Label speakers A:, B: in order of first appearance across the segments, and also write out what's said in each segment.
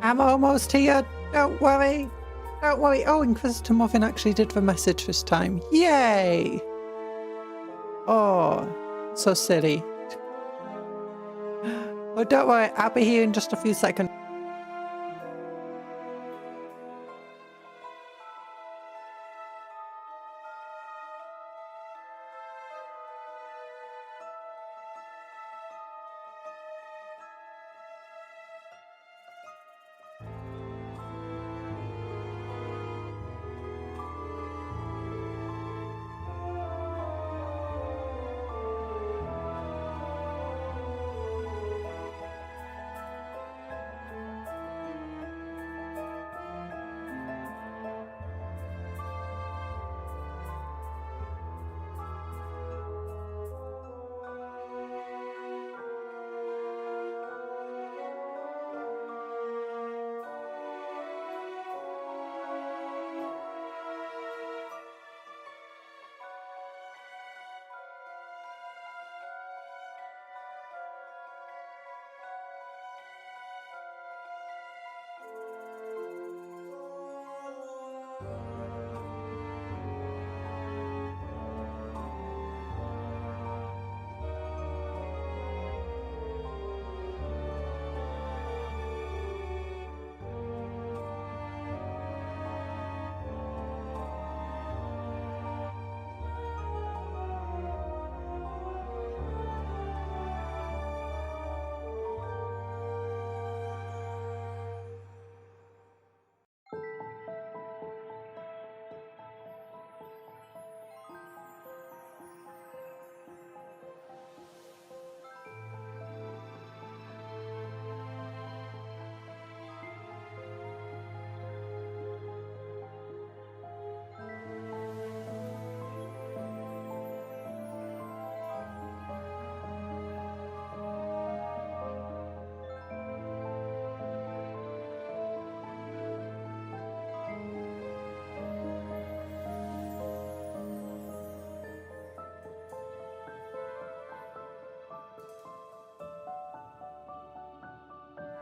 A: I'm almost here. Don't worry. Don't worry. Oh, Inquisitor Muffin actually did the message this time. Yay! Oh, so silly. Well, don't worry. I'll be here in just a few seconds.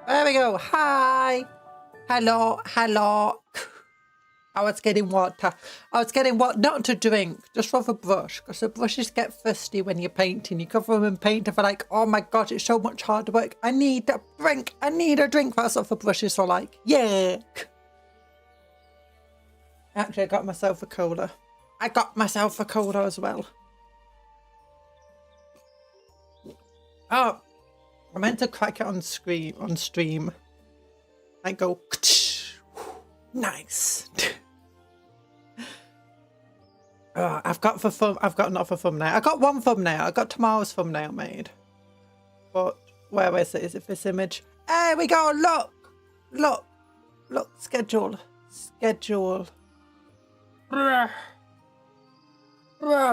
A: There we go. Hi. Hello. Hello. I was getting water. I was getting what not to drink, just for the brush, because the brushes get thirsty when you're painting. You cover them in paint and they're like, oh my god, it's so much hard work. I need a drink. I need a drink. That's what the brushes are like. Yuck. Actually, I got myself a cola. I got myself a cola as well. Oh, I meant to crack it on stream. I go, nice. I've got another thumbnail. I got one thumbnail. I got tomorrow's thumbnail made. But where is it? Is it this image? There we go. Look. Schedule.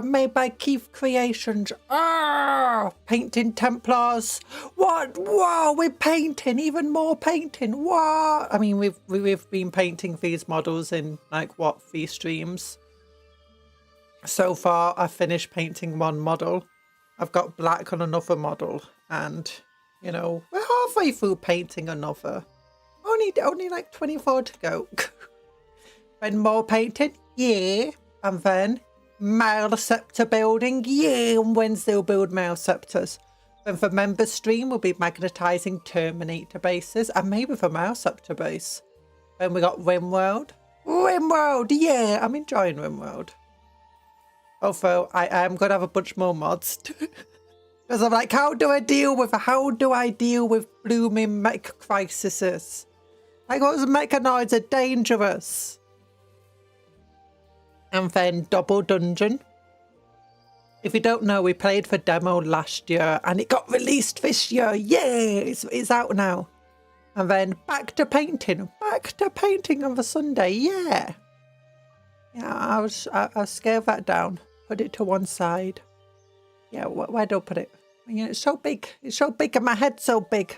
A: Made by Keith Creations. Painting Templars. What? Wow, we're painting. Even more painting. What? I mean, we've been painting these models in like what, 3 streams. So far, I've finished painting one model. I've got black on another model, and you know, we're halfway through painting another. Only like 24 to go. Then more painting, yeah, and then mail scepter building, yeah. On Wednesday we'll build mail scepters. Then for members stream, we'll be magnetising Terminator bases, and maybe for mail scepter base. Then we got Rimworld. Rimworld, yeah, I'm enjoying Rimworld. Although I am going to have a bunch more mods. Because I'm like, how do I deal with blooming mech crises? Like, those mechanoids are dangerous. And then Double Dungeon. If you don't know, we played for demo last year and it got released this year. Yeah, it's out now. And then back to painting on the Sunday. Yeah. Yeah, I'll scale that down. Put it to one side. Yeah, where do I put it? You know, it's so big. It's so big and my head's so big.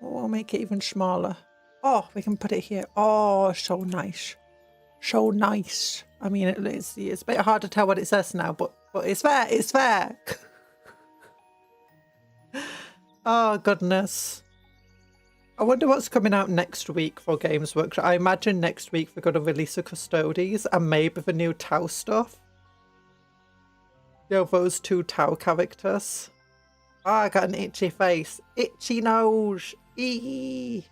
A: We'll make it even smaller. Oh, we can put it here. Oh, so nice. So nice. I mean, it's a bit hard to tell what it says now, but it's there. It's there. Oh, goodness. I wonder what's coming out next week for Games Workshop. I imagine next week we're going to release a Custodes and maybe the new Tau stuff. You know, those 2 Tau characters. Oh, I got an itchy face. Itchy nose. Eee.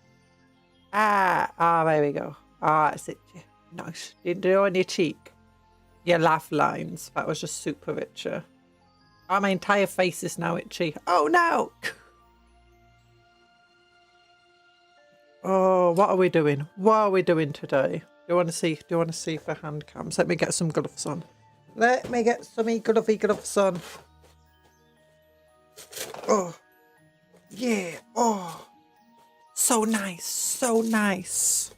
A: Ah, there we go. Ah, it's itchy. Nice. Didn't do it on your cheek. Your laugh lines. That was just super itchy. Oh, my entire face is now itchy. Oh, no. Oh, what are we doing? What are we doing today? Do you want to see? Do you want to see for hand cams? Let me get some gloves on. Let me get some glovey gloves on. Oh, yeah. Oh, so nice. So nice.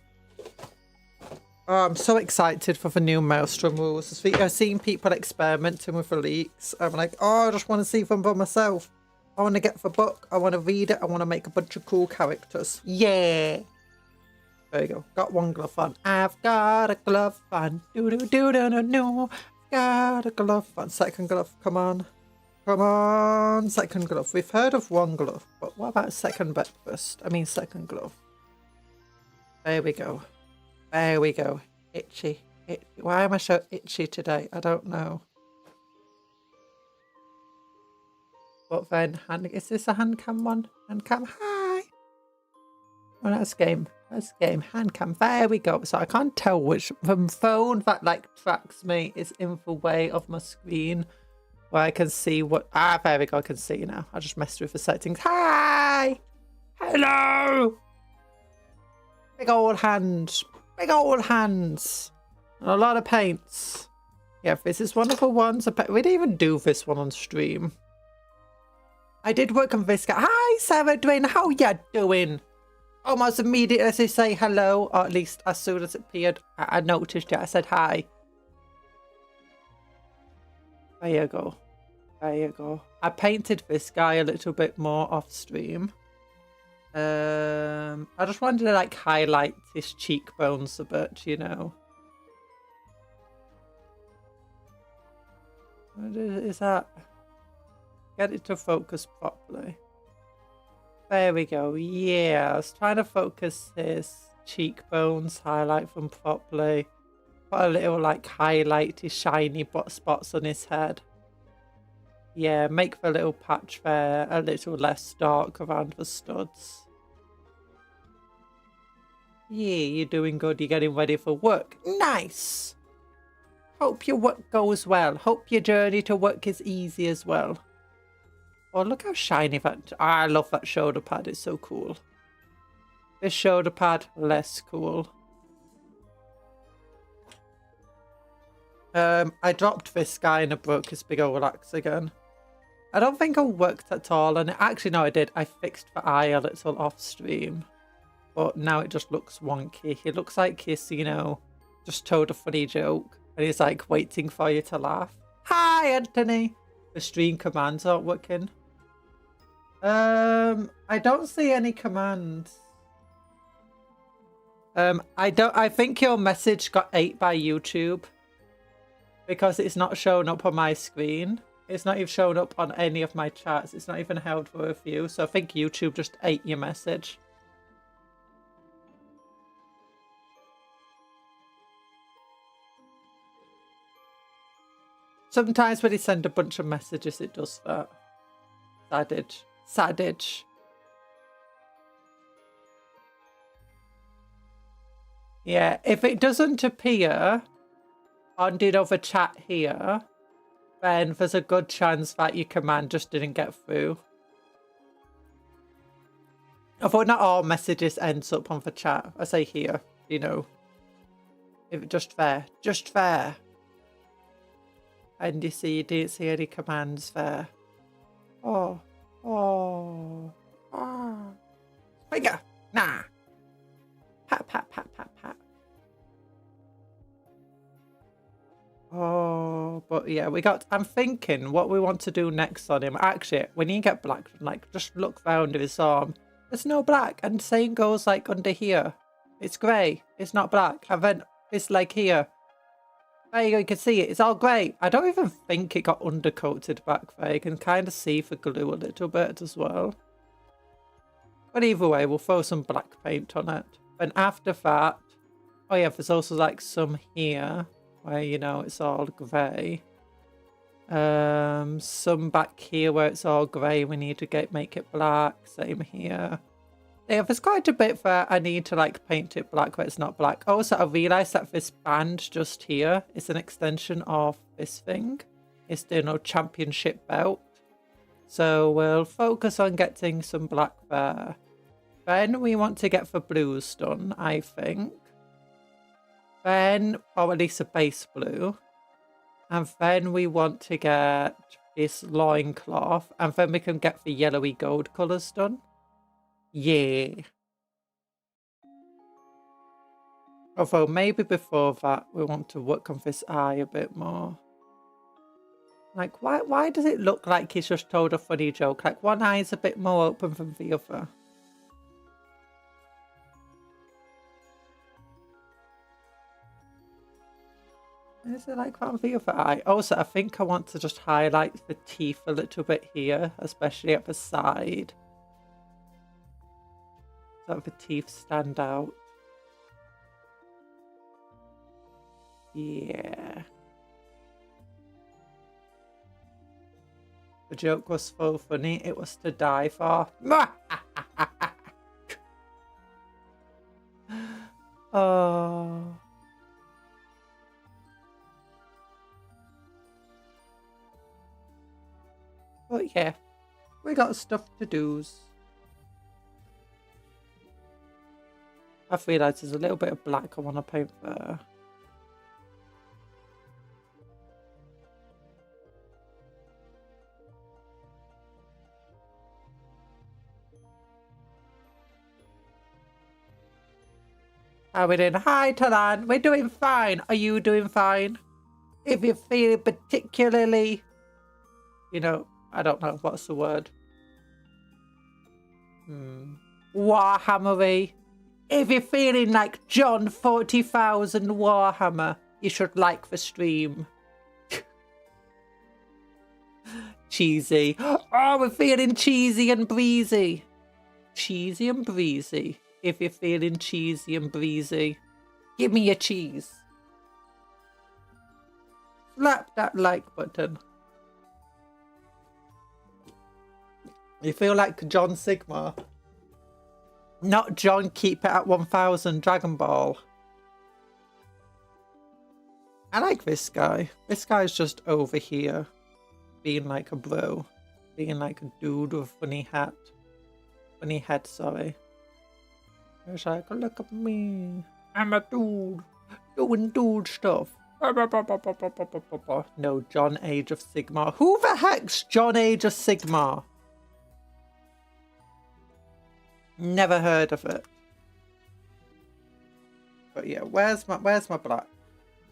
A: Oh, I'm so excited for the new Maelstrom rules. I've seen people experimenting with the leaks. I'm like, oh, I just want to see them by myself. I want to get the book. I want to read it. I want to make a bunch of cool characters. Yeah. There you go. Got one glove on. I've got a glove on. Do-do-do-do-do-do. Got a glove on. Second glove. Come on. Come on. Second glove. We've heard of one glove. But what about second breakfast? I mean second glove. There we go. There we go. Itchy. Itchy. Why am I so itchy today? I don't know. But then, is this a hand cam one? Hand cam, hi! Oh, that's game. That's game. Hand cam, there we go. So I can't tell which the phone that like tracks me is in the way of my screen where I can see what. Ah, there we go. I can see now. I just messed with the settings. Hi! Hello! Big old hands. Big old hands. And a lot of paints. Yeah, this is one of the ones. We didn't even do this one on stream. I did work on this guy. Hi, Sarah Dwayne. How ya doing? Almost immediately as I say hello, or at least as soon as it appeared, I noticed it. I said hi. There you go. There you go. I painted this guy a little bit more off stream. I just wanted to like highlight his cheekbones a bit, you know. What is that? Get it to focus properly. There we go. Yeah, I was trying to focus his cheekbones, highlight them properly. Put a little like highlighty shiny spots on his head. Yeah, make the little patch there a little less dark around the studs. Yeah, you're doing good. You're getting ready for work. Nice! Hope your work goes well. Hope your journey to work is easy as well. Oh, look how shiny that... I love that shoulder pad. It's so cool. This shoulder pad, less cool. I dropped this guy and I broke his big old axe again. I don't think it worked at all. And actually, no, I did. I fixed the eye a little off stream. But now it just looks wonky. It looks like he's, you know, just told a funny joke. And he's like waiting for you to laugh. Hi, Anthony. The stream commands aren't working. I don't see any commands. I think your message got ate by YouTube because it's not showing up on my screen. It's not even showing up on any of my chats. It's not even held for review. So I think YouTube just ate your message. Sometimes when you send a bunch of messages, it does that. Savage. Savage. Yeah, if it doesn't appear on the other chat here, then there's a good chance that your command just didn't get through. Although not all messages ends up on the chat. I say here, you know. If it just there. Just there. And you see, you didn't see any commands there. Oh. Oh. Oh. Finger. Nah. Pat, pat, pat, pat, pat. Oh, but yeah, I'm thinking what we want to do next on him. Actually, when you get black, like, just look round his arm. There's no black. And same goes, like, under here. It's grey. It's not black. And then it's, like, here. There you go, you can see it. It's all grey. I don't even think it got undercoated back there. You can kind of see the glue a little bit as well. But either way, we'll throw some black paint on it. And after that, oh yeah, there's also like some here where, you know, it's all grey. Some back here where it's all grey, we need to make it black. Same here. Yeah, there's quite a bit where I need to like paint it black where it's not black. Also, I realised that this band just here is an extension of this thing. It's the, you know, championship belt. So we'll focus on getting some black there. Then we want to get the blues done, I think. Then, or at least a base blue. And then we want to get this loincloth. And then we can get the yellowy gold colours done. Yeah. Although maybe before that we want to work on this eye a bit more. Like, why does it look like he's just told a funny joke? Like, one eye's a bit more open than the other. Is it like that on the other eye? Also, I think I want to just highlight the teeth a little bit here, especially at the side. So the teeth stand out. Yeah. The joke was so funny, it was to die for. Oh. But yeah, we got stuff to do. I've realised there's a little bit of black I want to paint there. How we doing? Hi, Talan. We're doing fine. Are you doing fine? If you're feeling particularly, you know, I don't know, what's the word? Warhammery. If you're feeling like John 40,000 Warhammer, you should like the stream. Cheesy. Oh, we're feeling cheesy and breezy. Cheesy and breezy. If you're feeling cheesy and breezy, give me your cheese. Slap that like button. You feel like John Sigma. Not John Keep It at 1000 Dragon Ball. I like this guy. This guy's just over here. Being like a bro. Being like a dude with a funny hat. Funny head, sorry. He's like, look at me. I'm a dude. Doing dude stuff. No, John Age of Sigmar. Who the heck's John Age of Sigmar? Never heard of it. But yeah, where's my black?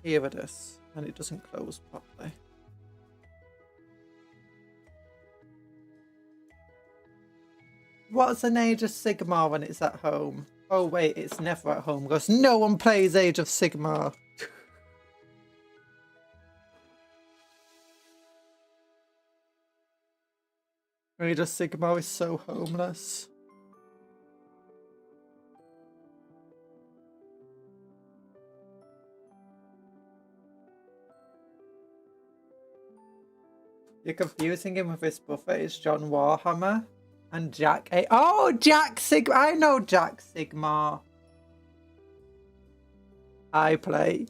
A: Here it is. And it doesn't close properly. What's an Age of Sigmar when it's at home? Oh wait, it's never at home because no one plays Age of Sigmar. Age of Sigmar is so homeless. You're confusing him with his brother. It's John Warhammer and Jack A. Oh, Jack Sigmar. I know Jack Sigmar. I play.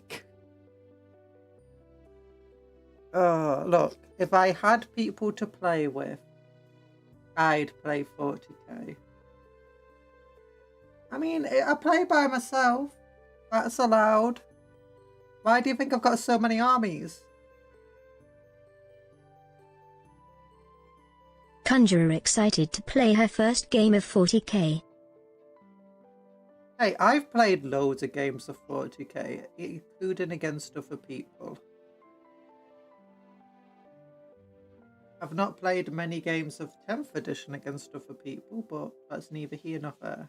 A: Oh, look. If I had people to play with, I'd play 40k. I mean, I play by myself. That's allowed. Why do you think I've got so many armies?
B: Conjuror excited to play her first game of 40k.
A: Hey, I've played loads of games of 40k, including against other people. I've not played many games of 10th edition against other people, but that's neither here nor there.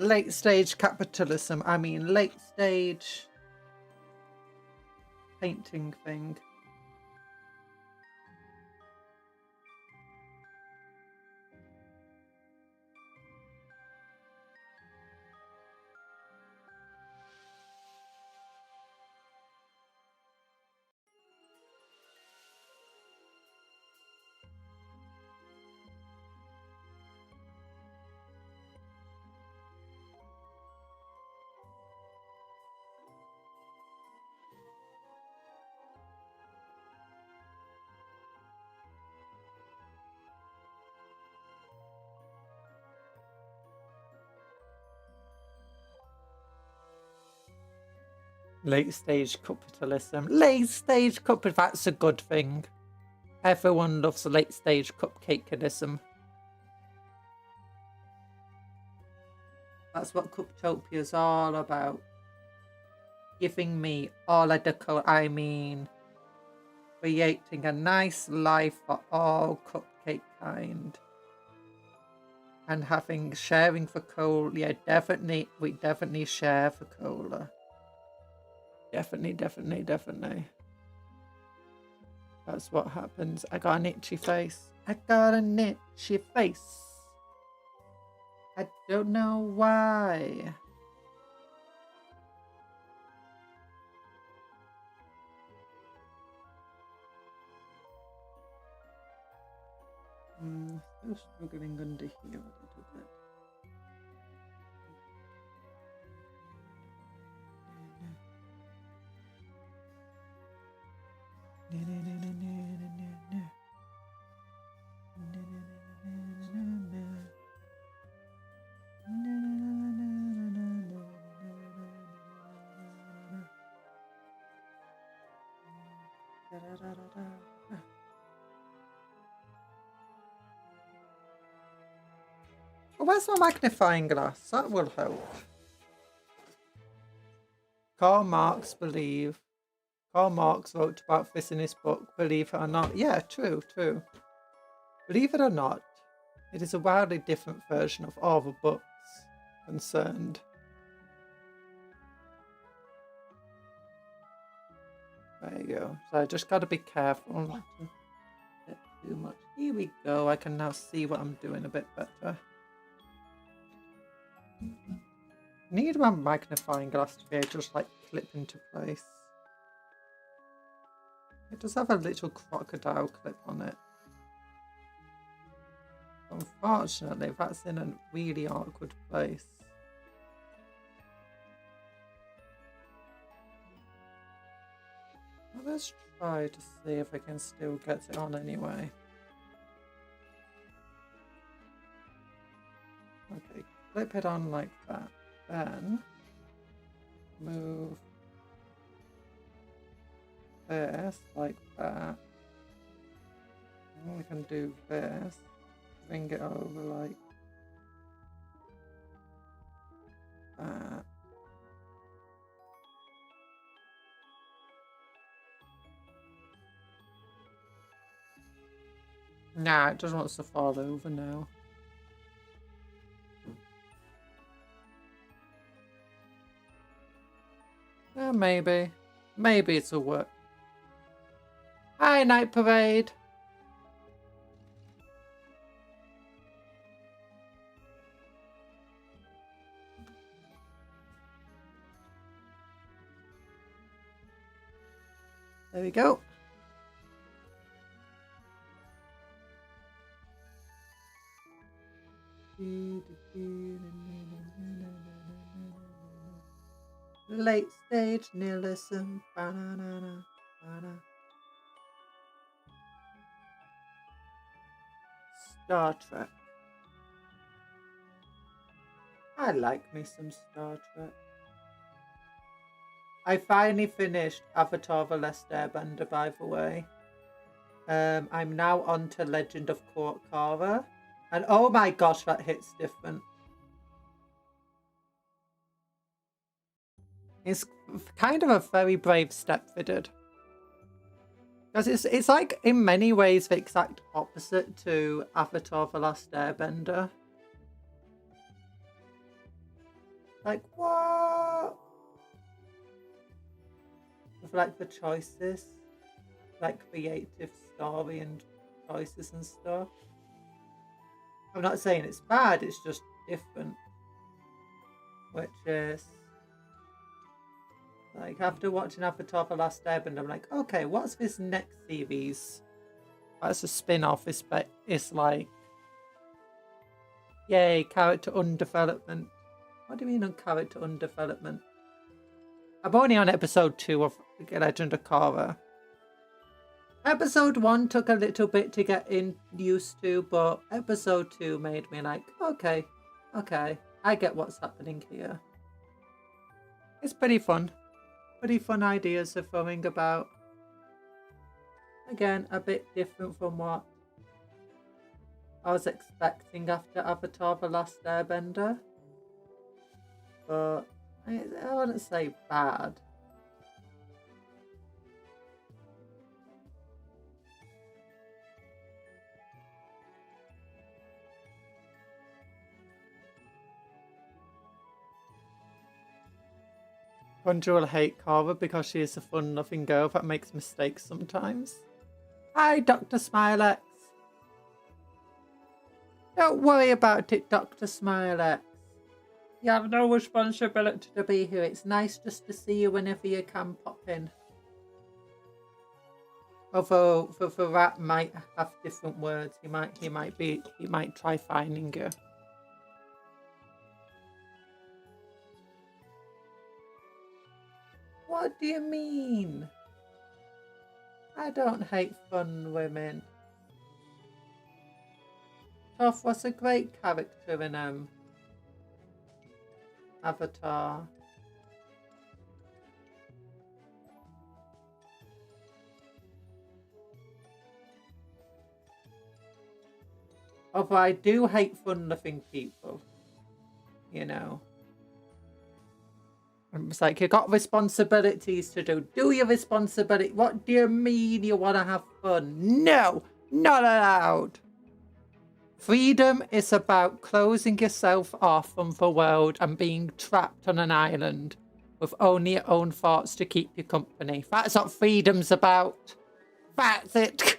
A: late stage capitalism. I mean, late stage painting thing. Late stage capitalism. Late stage cupcake. That's a good thing. Everyone loves late stage cupcakeism. That's what Cuptopia's all about. Giving me all of the I mean, creating a nice life for all cupcake kind. And sharing for cola. Yeah, definitely. We definitely share for cola. Definitely. That's what happens. I got an itchy face. I got an itchy face. I don't know why. Still struggling under here a little bit. Well, where's my magnifying glass? That will help. Karl Marx wrote about this in his book, believe it or not. Yeah, true. Believe it or not, it is a wildly different version of all the books concerned. There you go. So I just got to be careful not to get too much. Here we go. I can now see what I'm doing a bit better. Need my magnifying glass to be able to just like clip into place. It does have a little crocodile clip on it. Unfortunately, that's in a really awkward place. Well, let's try to see if I can still get it on anyway. Okay, clip it on like that. Then move this like that. And we can do this. Bring it over like that. Nah, it just wants to fall over now. Maybe. Maybe it'll work. Hi, Night Parade. There we go. Late stage nihilism. Banana. Star Trek. I like me some Star Trek. I finally finished Avatar: The Last Airbender, by the way. I'm now on to Legend of Korra. And oh my gosh, that hits different. It's kind of a very brave step they did. Because it's like, in many ways, the exact opposite to Avatar: The Last Airbender. Like, what? With like the choices, like creative story and choices and stuff. I'm not saying it's bad, it's just different. Which is like after watching Avatar The Last Airbender, I'm like, okay, what's this next series? That's a spin-off. It's like, yay, character undevelopment. What do you mean on character undevelopment? I'm only on episode 2 of Legend of Korra. Episode 1 took a little bit to get used to, but episode 2 made me like, okay, I get what's happening here. It's pretty fun. Pretty fun ideas they're throwing about. Again, a bit different from what I was expecting after Avatar The Last Airbender. But I wouldn't say bad. Conjuror will hate Korra because she is a fun-loving girl that makes mistakes sometimes. Hi, Dr. Smilex. Don't worry about it, Dr. Smilex. You have no responsibility to be here. It's nice just to see you whenever you can pop in. Although the rat might have different words. He might try finding you. What do you mean? I don't hate fun women. Toph was a great character in Avatar. Although I do hate fun-loving people, you know. It's like, you got responsibilities to do. Do your responsibility. What do you mean you want to have fun? No, not allowed. Freedom is about closing yourself off from the world and being trapped on an island with only your own thoughts to keep you company. That's what freedom's about. That's it.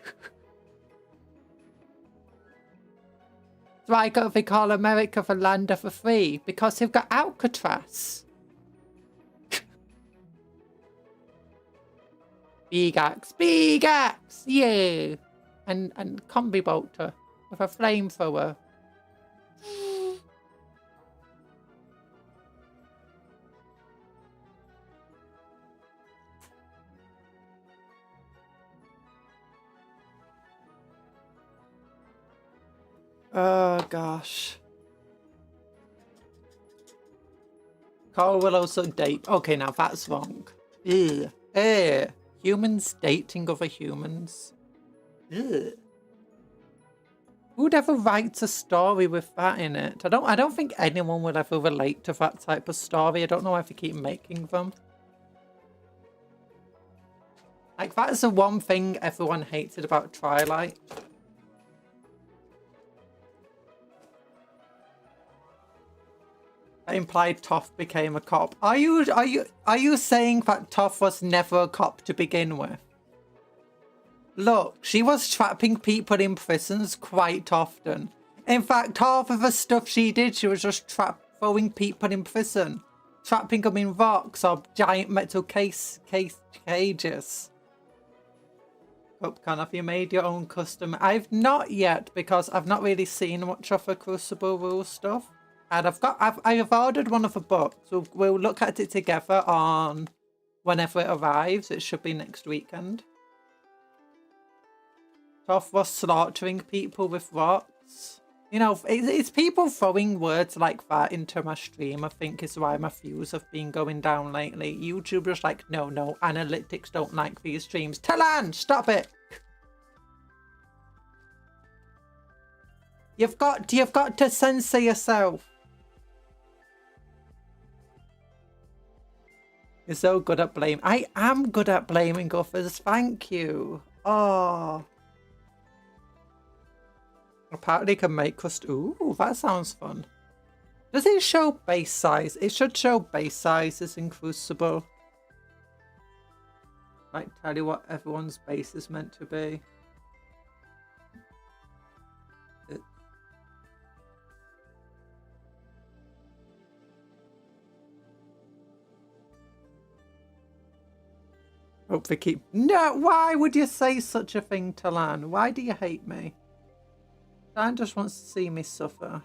A: That's why they call America the land of the free, because they've got Alcatraz. Big axe, yeah. And combi bolter with a flamethrower. Oh gosh. Carl will also date. Okay, now that's wrong. Ew. Humans dating other humans. Ugh. Who'd ever write a story with that in it? I don't think anyone would ever relate to that type of story. I don't know why they keep making them. Like, that is the one thing everyone hated about Twilight. That implied Toph became a cop. Are you saying that Toph was never a cop to begin with? Look, she was trapping people in prisons quite often. In fact, half of the stuff she did, she was just throwing people in prison. Trapping them in rocks or giant metal cages. Cupcake, have you made your own custom? I've not yet, because I've not really seen much of the Crucible Rules stuff. And I've ordered one of the books. So we'll look at it together on whenever it arrives. It should be next weekend. Toph was slaughtering people with rocks. You know, it's people throwing words like that into my stream, I think, is why my views have been going down lately. YouTubers like, no, analytics don't like these streams. Talan, stop it! You've got to censor yourself. You're so good at blaming. I am good at blaming others. Thank you. Oh. Apparently can make custard. Ooh, that sounds fun. Does it show base size? It should show base sizes in Crucible. Like, tell you what everyone's base is meant to be. Hope they keep... No, why would you say such a thing to Lan? Why do you hate me? Dan just wants to see me suffer.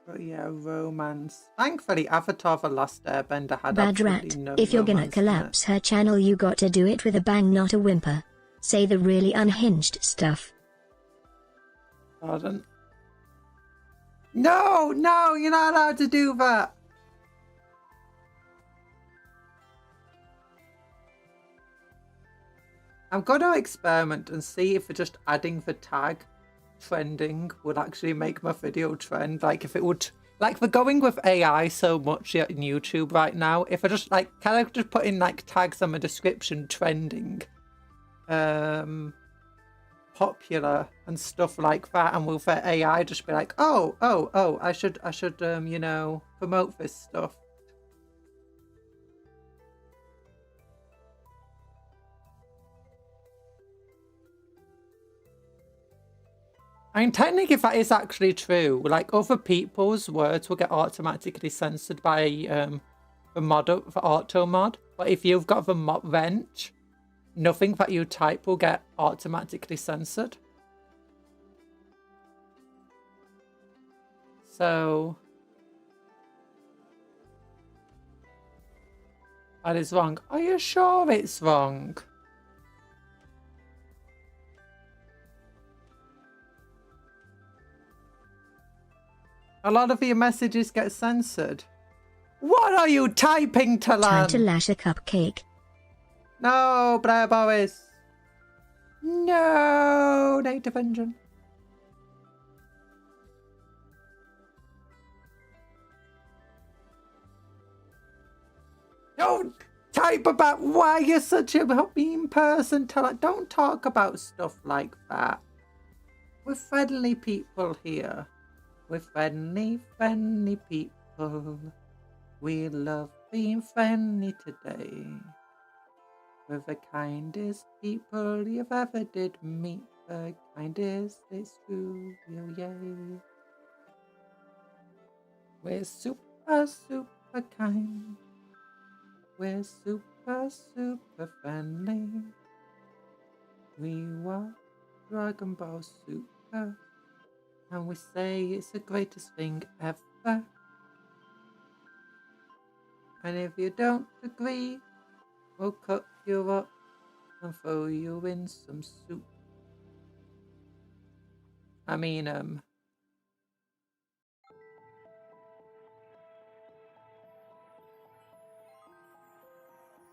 A: But yeah, romance. Thankfully, Avatar: The Last Airbender had
B: Bad rat,
A: absolutely no
B: if you're gonna
A: romance in it.
B: collapse her channel you gotta do it with a bang, not a whimper. Say the really unhinged stuff.
A: Pardon? No, no, you're not allowed to do that. I'm going to experiment and see if just adding the tag trending would actually make my video trend. Like if it would, like we're going with AI so much in YouTube right now. If I just like, can I just put in like tags on my description trending, popular and stuff like that, and will the AI just be like, oh, I should you know, promote this stuff. I mean, technically, if that is actually true, like other people's words will get automatically censored by the auto mod. But if you've got the mod wrench, nothing that you type will get automatically censored. So that is wrong. Are you sure it's wrong? A lot of your messages get censored. What are you typing, Talan?
B: Time to lash a cupcake.
A: No, Blair Boris. No, native engine. Don't type about why you're such a mean person, Talan. Don't talk about stuff like that. We're friendly people here. We're friendly people. We love being friendly today. We're the kindest people you've ever did meet. The kindest, it's true, yay. We're super kind. We're super friendly. We watch Dragon Ball Super. And we say it's the greatest thing ever. And if you don't agree, we'll cut you up and throw you in some soup. I mean,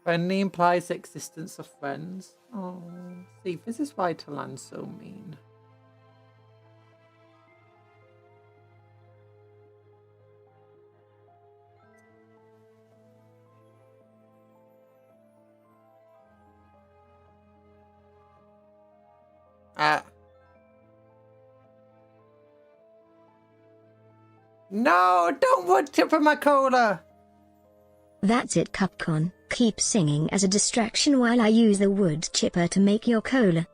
A: friendly implies the existence of friends. Oh, see, this is why Talan's so mean. No, don't put tip in my cola.
B: That's it, Cupcon. Keep singing as a distraction while I use the wood chipper to make your cola.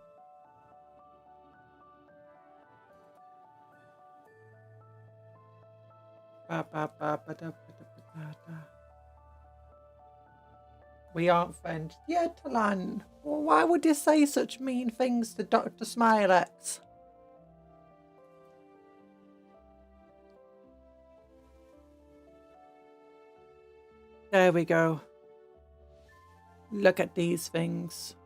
A: We aren't friends. Yeah, Talan. Well, why would you say such mean things to Dr. Smilex? There we go. Look at these things.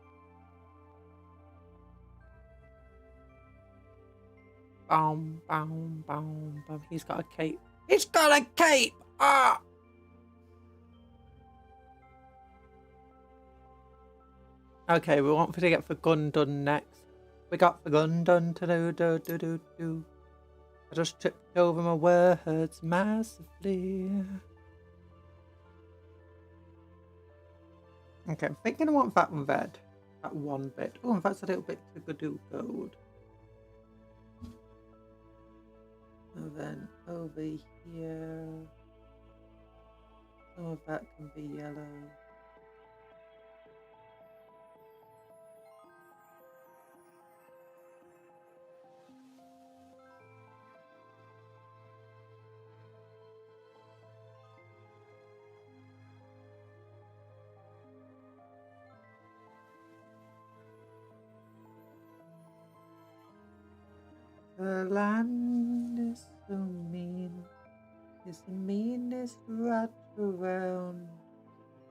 A: Boom, boom, boom, boom. He's got a cape. He's got a cape! Ah! Okay, we want to get the gun done next. We got the gun done to do. I just tripped over my words massively. Okay, I'm thinking I want that red. That one bit. Oh, and that's a little bit to do gold. And then over here, some of that can be yellow. The land is so mean, it's the meanest rat around.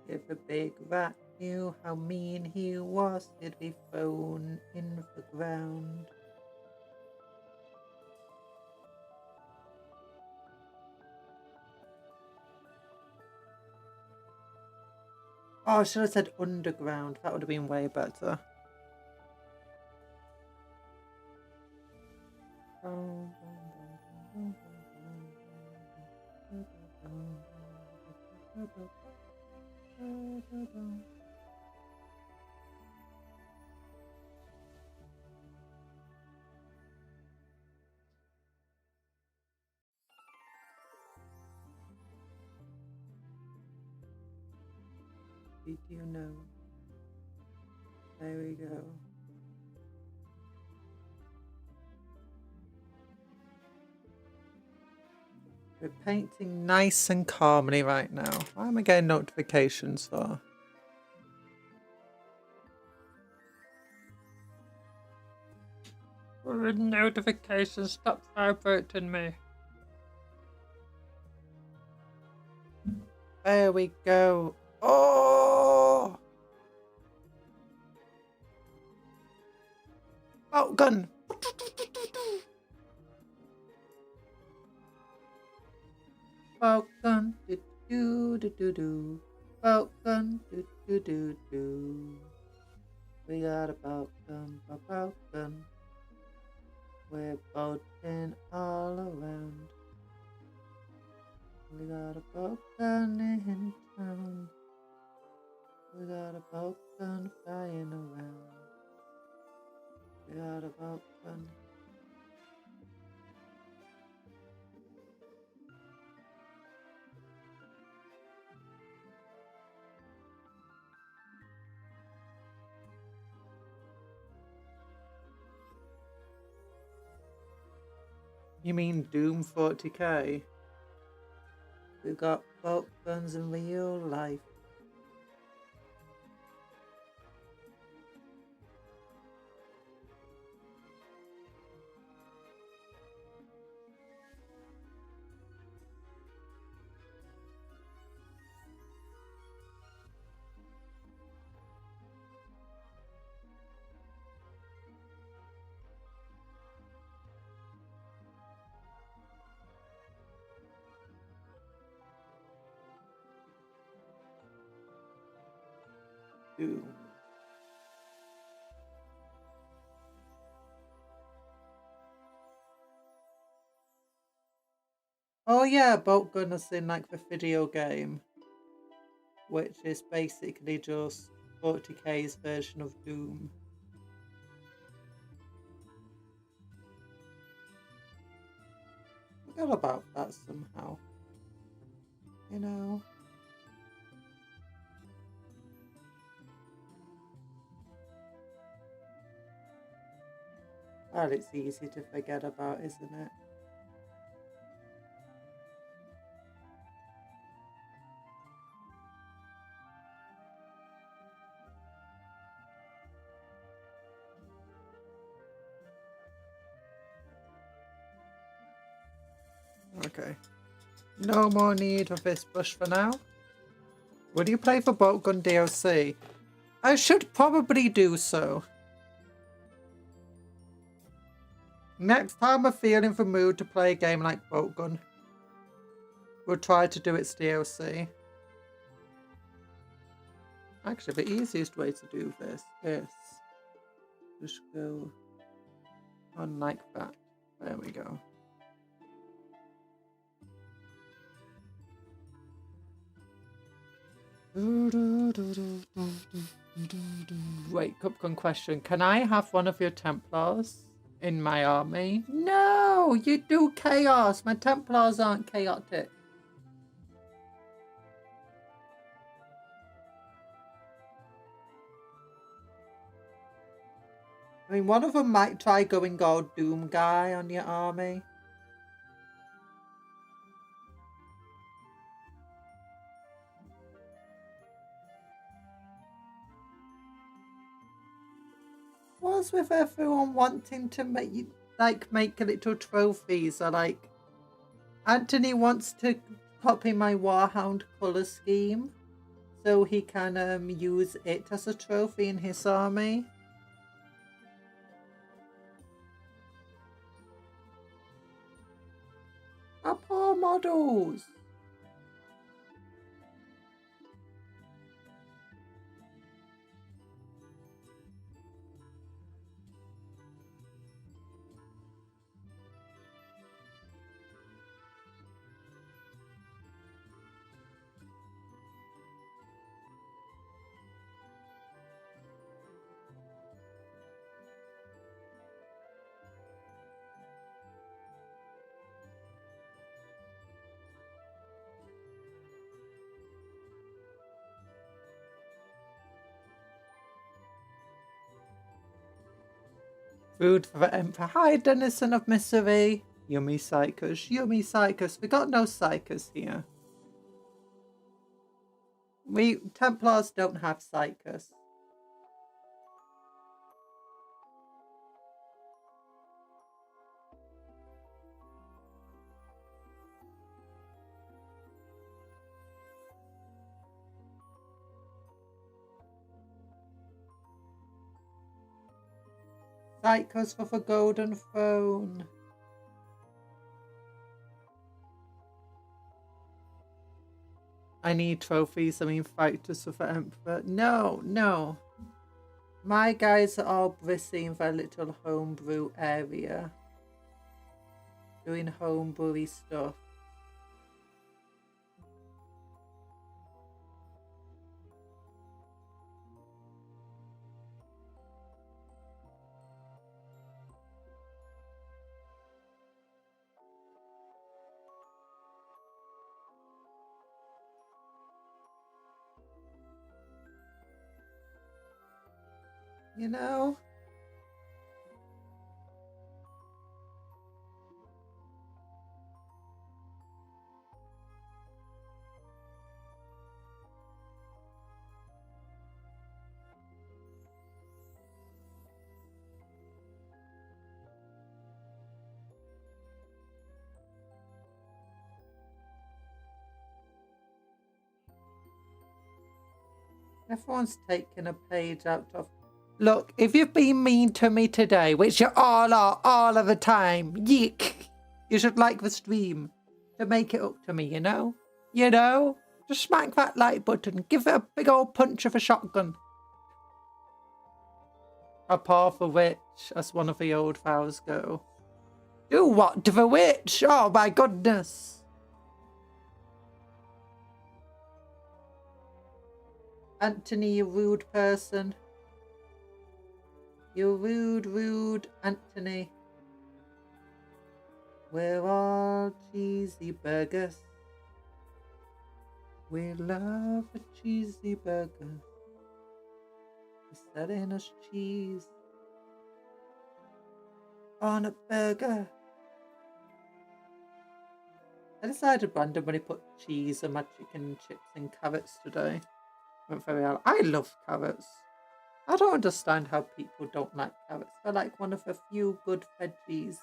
A: If a big rat knew how mean he was, he'd be thrown in the ground. Oh, I should have said underground. That would have been way better. Did you know? There we go. We're painting nice and calmly right now. Why am I getting notifications for? Notifications, stop vibrating me. There we go. Oh! Oh, gun! Bolt gun, do do do do. Bolt gun, do do do do. We got a bolt gun, bolt gun. We're bolting all around. We got a bolt gun in town. We got a bolt gun flying around. We got a bolt gun. You mean Doom 40k? We got bolt guns in real life. Doom. Oh yeah, bolt gun is in like the video game, which is basically just 40k's version of Doom. Forgot about that somehow. You know. Well, it's easy to forget about, isn't it? Okay. No more need of this bush for now. Would you play for Bolt Gun DLC? I should probably do so. Next time I feel in the mood to play a game like Bolt Gun, we'll try to do its DLC. Actually, the easiest way to do this is just go on like that. There we go. Wait, Cupcake question. Can I have one of your Templars in my army? No, you do chaos. My Templars aren't chaotic. I mean, one of them might try going all Doom Guy on your army. What's with everyone wanting to make little trophies? Or like, Anthony wants to copy my Warhound colour scheme so he can use it as a trophy in his army. Our poor models. Food for the Emperor. Hi, Denizen of Misery. Yummy Psychos. Yummy Psychos. We got no Psychos here. We Templars don't have Psychos. Psychos for the Golden Throne. I need trophies. I mean, fighters for the Emperor. No, no. My guys are all busy in their little homebrew area. Doing homebrewy stuff. You know? Everyone's taking a page out of... Look, if you've been mean to me today, which you all are, all of the time, yeek, you should like the stream to make it up to me, you know? You know? Just smack that like button. Give it a big old punch of a shotgun. A paw for witch, as one of the old vows go. Do what to the witch? Oh my goodness. Anthony, you rude person. You rude, rude Anthony. We're all cheesy burgers. We love a cheesy burger. They're selling us cheese on a burger. I decided randomly to put cheese and my chicken chips and carrots today. Went very well. I love carrots. I don't understand how people don't like carrots. They're like one of the few good veggies.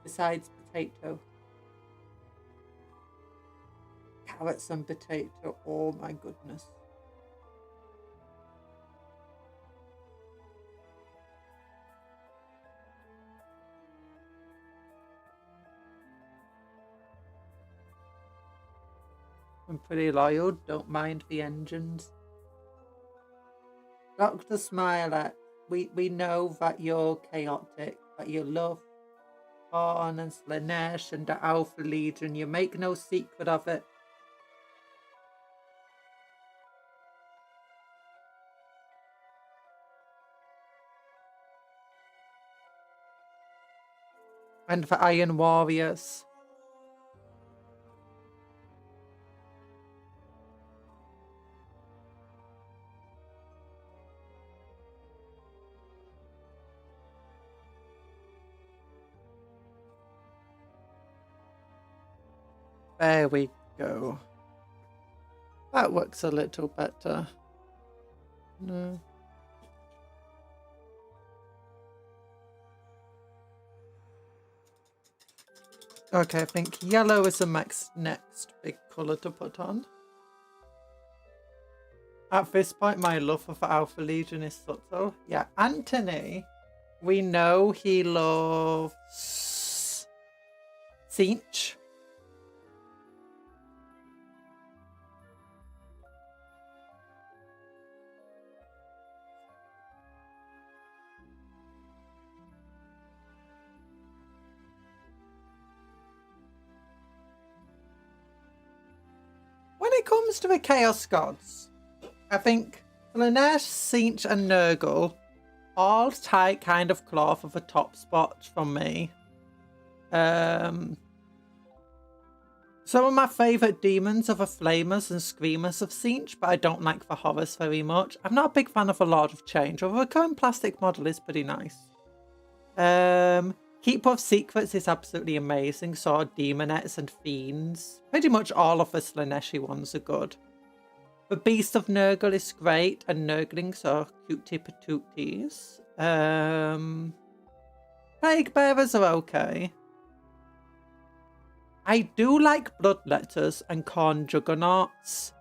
A: Besides potato. Carrots and potato. Oh my goodness. I'm pretty loyal, don't mind the engines. Dr. Smiler, we know that you're chaotic, but you love Karn and Slanesh and the Alpha Legion. You make no secret of it. And the Iron Warriors. There we go. That works a little better. No. Okay, I think yellow is the next big colour to put on. At this point, my love for Alpha Legion is subtle. Yeah, Anthony, we know he loves Tzeentch. When it comes to the Chaos Gods, I think Slanesh, Tzeentch and Nurgle all take kind of claw for the top spot from me. Some of my favourite demons are the Flamers and Screamers of Tzeentch, but I don't like the Horus very much. I'm not a big fan of the Lord of Change, although the current plastic model is pretty nice. Keeper of Secrets is absolutely amazing, so are Demonettes and Fiends. Pretty much all of the Slaneshi ones are good. The Beast of Nurgle is great, and Nurglings are cutie patooties. Plague Bearers are okay. I do like Bloodletters and Khorne Juggernauts.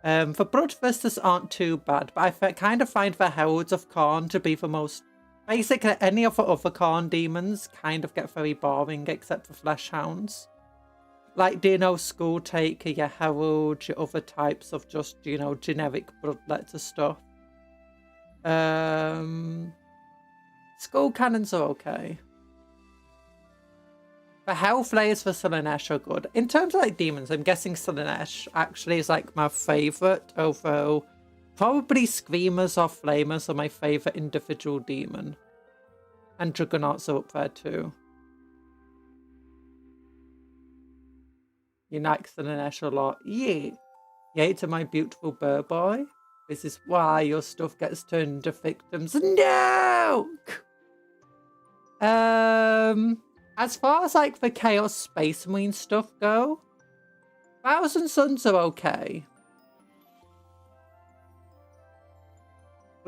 A: The Bloodthirsters aren't too bad, but I kind of find the Heralds of Khorne to be the most... Basically, any of the other Khorne demons kind of get very boring, except for Fleshhounds. Like, do you know, Skull Taker, your Herald, your other types of just, you know, generic Bloodletter stuff. Skull Cannons are okay. The Hellflayers for Slanesh are good. In terms of, like, demons, I'm guessing Slanesh actually is, like, my favourite, although... Probably Screamers or Flamers are my favourite individual demon. And Juggernauts are up there too. You like Slanesh a lot. Yeah. Yay to my beautiful bird boy. This is why your stuff gets turned into victims. No! As far as like the Chaos Space Marine stuff go, Thousand Suns are okay.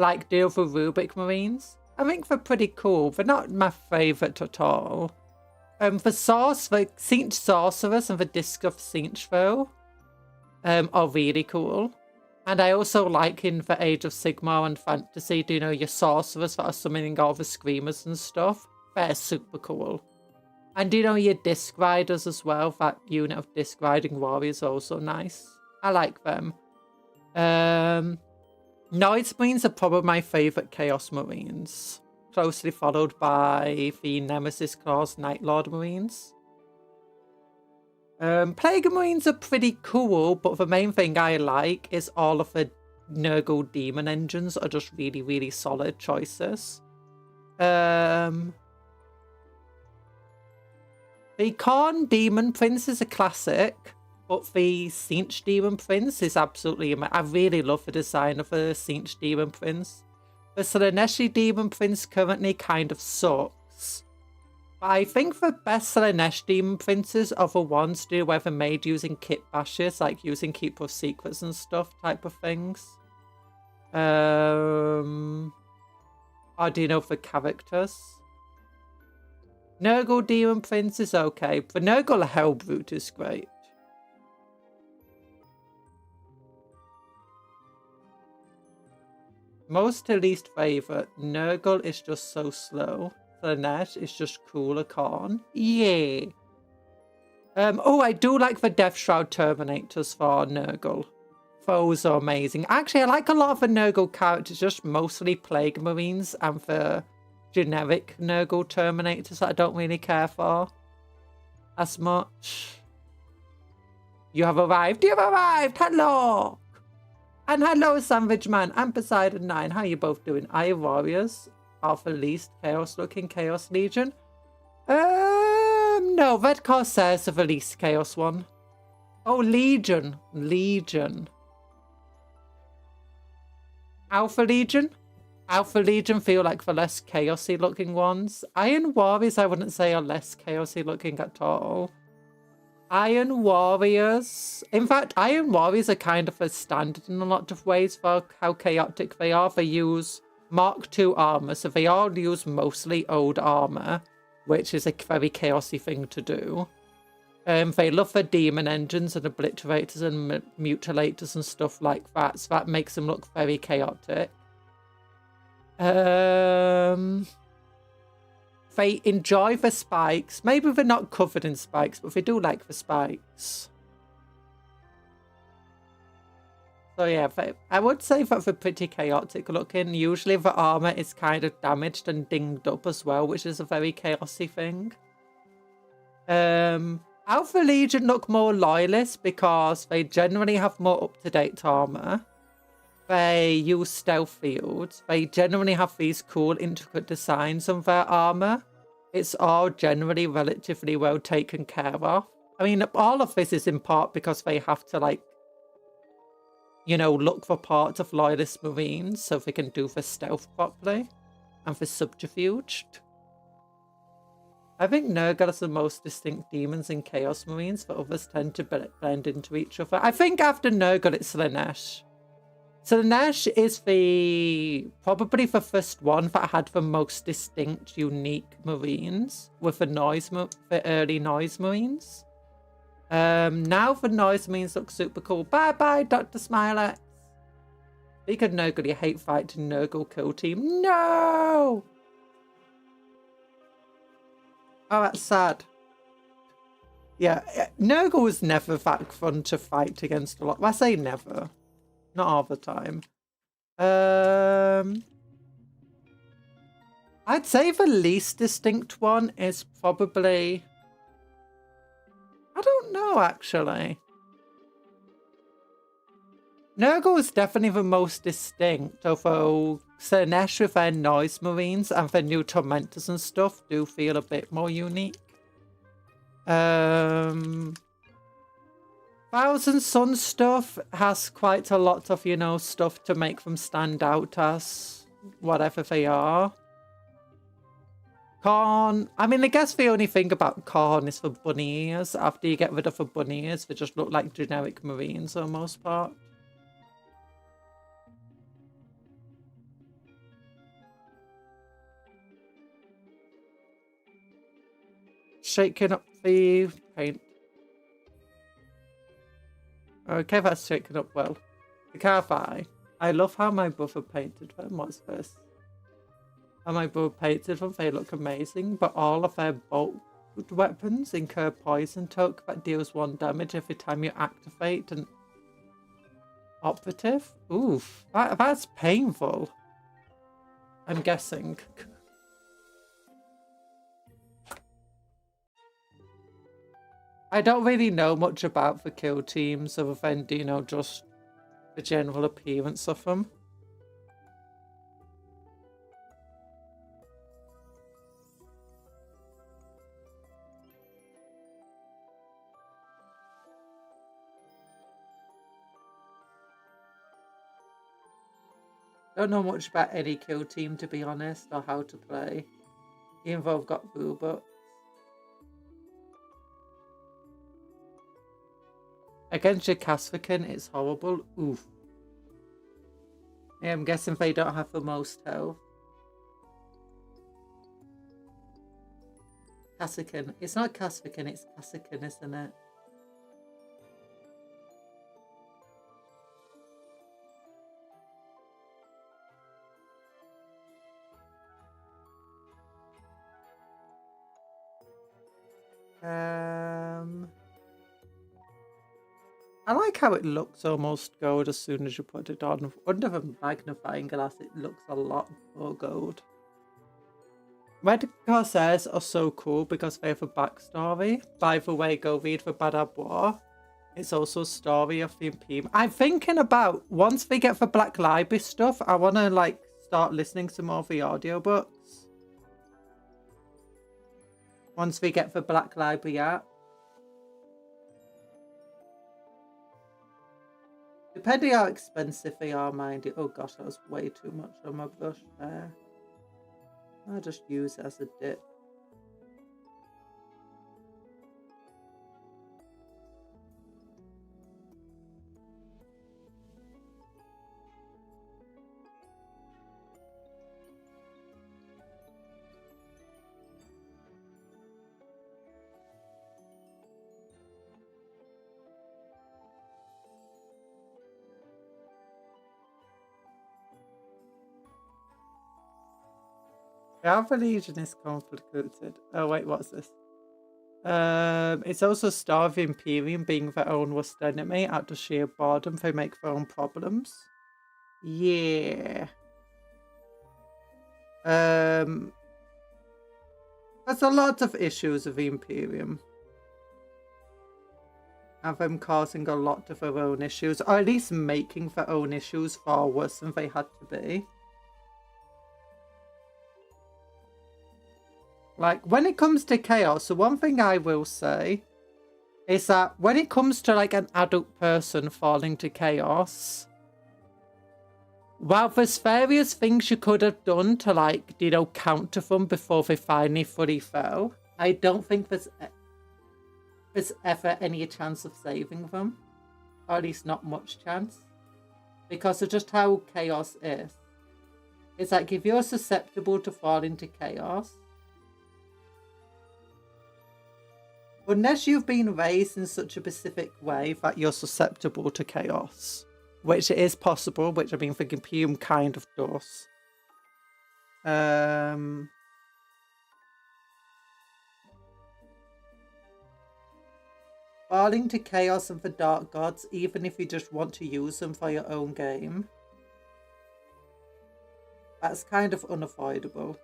A: Like deal for Rubric Marines. I think they're pretty cool. They're not my favourite at all. The Tzeentch Sorcerers and the Disc of Tzeentch though are really cool. And I also like in the Age of Sigmar and Fantasy, do you know your Sorcerers that are summoning all the Screamers and stuff? They're super cool. And do you know your Disc Riders as well? That unit of Disc Riding Warriors are also nice. I like them. Noise Marines are probably my favourite Chaos Marines. Closely followed by the Nemesis Claws Night Lord Marines. Plague Marines are pretty cool, but the main thing I like is all of the Nurgle Demon engines are just really, really solid choices. The Khorne Demon Prince is a classic. But the Tzeentch Demon Prince is absolutely amazing. I really love the design of the Tzeentch Demon Prince. The Slaneshi Demon Prince currently kind of sucks. But I think the best Slanesh Demon Princes are the ones where they're made using kit bashes, like using Keeper of Secrets and stuff type of things. Or do you know the characters? Nurgle Demon Prince is okay. The Nurgle Hellbrute is great. Most to least favourite, Nurgle is just so slow. Slanesh is just cooler Khorne. Yeah. Oh, I do like the Death Shroud Terminators for Nurgle. Those are amazing. Actually, I like a lot of the Nurgle characters, just mostly Plague Marines and the generic Nurgle Terminators that I don't really care for as much. You have arrived. You have arrived. Hello. And hello, Sandwich Man and Poseidon 9. How are you both doing? Iron Warriors, Alpha Least, Chaos Looking, Chaos Legion. No, Red Corsairs are the least Chaos one. Oh, Legion. Legion. Alpha Legion? Alpha Legion feel like the less chaosy looking ones. Iron Warriors I wouldn't say are less chaosy looking at all. Iron Warriors... In fact, Iron Warriors are kind of a standard in a lot of ways for how chaotic they are. They use Mark II armor, so they all use mostly old armor, which is a very chaosy thing to do. They love their demon engines and obliterators and mutilators and stuff like that, so that makes them look very chaotic. They enjoy the spikes. Maybe they're not covered in spikes, but they do like the spikes. So yeah, I would say that they're pretty chaotic looking. Usually the armor is kind of damaged and dinged up as well, which is a very chaosy thing. Alpha Legion look more loyalist because they generally have more up-to-date armor. They use stealth fields. They generally have these cool, intricate designs on their armor. It's all generally relatively well taken care of. I mean, all of this is in part because they have to, like, you know, look for parts of loyalist marines so they can do the stealth properly and the subterfuge. I think Nurgle is the most distinct demons in Chaos Marines, but others tend to blend into each other. I think after Nurgle, it's Slanesh. Slanesh is probably the first one that had the most distinct, unique Marines with the early Noise Marines. Now the Noise Marines look super cool. Bye-bye, Dr. Smilex. Speak of Nurgle, you hate fighting Nurgle kill team. No! Oh, that's sad. Yeah, Nurgle was never that fun to fight against a lot. I say never. Not all the time. I'd say the least distinct one is probably... I don't know, actually. Nurgle is definitely the most distinct, although Slanesh with their Noise Marines and their new Tormentors and stuff do feel a bit more unique. Thousand Sun stuff has quite a lot of, you know, stuff to make them stand out as whatever they are. Khorne, I mean, I guess the only thing about Khorne is the bunny ears. After you get rid of the bunny ears, they just look like generic Marines for the most part. Shaking up the paint. Okay, that's shaken up well. The Carfi. I love how my brother painted them. What's this? How my brother painted them. They look amazing, but all of their bolt weapons incur poison toke that deals 1 damage every time you activate an operative. Oof, that's painful. I'm guessing. I don't really know much about the kill teams other than, you know, just the general appearance of them. Don't know much about any kill team, to be honest, or how to play. Even though I've got Booba. Against your Casvican, it's horrible. Oof. Yeah, I'm guessing they don't have the most health. Casvican. It's not Casvican, it's Casvican, isn't it? I like how it looks almost gold as soon as you put it on. Under the magnifying glass, it looks a lot more gold. Red Corsairs are so cool because they have a backstory. By the way, go read the Bad Ab War. It's also a story of the Imperium. I'm thinking about, once we get the Black Library stuff, I want to like start listening to more of the audiobooks. Once we get the Black Library app. Depending how expensive they are, mind you. Oh gosh, that was way too much on my brush there. I'll just use it as a dip. The Alpha Legion is complicated. Oh wait, what's this? It's also Star of the Imperium being their own worst enemy. Out of sheer boredom, they make their own problems. Yeah. There's a lot of issues with the Imperium. And them causing a lot of their own issues, or at least making their own issues far worse than they had to be. Like, when it comes to chaos, the one thing I will say is that when it comes to, like, an adult person falling to chaos, while there's various things you could have done to, like, you know, counter them before they finally fully fell, I don't think there's ever any chance of saving them. Or at least not much chance. Because of just how chaos is. It's like, if you're susceptible to fall into chaos, unless you've been raised in such a specific way that you're susceptible to chaos, which it is possible, which I mean, the Imperium kind of does. Falling to chaos and the Dark Gods, even if you just want to use them for your own game, that's kind of unavoidable.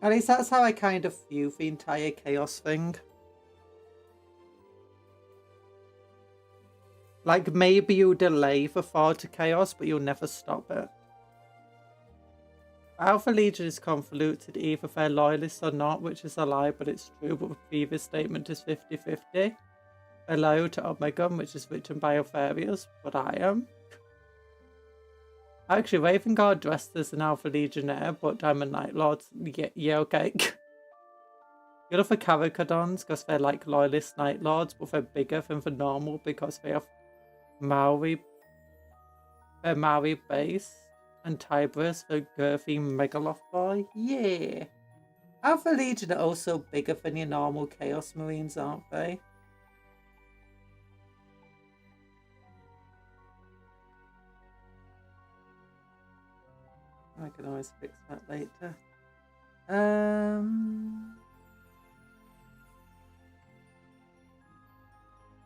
A: At least that's how I kind of view the entire chaos thing. Like, maybe you delay the fall to chaos, but you'll never stop it. Alpha Legion is convoluted, either they're loyalists or not, which is a lie, but it's true, but the previous statement is 50-50. They're loyal to Omega, which is written by Alpharius, but I am. Actually, Raven Guard dressed as an Alpha Legionnaire, but I'm a Night Lord. Yeah, okay. You love the Caracadons because they're like loyalist Night Lords, but they're bigger than the normal because they have Maori base, and Tiberius, the girthy Megaloth boy. Yeah. Alpha Legion are also bigger than your normal Chaos Marines, aren't they? I can always fix that later.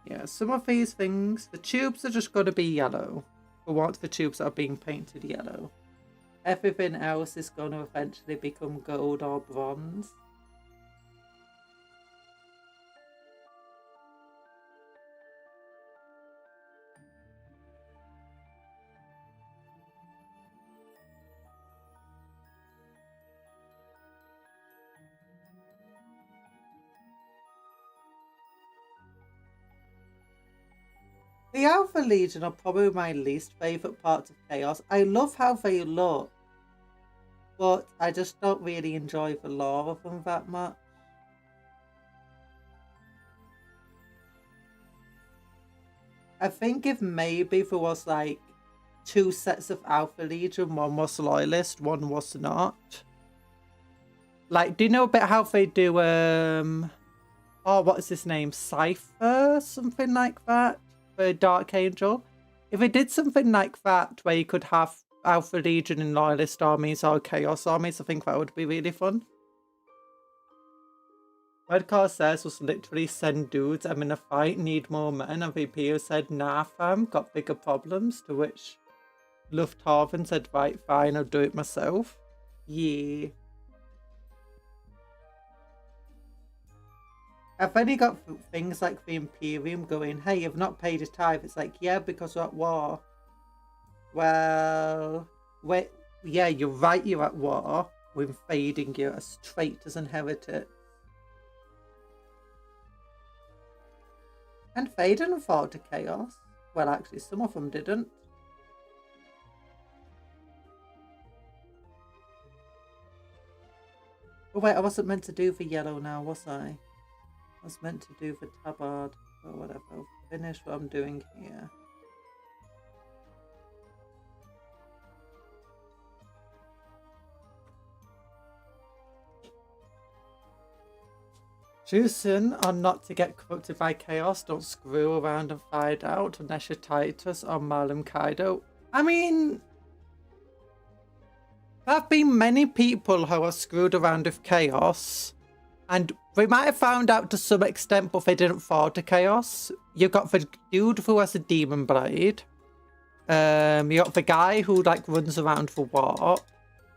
A: Yeah, some of these things, the tubes are just going to be yellow. For once, the tubes are being painted yellow. Everything else is going to eventually become gold or bronze. The Alpha Legion are probably my least favourite parts of Chaos. I love how they look, but I just don't really enjoy the lore of them that much. I think if maybe there was like 2 sets of Alpha Legion, one was loyalist, one was not. Like, do you know a bit how they do, oh, what is his name? Cypher? Something like that? For Dark Angel? If it did something like that, where you could have Alpha Legion and Loyalist armies or Chaos armies. I think that would be really fun. Red Corsairs was literally send dudes, I'm in a fight, need more men, and VP said, nah fam, got bigger problems, to which Lufthaven said, right, fine, I'll do it myself. Yeah. I've only got things like the Imperium going, hey, you've not paid a tithe. It's like, yeah, because we're at war. Well, wait, yeah, you're right, you're at war. We're invading you as traitors and heretics. And they didn't fall to chaos. Well, actually, some of them didn't. Oh wait, I wasn't meant to do the yellow now, was I? I was meant to do the tabard or whatever. I'll finish what I'm doing here. Choosing on not to get corrupted by chaos. Don't screw around and find out unless you're Titus or Malum Kaido. I mean, there have been many people who are screwed around with chaos, and we might have found out to some extent, but they didn't fall to chaos. You've got the dude who has a demon blade. You got the guy who like runs around for war.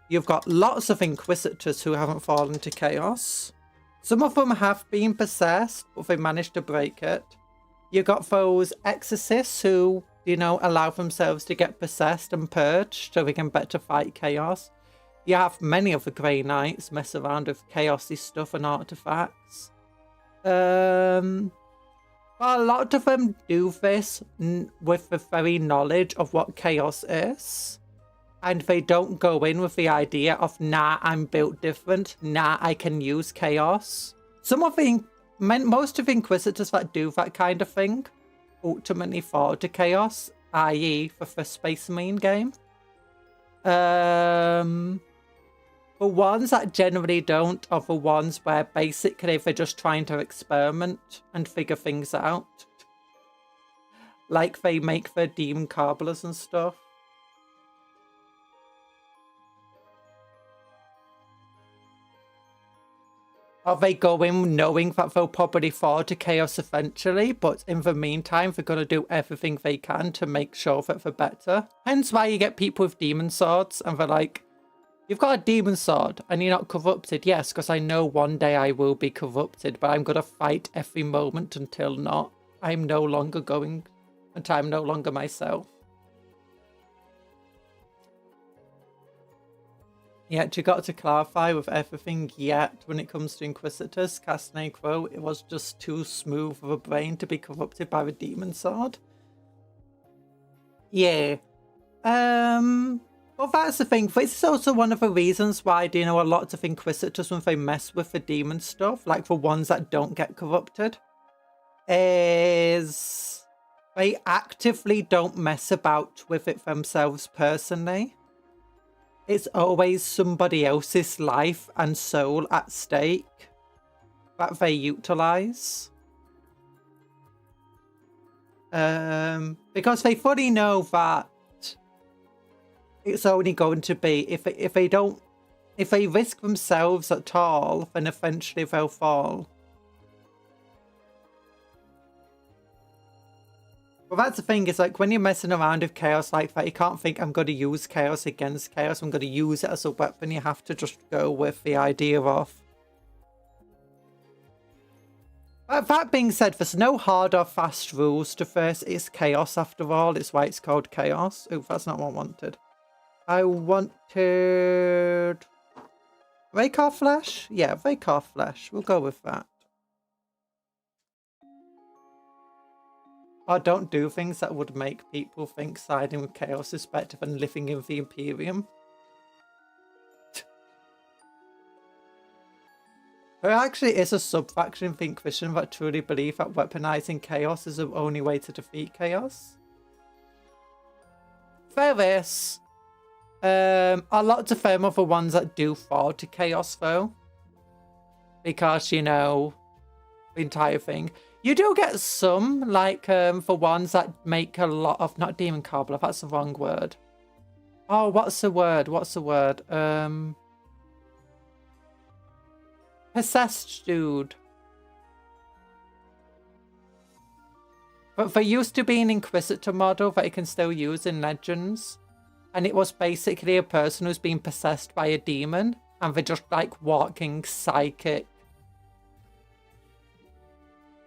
A: You've got lots of inquisitors who haven't fallen to chaos. Some of them have been possessed, but they managed to break it. You got those exorcists who, you know, allow themselves to get possessed and purged so they can better fight chaos. You have many of the Grey Knights mess around with chaosy stuff and artifacts. Well, a lot of them do this with the very knowledge of what chaos is. And they don't go in with the idea of, nah, I'm built different. Nah, I can use chaos. Most of the Inquisitors that do that kind of thing ultimately fall to chaos, i.e. the Space Marine game. The ones that generally don't are the ones where basically they're just trying to experiment and figure things out. Like they make their demon carblers and stuff. Or they go in knowing that they'll probably fall to chaos eventually, but in the meantime, they're going to do everything they can to make sure that they're better. Hence why you get people with demon swords, and they're like, you've got a demon sword, and you're not corrupted. Yes, because I know one day I will be corrupted, but I'm going to fight every moment until not. I'm no longer going, until I'm no longer myself. Yet you got to clarify with everything yet when it comes to Inquisitors, Castanet Crow, it was just too smooth of a brain to be corrupted by the demon sword. Yeah. Well, that's the thing. This is also one of the reasons why, you know, a lot of Inquisitors, when they mess with the demon stuff, like the ones that don't get corrupted, is they actively don't mess about with it themselves personally. It's always somebody else's life and soul at stake that they utilize. Because they fully know that it's only going to be, if they risk themselves at all, then eventually they'll fall. Well, that's the thing, is like when you're messing around with chaos like that, you can't think, I'm going to use chaos against chaos, I'm going to use it as a weapon. You have to just go with the idea of... But that being said, there's no hard or fast rules to this. It's chaos after all. It's why it's called chaos. Oh, that's not what I wanted. I wanted... Rakear Flesh? Yeah, Rakear Flesh. We'll go with that. Or don't do things that would make people think siding with chaos is better than living in the Imperium. There actually is a sub-faction in the Inquisition that truly believe that weaponizing chaos is the only way to defeat chaos. There is. A lot of them are the ones that do fall to chaos though. Because, you know, the entire thing. You do get some, like, for ones that make a lot of... Not Demon Cobbler, that's the wrong word. Oh, what's the word? What's the word? Possessed dude. But there used to be an Inquisitor model that you can still use in Legends. And it was basically a person who's been possessed by a demon. And they're just like walking psychic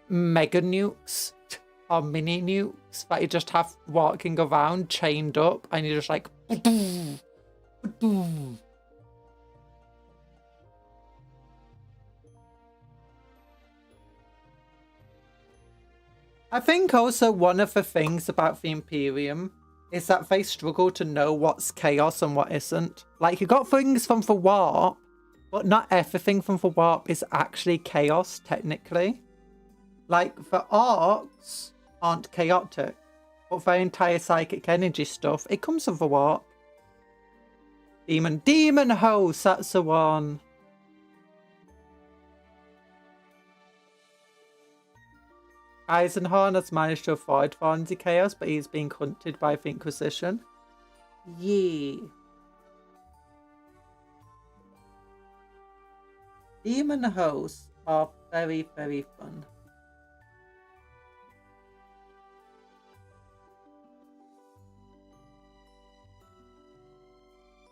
A: mega nukes or mini nukes that you just have walking around chained up. And you're just like... I think also one of the things about the Imperium is that they struggle to know what's chaos and what isn't. Like, you got things from the warp, but not everything from the warp is actually chaos, technically. Like, the orcs aren't chaotic, but their entire psychic energy stuff, it comes from the warp. Demon host, that's the one. Eisenhorn has managed to avoid falling chaos, but he's being hunted by the Inquisition. Yee. Demon hosts are very, very fun.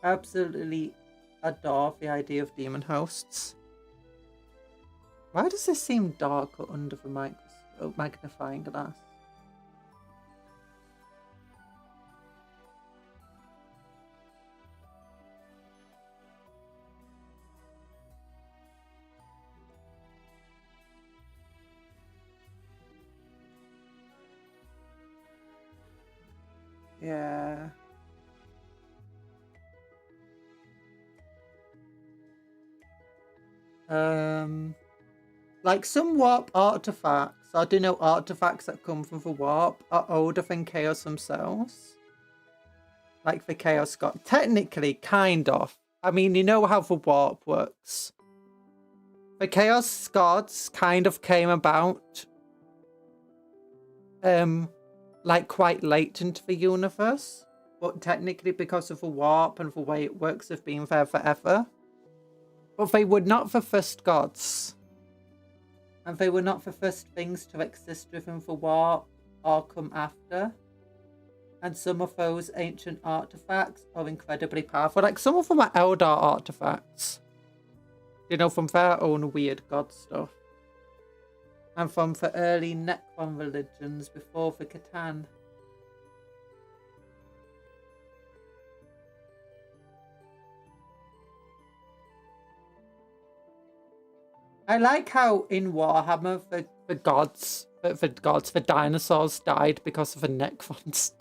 A: Absolutely adore the idea of demon hosts. Why does this seem darker under the magnifying glass? Yeah. Like some warp artifacts, I do know artifacts that come from the warp are older than chaos themselves. Like the chaos god. Technically, kind of. I mean, you know how the warp works. The chaos gods kind of came about like quite late into the universe. But technically, because of the warp and the way it works, they've been there forever. But they were not the first gods. And they were not the first things to exist within the warp or come after. And some of those ancient artifacts are incredibly powerful. Like, some of them are Eldar artifacts. You know, from their own weird god stuff. And from the early Necron religions before the Catan. I like how in Warhammer the dinosaurs died because of a Necrons.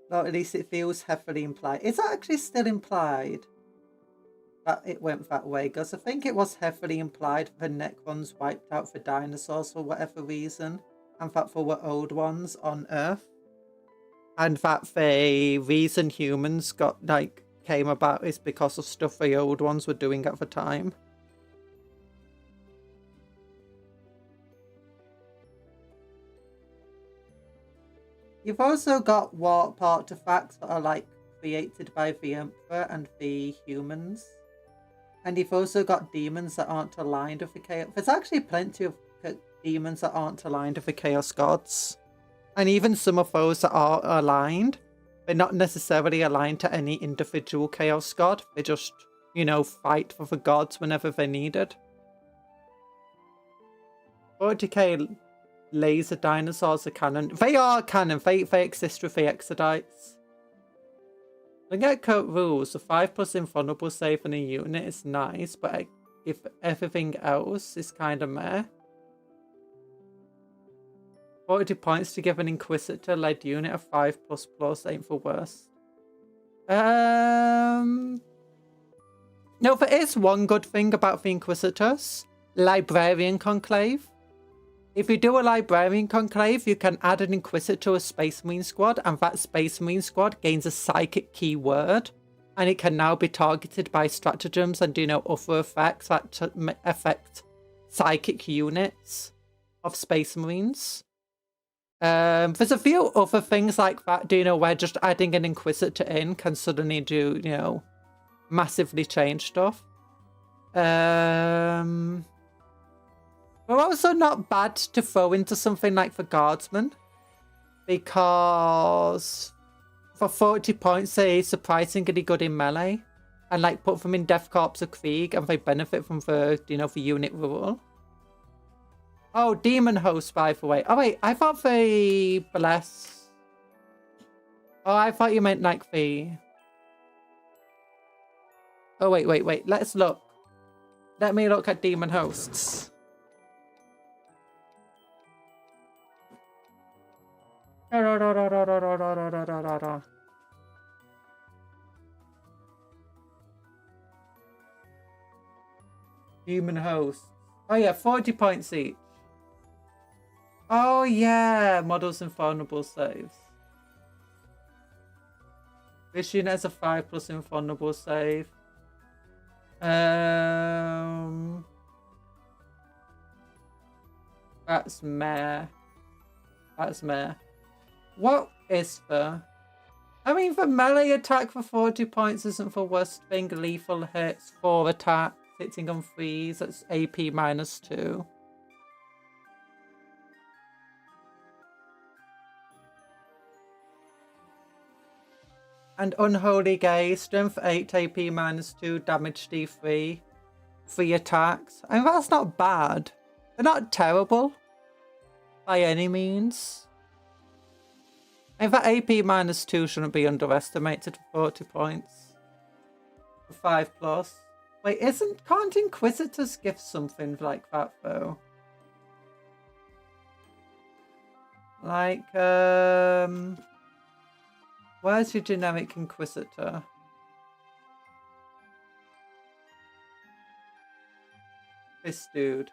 A: Well, at least it feels heavily implied. Is that actually still implied that it went that way? Because I think it was heavily implied that the Necrons wiped out the dinosaurs for whatever reason, and that there were old ones on Earth. And that the reason humans came about is because of stuff the old ones were doing at the time. You've also got warp artifacts that are like created by the Emperor and the humans. And you've also got demons that aren't aligned with the chaos. There's actually plenty of demons that aren't aligned with the chaos gods. And even some of those that are aligned, they're not necessarily aligned to any individual chaos god. They just, you know, fight for the gods whenever they're needed. 40k laser dinosaurs are canon. They are canon. They exist with the Exodites. The Getco rules, the 5+ invulnerable save on a unit is nice, but if everything else is kind of meh. 40 points to give an Inquisitor-led unit a 5++ ain't for worse. No, there is one good thing about the Inquisitors. Librarian Conclave. If you do a Librarian Conclave, you can add an Inquisitor to a Space Marine squad, and that Space Marine squad gains a psychic keyword, and it can now be targeted by stratagems and, you know, other effects that affect psychic units. of Space Marines. There's a few other things like that, do you know, where just adding an Inquisitor in can suddenly do, you know, massively change stuff. But also not bad to throw into something like the Guardsman, because for 40 points they're surprisingly good in melee, and like put them in Death Corps or Krieg and they benefit from the, you know, the unit rule. Oh, Demon Host, by the way. Oh wait, I thought they bless. Oh, I thought you meant like the. Oh wait. Let's look. Let me look at Demon Hosts. Demon Hosts. Oh yeah, 40 points each. Oh yeah, models and vulnerable saves. This unit has a 5+ invulnerable save. That's meh. That's meh. What is the? I mean, the melee attack for 40 points isn't the worst thing. Lethal hits, 4 attacks, hitting on 3s. That's AP -2. And Unholy Gaze, strength 8, AP -2, damage D3, 3 attacks. I mean, that's not bad. They're not terrible by any means. In fact, AP -2 shouldn't be underestimated for 40 points. For 5+. Wait, can't Inquisitors give something like that though? Like, where's your generic Inquisitor? This dude.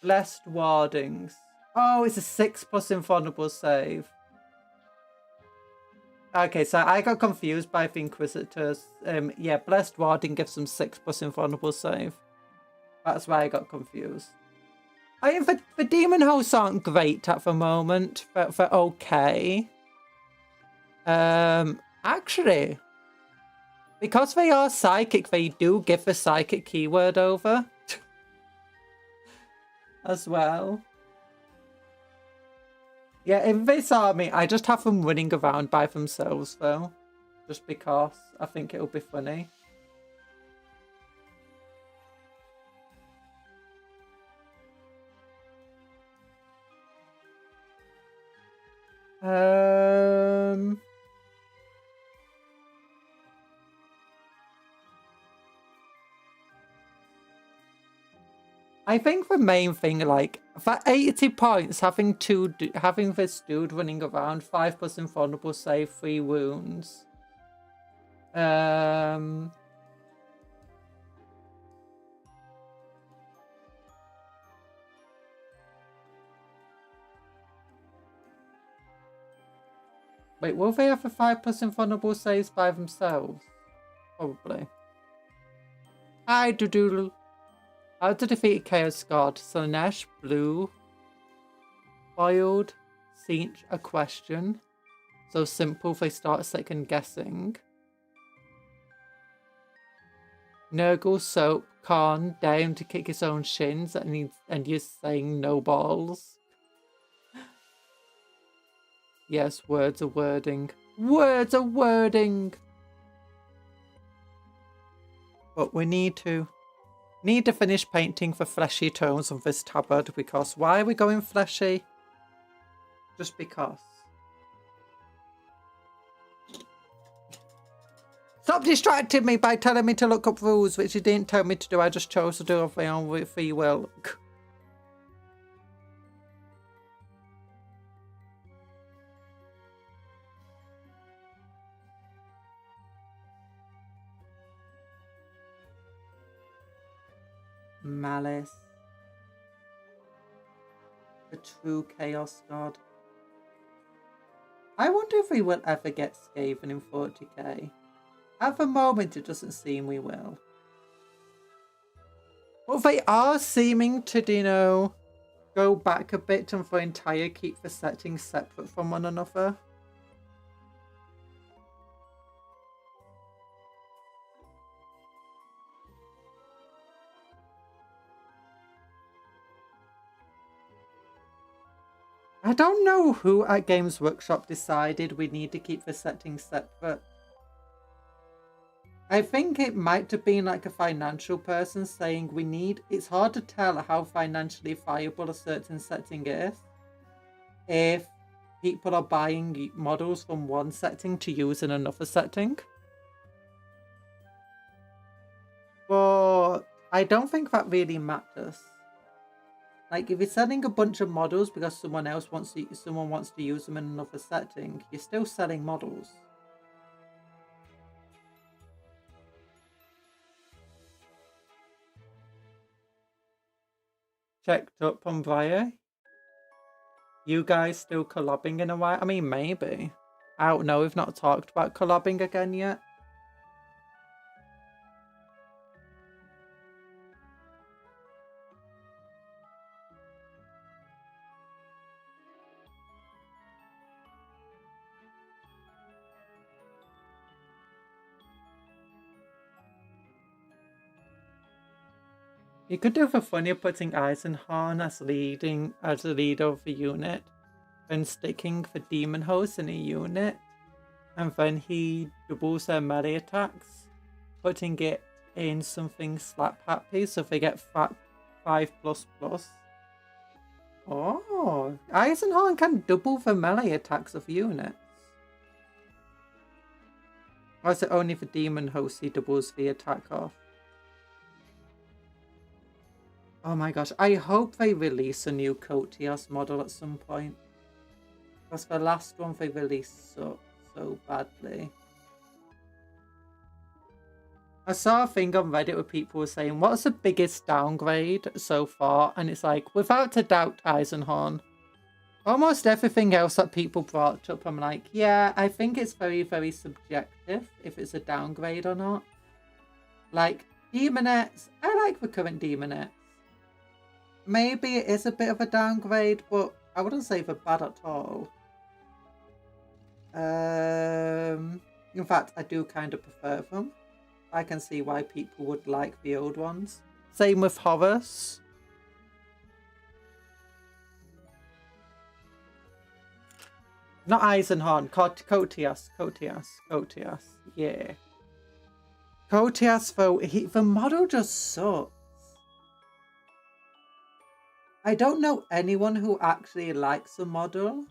A: Blessed Wardings. Oh, it's a 6+ invulnerable save. Okay, so I got confused by the Inquisitors. Yeah, Blessed Warding gives them 6+ invulnerable save. That's why I got confused. I mean, the Demon Hosts aren't great at the moment, but they're okay. Actually, because they are psychic, they do give the psychic keyword over as well. Yeah, in this army, I just have them running around by themselves though, just because I think it'll be funny. I think the main thing, like, for 80 points, having this dude running around, 5+ invulnerable save, 3 wounds. Wait, will they have the 5+ invulnerable saves by themselves? Probably. Hi, Doodle. How to defeat Chaos God? Slanesh, Blue, Boiled, Cinch, a question. So simple they start second guessing. Nurgle, Soap, Khan, dare him to kick his own shins, and you're saying no balls. Yes, words are wording. Words are wording! But we need to finish painting the fleshy tones of this tabard, because why are we going fleshy? Just because. Stop distracting me by telling me to look up rules, which you didn't tell me to do. I just chose to do of my own free will. Malice. The true Chaos God. I wonder if we will ever get Skaven in 40k. At the moment, it doesn't seem we will. But they are seeming to, you know, go back a bit and for entire keep the settings separate from one another. I don't know who at Games Workshop decided we need to keep the settings separate. I think it might have been like a financial person saying it's hard to tell how financially viable a certain setting is if people are buying models from one setting to use in another setting. But I don't think that really matters. Like, if you're selling a bunch of models because someone wants to use them in another setting, you're still selling models. Checked up on Via. You guys still collabing in a while? I mean, maybe. I don't know. We've not talked about collabing again yet. You could do the funny of putting Eisenhorn as the leader of the unit and sticking the demon host in a unit, and then he doubles their melee attacks, putting it in something slap happy so they get 5++. Oh, Eisenhorn can double the melee attacks of units. Or is it only the demon host he doubles the attack of? Oh my gosh, I hope they release a new Cotias model at some point. Because the last one they released so badly. I saw a thing on Reddit where people were saying, what's the biggest downgrade so far? And it's like, without a doubt, Eisenhorn. Almost everything else that people brought up, I'm like, yeah, I think it's very, very subjective if it's a downgrade or not. Like, Demonettes, I like the current Demonettes. Maybe it is a bit of a downgrade, but I wouldn't say they're bad at all. In fact, I do kind of prefer them. I can see why people would like the old ones. Same with Horus. Not Eisenhorn, Cotias. Yeah. Cotias, though, the model just sucks. I don't know anyone who actually likes the model,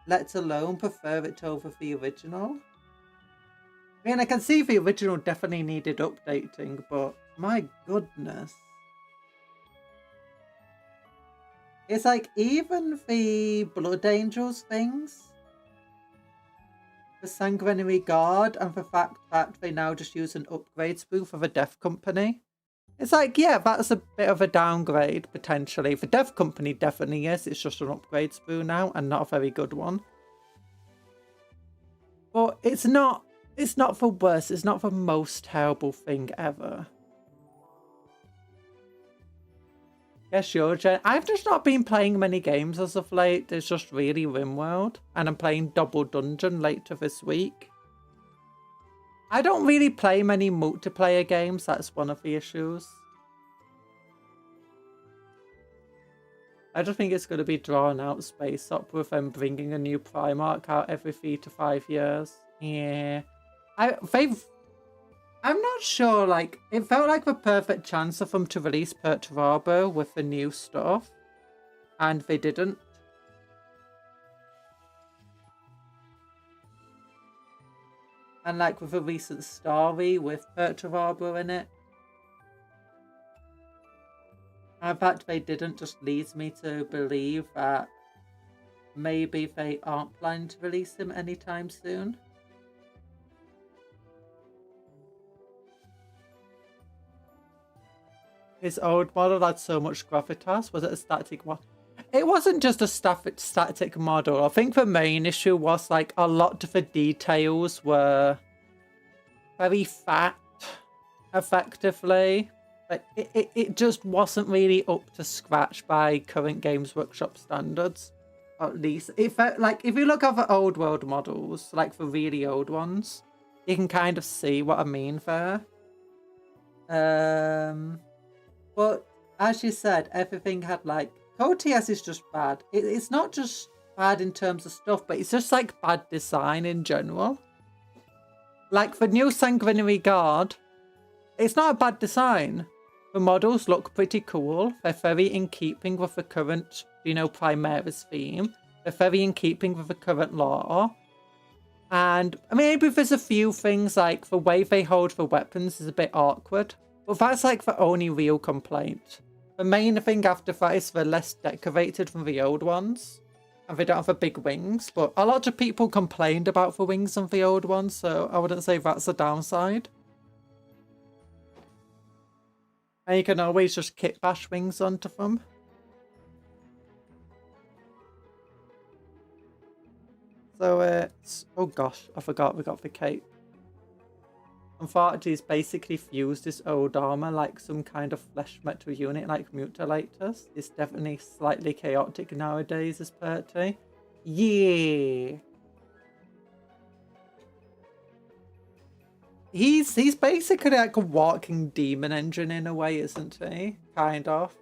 A: let alone prefer it over the original. I mean, I can see the original definitely needed updating, but my goodness. It's like even the Blood Angels things, the Sanguinary Guard, and the fact that they now just use an upgrade spoof for the Death Company. It's like, yeah, that's a bit of a downgrade, potentially. The Death Company definitely is. It's just an upgrade spoon now, and not a very good one. But it's not the worst. It's not the most terrible thing ever. Guess your Jen. I've just not been playing many games as of late. It's just really RimWorld. And I'm playing Double Dungeon later this week. I don't really play many multiplayer games, that's one of the issues. I just think it's going to be drawn out space opera with them bringing a new Primarch out every 3 to 5 years. Yeah. I'm not sure, like, it felt like the perfect chance for them to release Perturabo with the new stuff. And they didn't. And like with a recent story with Perturabo in it. And the fact they didn't just leads me to believe that maybe they aren't planning to release him anytime soon. His old model had so much gravitas. Was it a static one? It wasn't just a static model. I think the main issue was like a lot of the details were very fat, effectively. But it just wasn't really up to scratch by current Games Workshop standards. At least it felt like, if you look over old world models, like for really old ones, you can kind of see what I mean there. But as you said, everything had like, Code TS is just bad. It's not just bad in terms of stuff, but it's just like bad design in general. Like for new Sanguinary Guard, it's not a bad design. The models look pretty cool. They're very in keeping with the current, you know, Primaris theme. They're very in keeping with the current lore. And maybe there's a few things like the way they hold the weapons is a bit awkward. But that's like the only real complaint. The main thing after that is they're less decorated than the old ones. And they don't have the big wings. But a lot of people complained about the wings on the old ones, so I wouldn't say that's a downside. And you can always just kit bash wings onto them. So it's... Oh gosh, I forgot we got the cape. Unfortunately, it's basically fused his old armor like some kind of flesh metal unit like Mutilators. It's definitely slightly chaotic nowadays, is Perty. Yeah! He's basically like a walking demon engine in a way, isn't he? Kind of.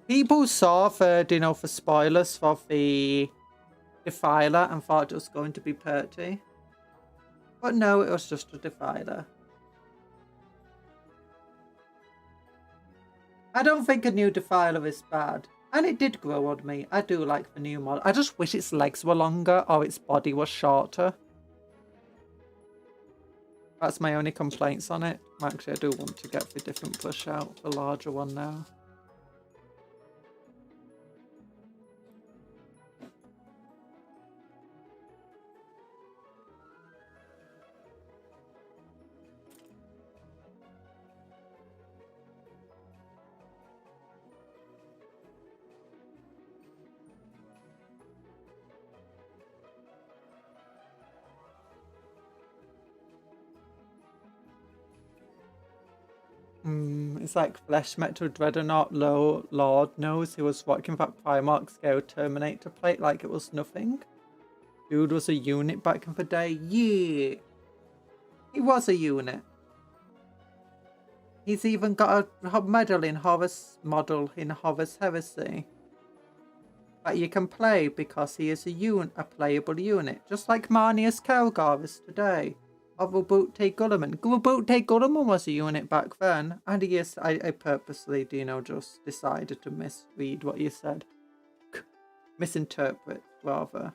A: People saw the, you know, for spoilers for the Defiler and thought it was going to be Perty. But no, it was just a Defiler. I don't think a new Defiler is bad. And it did grow on me. I do like the new model. I just wish its legs were longer or its body was shorter. That's my only complaints on it. Actually, I do want to get the different push out, the larger one now. It's like Flesh Metal Dreadnought Lord knows he was watching that Primarch scale Terminator plate like it was nothing. Dude was a unit back in the day. Yeah, he was a unit. He's even got a medal in Horus Heresy that you can play because he is a playable unit, just like Marnius Kelgar is today. Of Ubute Gulliman. Ubute Gulliman was a unit back then. And yes, I purposely, you know, just decided to misread what you said. Misinterpret, rather.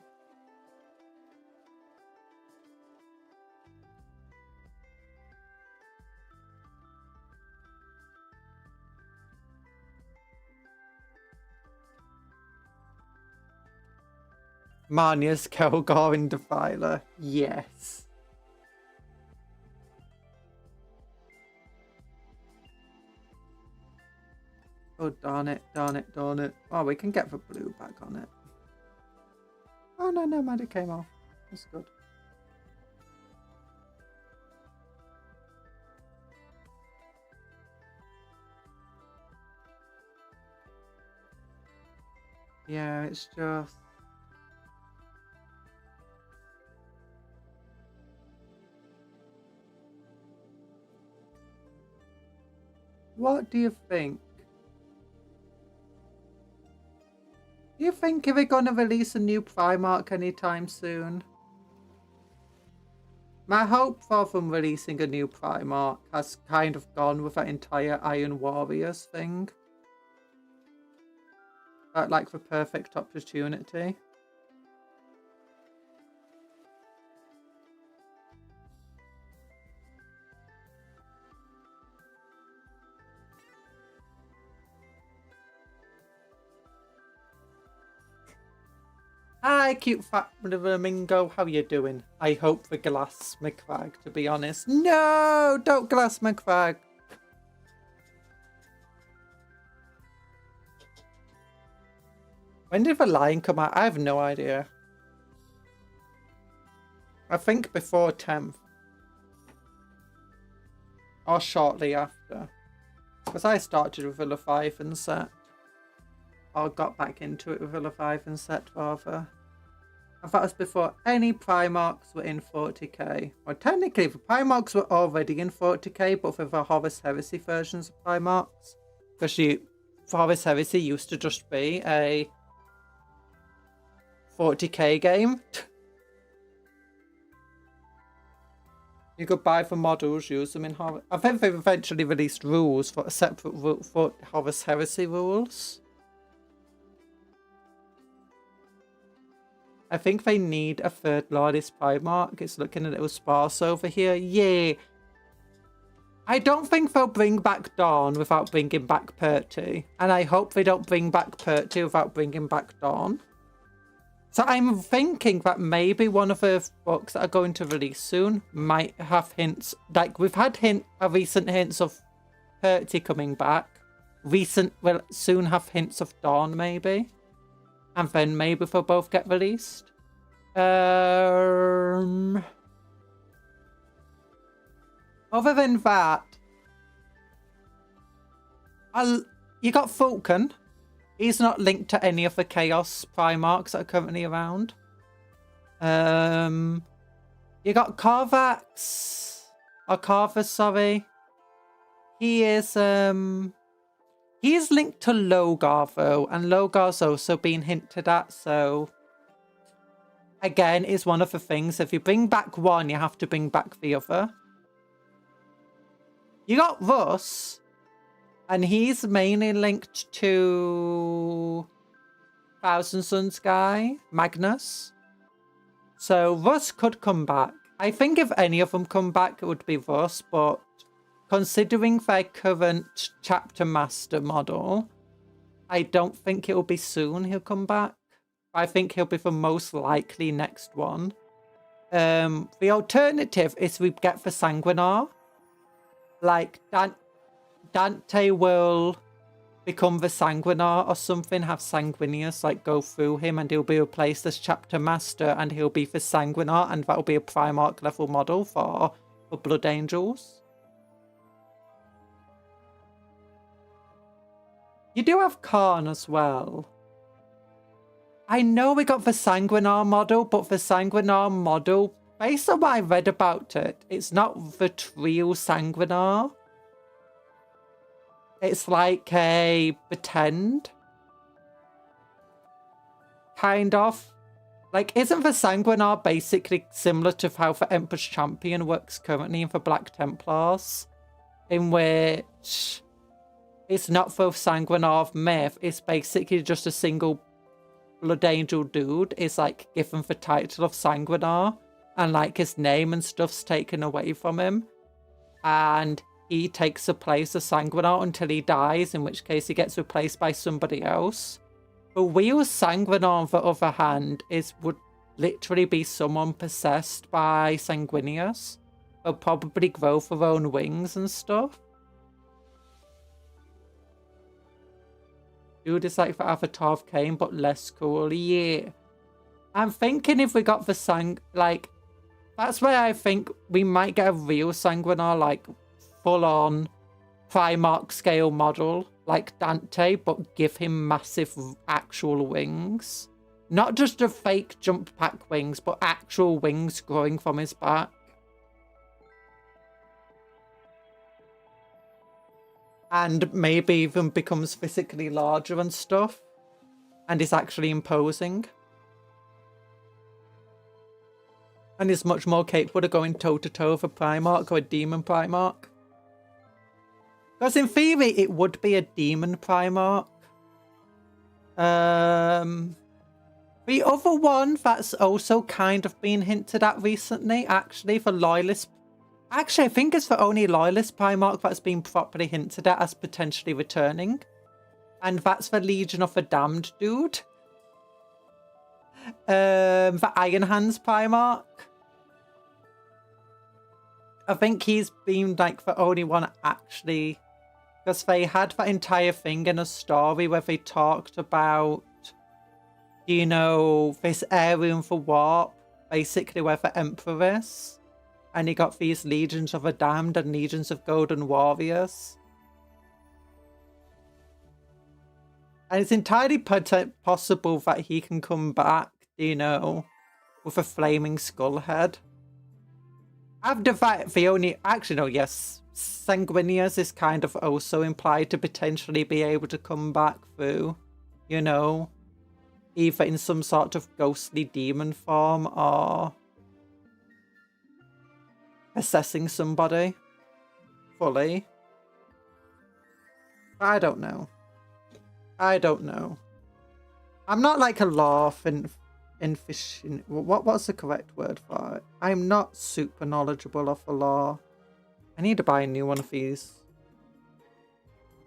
A: Marnius Kelgar in Defiler. Yes. Oh, darn it, darn it, darn it. Oh, we can get the blue back on it. Oh, no, no, man, it came off. That's good. Yeah, it's just... What do you think? Do you think if they're going to release a new Primarch anytime soon? My hope for them releasing a new Primarch has kind of gone with that entire Iron Warriors thing. That like the perfect opportunity. Hi, cute fat flamingo. How you doing? I hope the glass McFag, to be honest. No, don't glass McFag. When did the line come out? I have no idea. I think before 10th. Or shortly after. Because I started with a Leviathan set. Or got back into it with a Leviathan set, rather. And that was before any Primarchs were in 40k. Well, technically, the Primarchs were already in 40k, but for the Horus Heresy versions of Primarchs. Because Horus Heresy used to just be a 40k game. You could buy the models, use them in Horus. I think they've eventually released rules for a separate rule for Horus Heresy rules. I think they need a third Lordis Primarch. It's looking a little sparse over here. Yeah. I don't think they'll bring back Dawn without bringing back Perty. And I hope they don't bring back Perty without bringing back Dawn. So I'm thinking that maybe one of the books that are going to release soon might have hints. Like, we've had recent hints of Perty coming back. Will soon have hints of Dawn, maybe. And then maybe they'll both get released. Other than that, you got Falcon. He's not linked to any of the Chaos Primarchs that are currently around. You got Carvax. Or Carvus, sorry. He is he's linked to Logar though, and Logar's also been hinted at, so again, is one of the things. If you bring back one, you have to bring back the other. You got Russ, and he's mainly linked to Thousand Suns guy, Magnus. So Russ could come back. I think if any of them come back, it would be Russ, but considering their current chapter master model, I don't think it'll be soon he'll come back. I think he'll be the most likely next one. The alternative is we get the Sanguinar. Like, Dante will become the Sanguinar or something, have Sanguinius like go through him, and he'll be replaced as chapter master, and he'll be the Sanguinar, and that'll be a Primarch level model for Blood Angels. You do have Khan as well. I know we got the Sanguinar model, but the Sanguinar model, based on what I read about it, it's not the real Sanguinar. It's like a pretend. Kind of. Like, isn't the Sanguinar basically similar to how the Emperor's Champion works currently in the Black Templars? In which it's not the Sanguinar of myth, it's basically just a single Blood Angel dude is like given the title of Sanguinar, and like his name and stuff's taken away from him, and he takes the place of Sanguinar until he dies, in which case he gets replaced by somebody else. The real Sanguinar, on the other hand, would literally be someone possessed by Sanguinius. They'll probably grow their own wings and stuff. Dude is like the Avatar of Cain, but less cool. Yeah. I'm thinking if we got the that's where I think we might get a real Sanguinar, like full-on Primarch scale model, like Dante, but give him massive actual wings. Not just a fake jump pack wings, but actual wings growing from his back. And maybe even becomes physically larger and stuff. And is actually imposing. And is much more capable of going toe-to-toe with a Primarch or a Demon Primarch. Because in theory, it would be a Demon Primarch. The other one that's also kind of been hinted at recently, actually, for Loyalist. Actually, I think it's the only Loyalist Primarch that's been properly hinted at as potentially returning. And that's the Legion of the Damned dude. The Iron Hands Primarch. I think he's been like the only one actually, because they had that entire thing in a story where they talked about, you know, this area for warp, basically where the Emperor is. and you got these Legions of the Damned and Legions of Golden Warriors. And it's entirely possible that he can come back, you know, with a flaming skull head. After that, the only... Actually, no, yes. Sanguinius is kind of also implied to potentially be able to come back through, you know, either in some sort of ghostly demon form or assessing somebody fully. I don't know. I don't know. I'm not like a law in fishing. What's the correct word for it? I'm not super knowledgeable of the law. I need to buy a new one of these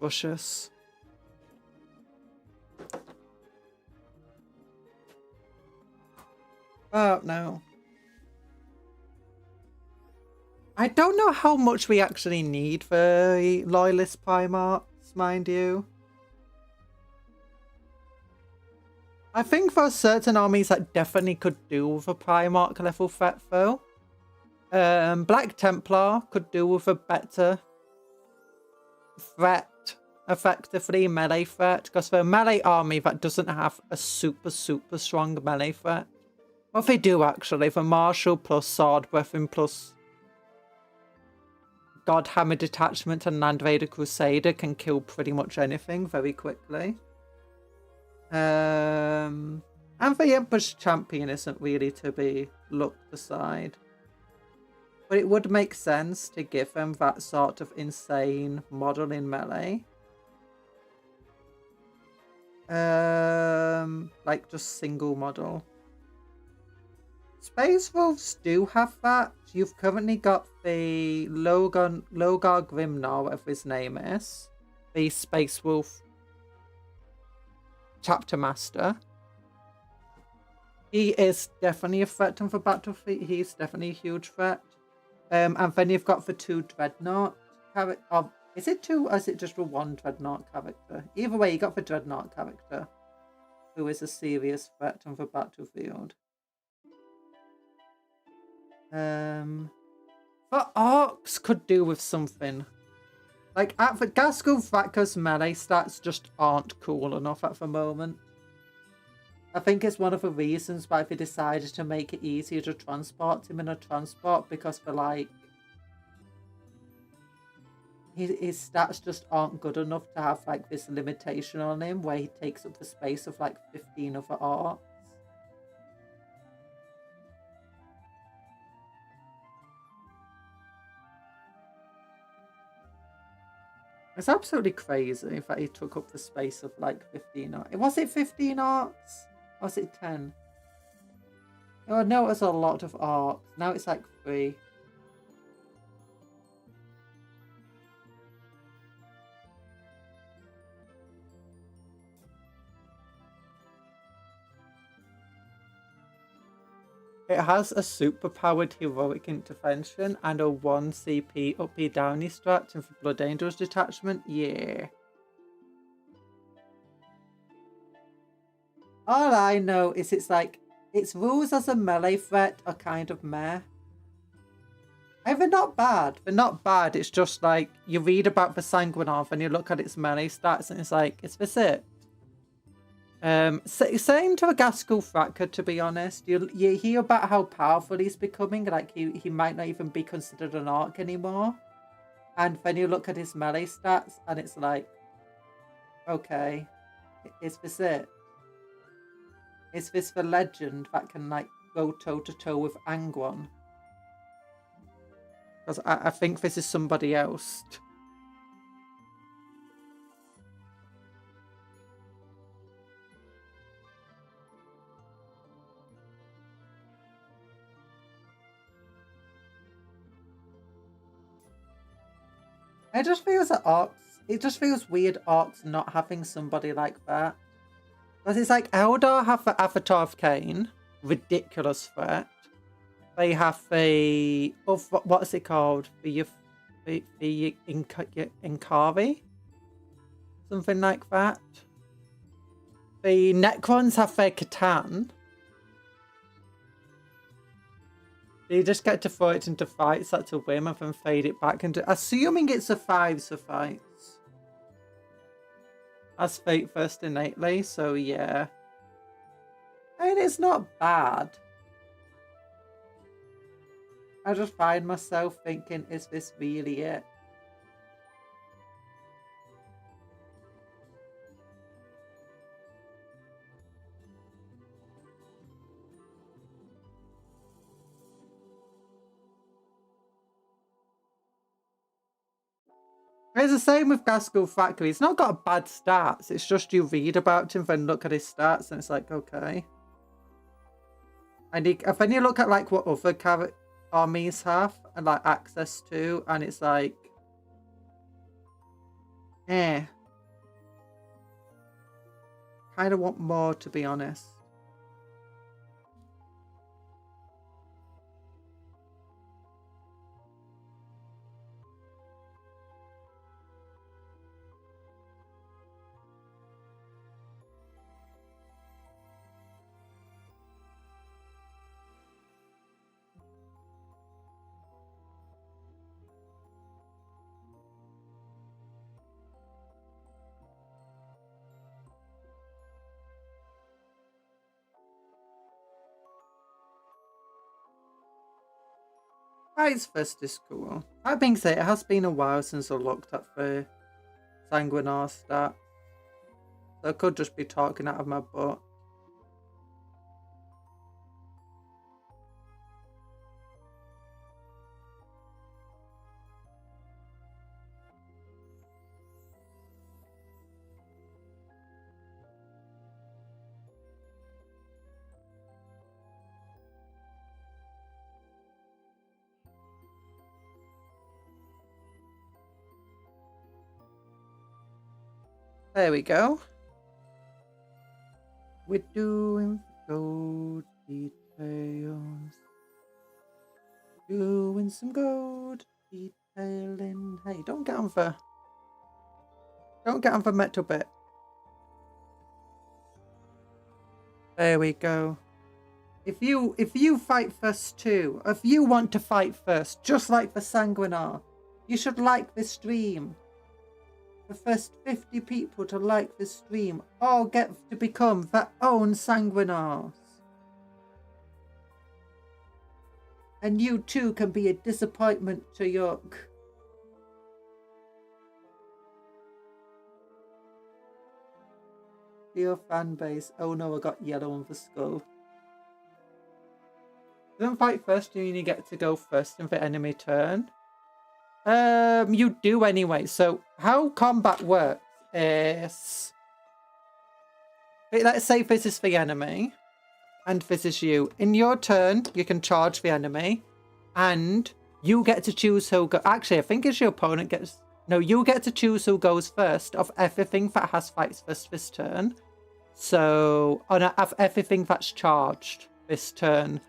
A: brushes. Oh no. I don't know how much we actually need for Loyalist Primarchs, mind you. I think for certain armies that definitely could do with a Primarch level threat though. Black Templar could do with a better threat, effectively melee threat, because for a melee army that doesn't have a super strong melee threat. Well, they do actually. The Marshal plus Sword Weapon plus Godhammer Detachment and Land Raider Crusader can kill pretty much anything very quickly. And the Emperor's Champion isn't really to be looked aside. But it would make sense to give them that sort of insane model in melee. Like just single model. Space Wolves do have that. You've currently got the Logar Grimnar, whatever his name is. The Space Wolf Chapter Master. He is definitely a threat on the battlefield. He's definitely a huge threat. And then you've got the 2 Dreadnought character. Is it 2 or is it just the 1 Dreadnought character? Either way, you got the Dreadnought character, who is a serious threat on the battlefield. The Orcs could do with something. Like, at the Gaskell Vacca's melee stats just aren't cool enough at the moment. I think it's one of the reasons why they decided to make it easier to transport him in a transport, because for like his stats just aren't good enough to have like this limitation on him where he takes up the space of like 15 other Orcs. It's absolutely crazy that he took up the space of like 15 Orcs. Was it 15 Orcs? Or was it 10? Oh no, it was a lot of Orcs. Now it's like 3. It has a super-powered heroic intervention and a 1 CP up-B downy strat and for Blood Angels detachment. Yeah. All I know is it's like, its rules as a melee threat are kind of meh. They're not bad. They're not bad. It's just like, you read about the Sanguinarv and you look at its melee stats and it's like, is this it? Same to a Gaskell Thraka, to be honest. You hear about how powerful he's becoming, like he might not even be considered an Orc anymore. And then you look at his melee stats and it's like, okay, is this it? Is this the legend that can like go toe to toe with Angwon? Because I think this is somebody else. It just feels that Orcs, it just feels weird Orcs not having somebody like that. Because it's like Eldar have the Avatar of Cain, ridiculous threat. They have the, what's it called? The Inkari? Something like that. The Necrons have their Catan. You just get to throw it into fights, that's a whim, and then fade it back into... Assuming it's a 5s for fights. That's fate first innately, so yeah. I mean, it's not bad. I just find myself thinking, is this really it? It's the same with Gaskell Factory. It's not got bad stats. It's just you read about him, then look at his stats, and it's like, okay. And then you look at like what other armies have and like access to, and it's like, kind of want more, to be honest. Fights first is cool. That being said, it has been a while since I looked at the Sanguinar stat. So I could just be talking out of my butt. There we go. We're doing gold details. Doing some gold detailing. Hey, don't get on the metal bit. There we go. If you fight first too, if you want to fight first, just like the Sanguinar, you should like this stream. The first 50 people to like this stream all get to become their own Sanguinars. And you too can be a disappointment to Yuck. Your fan base. Oh no, I got yellow on the skull. Don't fight first, you only get to go first in the enemy turn. You do anyway. So how combat works is, let's say this is the enemy and this is you. In your turn, you can charge the enemy and you get to choose who go. Actually, I think it's your opponent gets. No, you get to choose who goes first of everything that has fights first this turn. So, of everything that's charged this turn.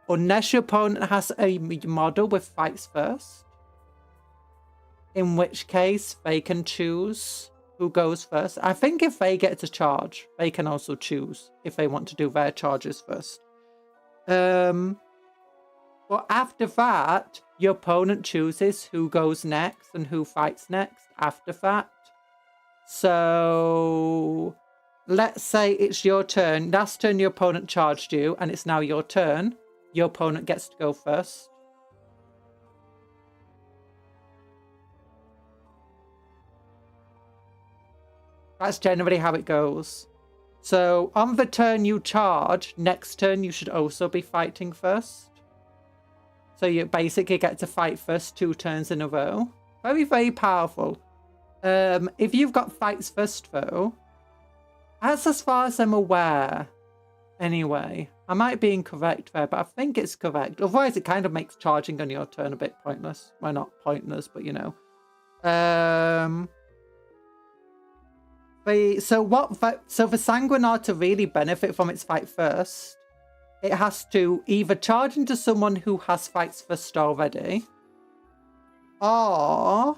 A: Unless your opponent has a model with fights first. In which case, they can choose who goes first. I think if they get to charge, they can also choose if they want to do their charges first. But after that, your opponent chooses who goes next and who fights next after that. So, let's say it's your turn. Last turn, your opponent charged you, and it's now your turn. Your opponent gets to go first. That's generally how it goes. So on the turn you charge, next turn you should also be fighting first. So you basically get to fight first 2 turns in a row. Very, very powerful. If you've got fights first though, that's as far as I'm aware. Anyway, I might be incorrect there, but I think it's correct. Otherwise it kind of makes charging on your turn a bit pointless. Well, not pointless, but you know. So for Sanguinar to really benefit from its fight first, it has to either charge into someone who has fights first already, or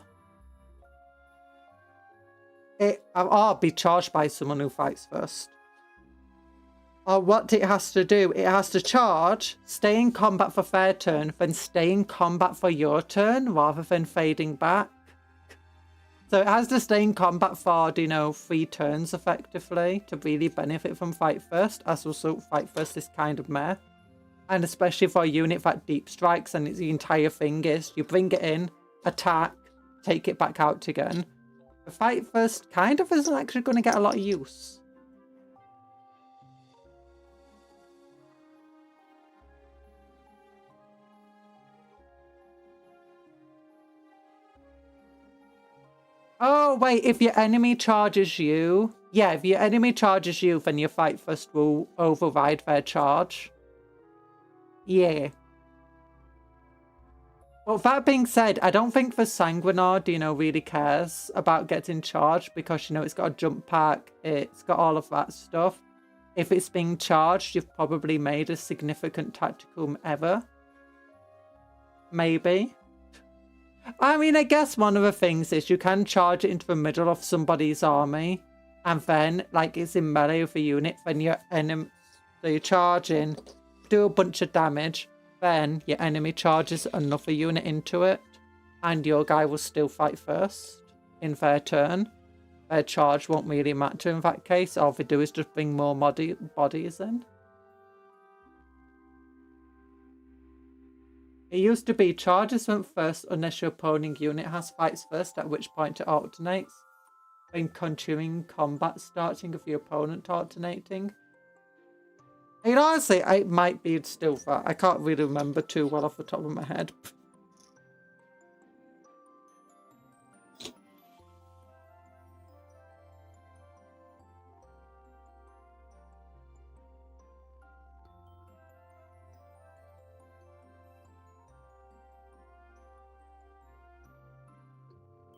A: be charged by someone who fights first. or what it has to do, it has to charge, stay in combat for their turn, then stay in combat for your turn rather than fading back. So it has to stay in combat for, you know, 3 turns effectively to really benefit from Fight First, as also Fight First is kind of meh. And especially for a unit that deep strikes, and it's the entire thing is you bring it in, attack, take it back out again. The Fight First kind of isn't actually going to get a lot of use. Oh, wait, if your enemy charges you... Yeah, if your enemy charges you, then your Fight First will override their charge. Yeah. Well, that being said, I don't think the Sanguinard, you know, really cares about getting charged because, you know, it's got a jump pack, it's got all of that stuff. If it's being charged, you've probably made a significant tactical error. Maybe. I mean, I guess one of the things is you can charge it into the middle of somebody's army, and then, like, it's in melee with a unit, then your enemy... So you charge in, do a bunch of damage, then your enemy charges another unit into it, and your guy will still fight first in their turn. Their charge won't really matter in that case. All they do is just bring more bodies in. It used to be charges went first unless your opposing unit has fights first, at which point it alternates. When continuing combat starting with your opponent alternating. I mean, honestly, it might be still that. I can't really remember too well off the top of my head.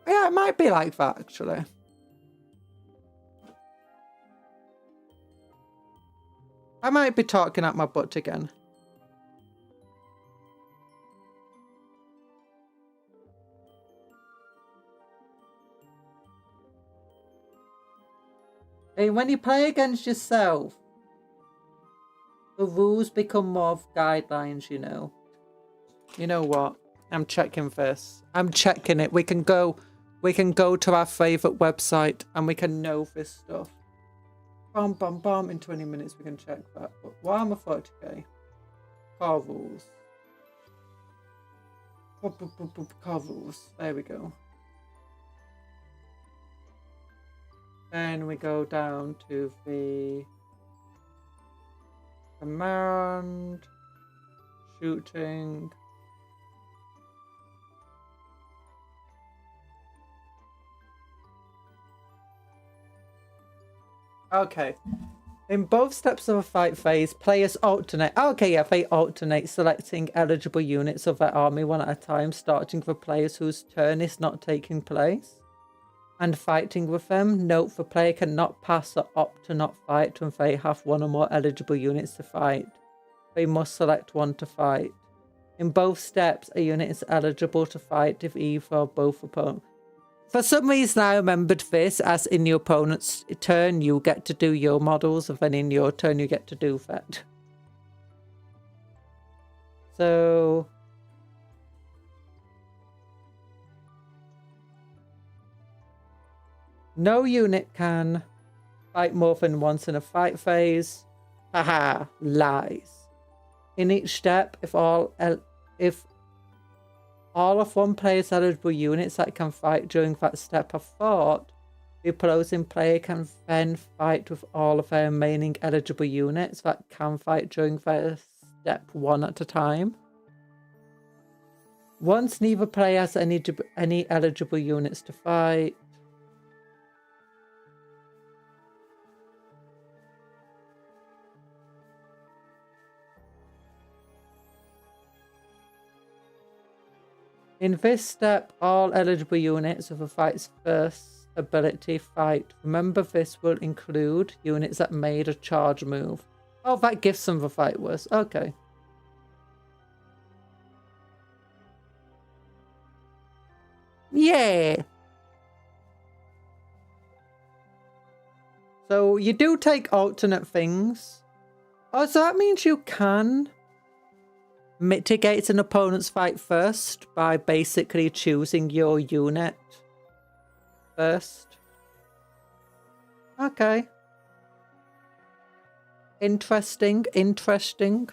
A: Yeah, it might be like that, actually. I might be talking out my butt again. Hey, when you play against yourself, the rules become more of guidelines, you know. You know what? I'm checking this. I'm checking it. We can go to our favourite website and we can know this stuff. Bam, bam, bam. In 20 minutes we can check that. But Warhammer 40k. Car rules. Car rules. There we go. Then we go down to the command, shooting. Okay. In both steps of a fight phase, players alternate. Okay, yeah, they alternate selecting eligible units of their army one at a time, starting with players whose turn is not taking place, and fighting with them. Note, the player cannot pass or opt to not fight when they have one or more eligible units to fight. They must select one to fight. In both steps, a unit is eligible to fight if either or both opponents. For some reason, I remembered this as in your opponent's turn, you get to do your models, and then in your turn, you get to do that. So... no unit can fight more than once in a fight phase. Haha, lies. In each step, if all of one player's eligible units that can fight during that step are fought, the opposing player can then fight with all of their remaining eligible units that can fight during their step one at a time. Once neither player has any eligible units to fight, in this step, all eligible units of a fight's first ability fight. Remember, this will include units that made a charge move. Oh, that gives them the fight worse. Okay. Yeah. So you do take alternate things. Oh, so that means you can mitigate an opponent's fight first by basically choosing your unit first. Okay. Interesting, interesting.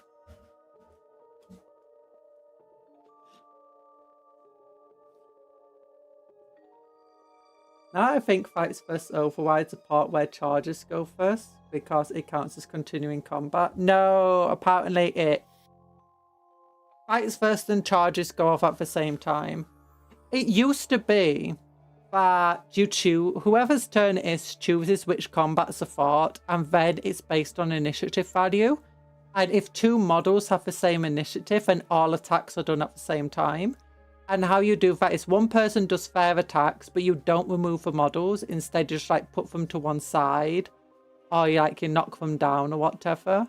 A: Now I think fights first overrides the part where charges go first because it counts as continuing combat. No, apparently it fights first and charges go off at the same time. It used to be that you choose, whoever's turn it is chooses which combats are fought, and then it's based on initiative value. And if two models have the same initiative and all attacks are done at the same time, and how you do that is one person does fair attacks, but you don't remove the models. Instead, you just like put them to one side, or you knock them down or whatever.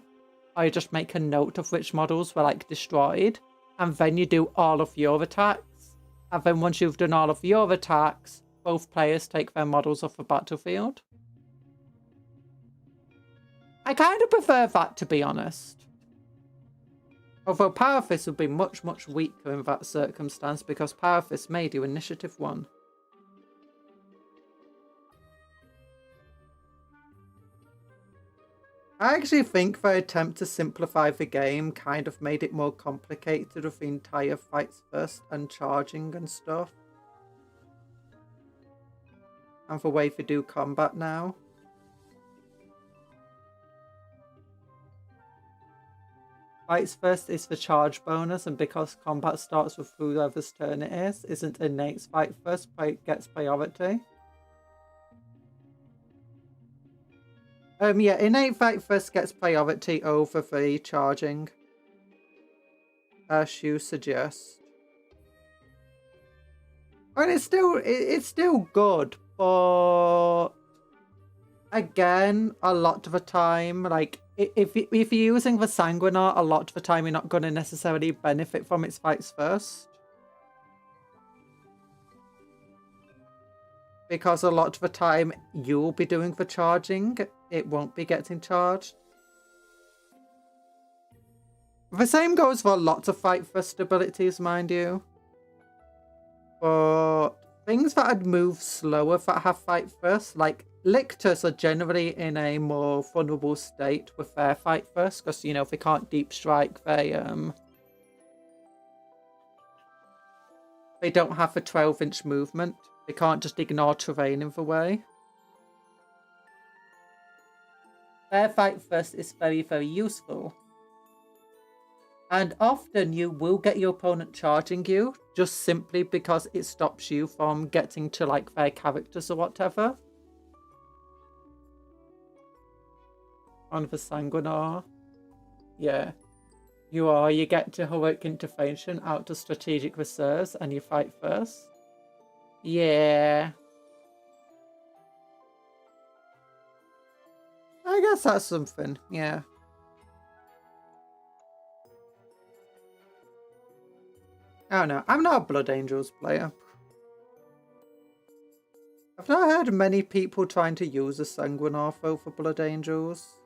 A: Or you just make a note of which models were like destroyed, and then you do all of your attacks. And then once you've done all of your attacks, both players take their models off the battlefield. I kind of prefer that, to be honest. Although Power Fist would be much, much weaker in that circumstance because Power Fist made you Initiative 1. I actually think their attempt to simplify the game kind of made it more complicated with the entire fights first and charging and stuff. And the way they do combat now. Fights first is the charge bonus, and because combat starts with whoever's turn it is, isn't innate's fight first, gets priority. Yeah, innate fight first gets priority over the charging. As you suggest. I mean, it's still good, but again, a lot of the time, like if you're using the Sanguinar, a lot of the time you're not going to necessarily benefit from its fights first. Because a lot of the time you'll be doing the charging, it won't be getting charged. The same goes for lots of fight first abilities, mind you. But things that would move slower that have fight first, like Lictors are generally in a more vulnerable state with their fight first, because, you know, if they can't deep strike, they don't have a 12-inch movement. They can't just ignore terrain in the way. Their fight first is very, very useful. And often you will get your opponent charging you, just simply because it stops you from getting to, like, their characters or whatever. On the Sanguinar. Yeah. You get to heroic intervention out to strategic reserves and you fight first. Yeah. I guess that's something, yeah. I don't know. I'm not a Blood Angels player. I've not heard many people trying to use a Sanguinar though for Blood Angels.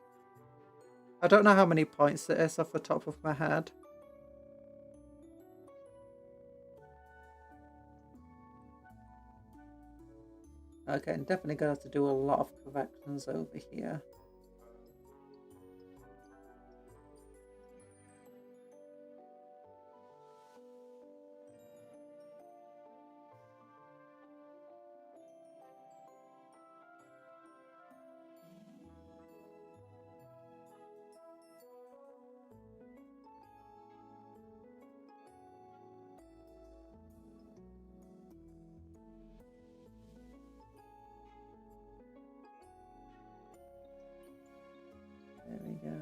A: I don't know how many points it is off the top of my head. Okay, I'm definitely going to have to do a lot of corrections over here. There we go.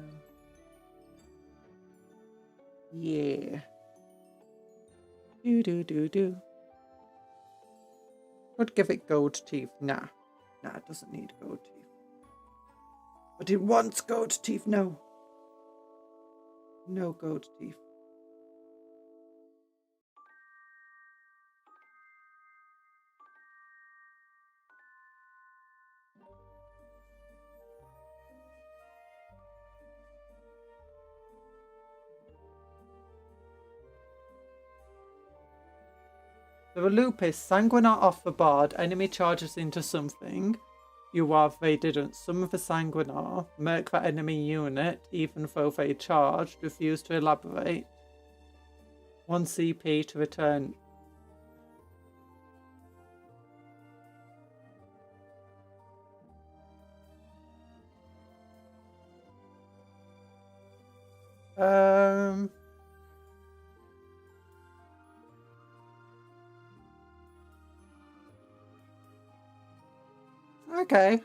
A: Yeah. Do. Could give it gold teeth. Nah, it doesn't need gold teeth. But it wants gold teeth. No. No gold teeth. The loop is Sanguinar off the board, enemy charges into something. You are they didn't. Summon the Sanguinar, mark that enemy unit, even though they charged, refuse to elaborate. 1 CP to return. Okay.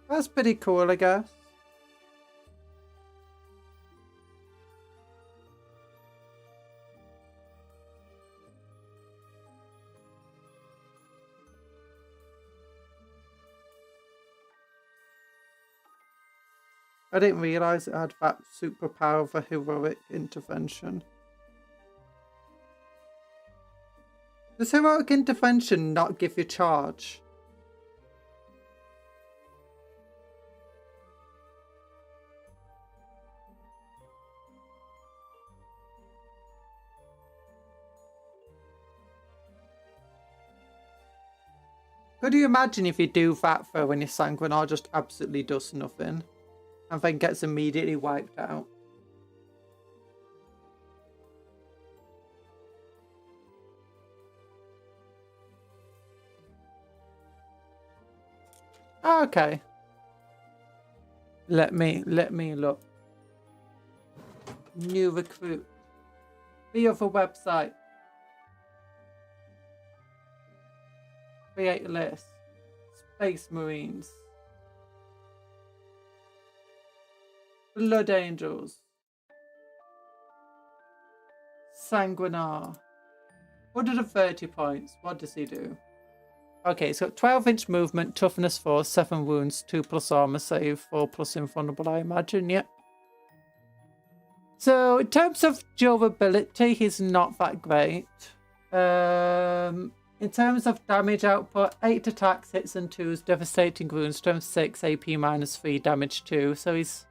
A: That's pretty cool, I guess. I didn't realise it had that superpower for heroic intervention. Does heroic intervention not give you charge? Could you imagine if you do that though when your Sanguinar just absolutely does nothing and then gets immediately wiped out? Okay. Let me look. New recruit. The other website. Create a list. Space Marines. Blood Angels. Sanguinar. 130 points. What does he do? Okay, so 12-inch movement, toughness 4, 7 wounds, 2+ armor save, 4+ invulnerable, I imagine, yep. So, in terms of durability, he's not that great. In terms of damage output, 8 attacks, hits and 2s, devastating wounds, strength 6, AP -3, damage 2. So he's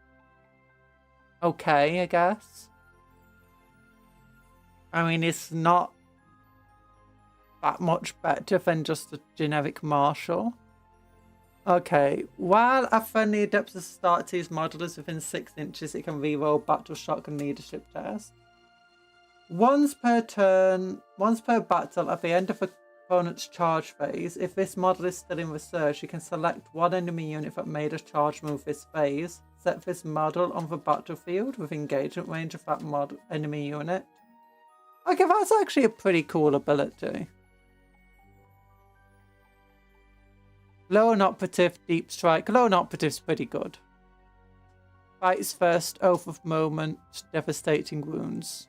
A: okay, I guess. I mean, it's not that much better than just a generic martial. Okay, while a friendly adepts start to use modulars within 6 inches, it can reroll battle shock and leadership test. Once per turn, once per battle, at the end of a opponent's charge phase, if this model is still in research, you can select one enemy unit that made a charge move this phase, set this model on the battlefield with engagement range of that model enemy unit. Okay, that's actually a pretty cool ability. Lone Operative, Deep Strike. Lone Operative's pretty good. Fights first, Oath of Moment, Devastating Wounds.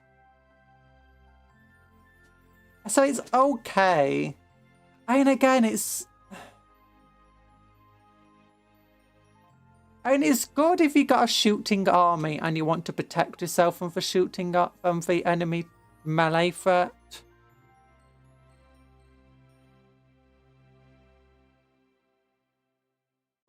A: So it's okay. I mean, again, it's good if you got a shooting army and you want to protect yourself from the enemy melee threat.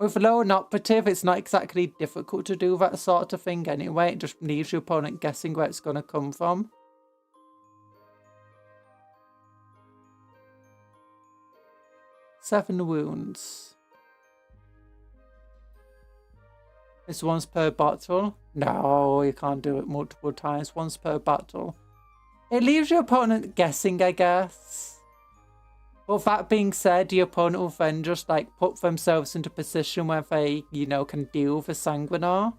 A: With Lone Operative, it's not exactly difficult to do that sort of thing anyway. It just leaves your opponent guessing where it's going to come from. Seven wounds. It's once per battle. No, you can't do it multiple times. Once per battle. It leaves your opponent guessing, I guess. But that being said, your opponent will then just like put themselves into a position where they, you know, can deal with a Sanguinar.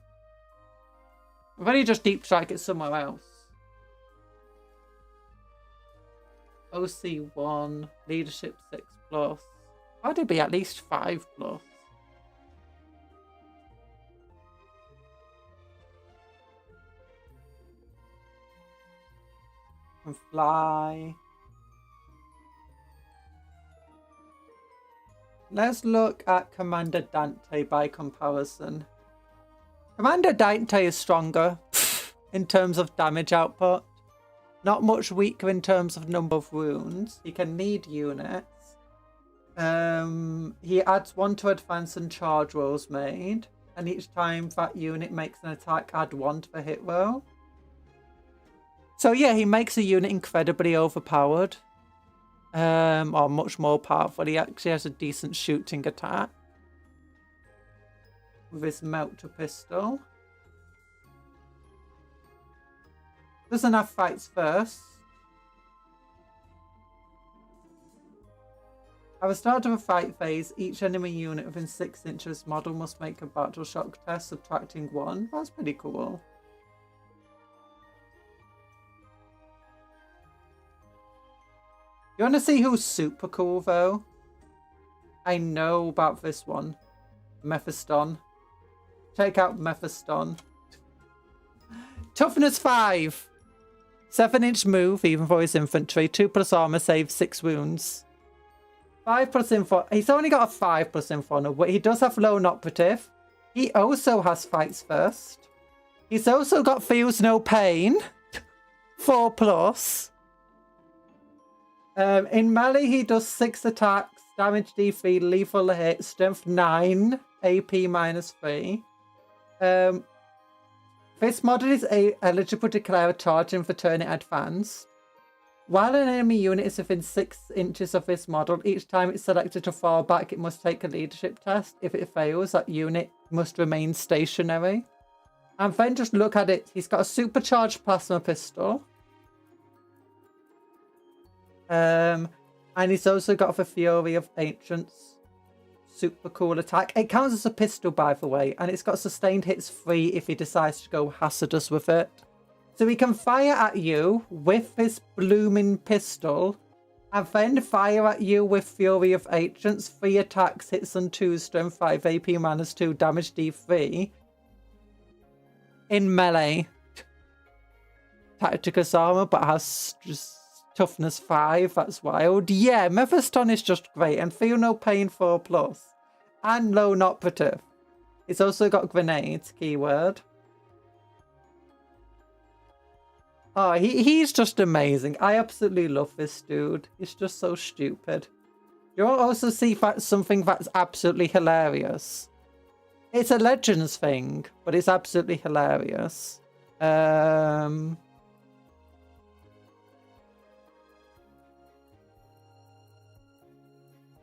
A: Then you just deep strike it somewhere else. OC1, leadership 6+. Why'd it be at least 5+? And fly. Let's look at Commander Dante by comparison. Commander Dante is stronger in terms of damage output. Not much weaker in terms of number of wounds. He can lead units. He adds 1 to advance and charge rolls made. And each time that unit makes an attack, add 1 to the hit roll. So yeah, he makes a unit incredibly overpowered. Or much more powerful. He actually has a decent shooting attack with his melter pistol. Doesn't have fights first. At the start of a fight phase, each enemy unit within 6 inches model must make a battle shock test, subtracting 1. That's pretty cool. You want to see who's super cool, though? I know about this one. Mephiston. Check out Mephiston. Toughness 5. 7-inch move, even for his infantry. 2+ armor, save 6 wounds. 5+ info. He's only got a 5+ info, but he does have lone operative. He also has fights first. He's also got feels no pain. 4+. In melee, he does 6 attacks, damage D3, lethal hit, strength 9, AP -3. This model is eligible to declare a charge in for turn advanced. While an enemy unit is within 6 inches of this model, each time it's selected to fall back, it must take a leadership test. If it fails, that unit must remain stationary. And then just look at it. He's got a supercharged plasma pistol. And he's also got the Fury of Ancients. Super cool attack. It counts as a pistol, by the way, and it's got sustained hits 3 if he decides to go hazardous with it. So he can fire at you with this blooming pistol, and then fire at you with Fury of Ancients. 3 attacks, hits on 2, strength 5, AP -2, damage D3. In melee. Tactical armor, but has just toughness 5. That's wild. Yeah, Mephiston is just great. And feel no pain 4+. And lone operative. It's also got grenades, keyword. Oh, he's just amazing. I absolutely love this dude. He's just so stupid. You'll also see something that's absolutely hilarious. It's a Legends thing, but it's absolutely hilarious.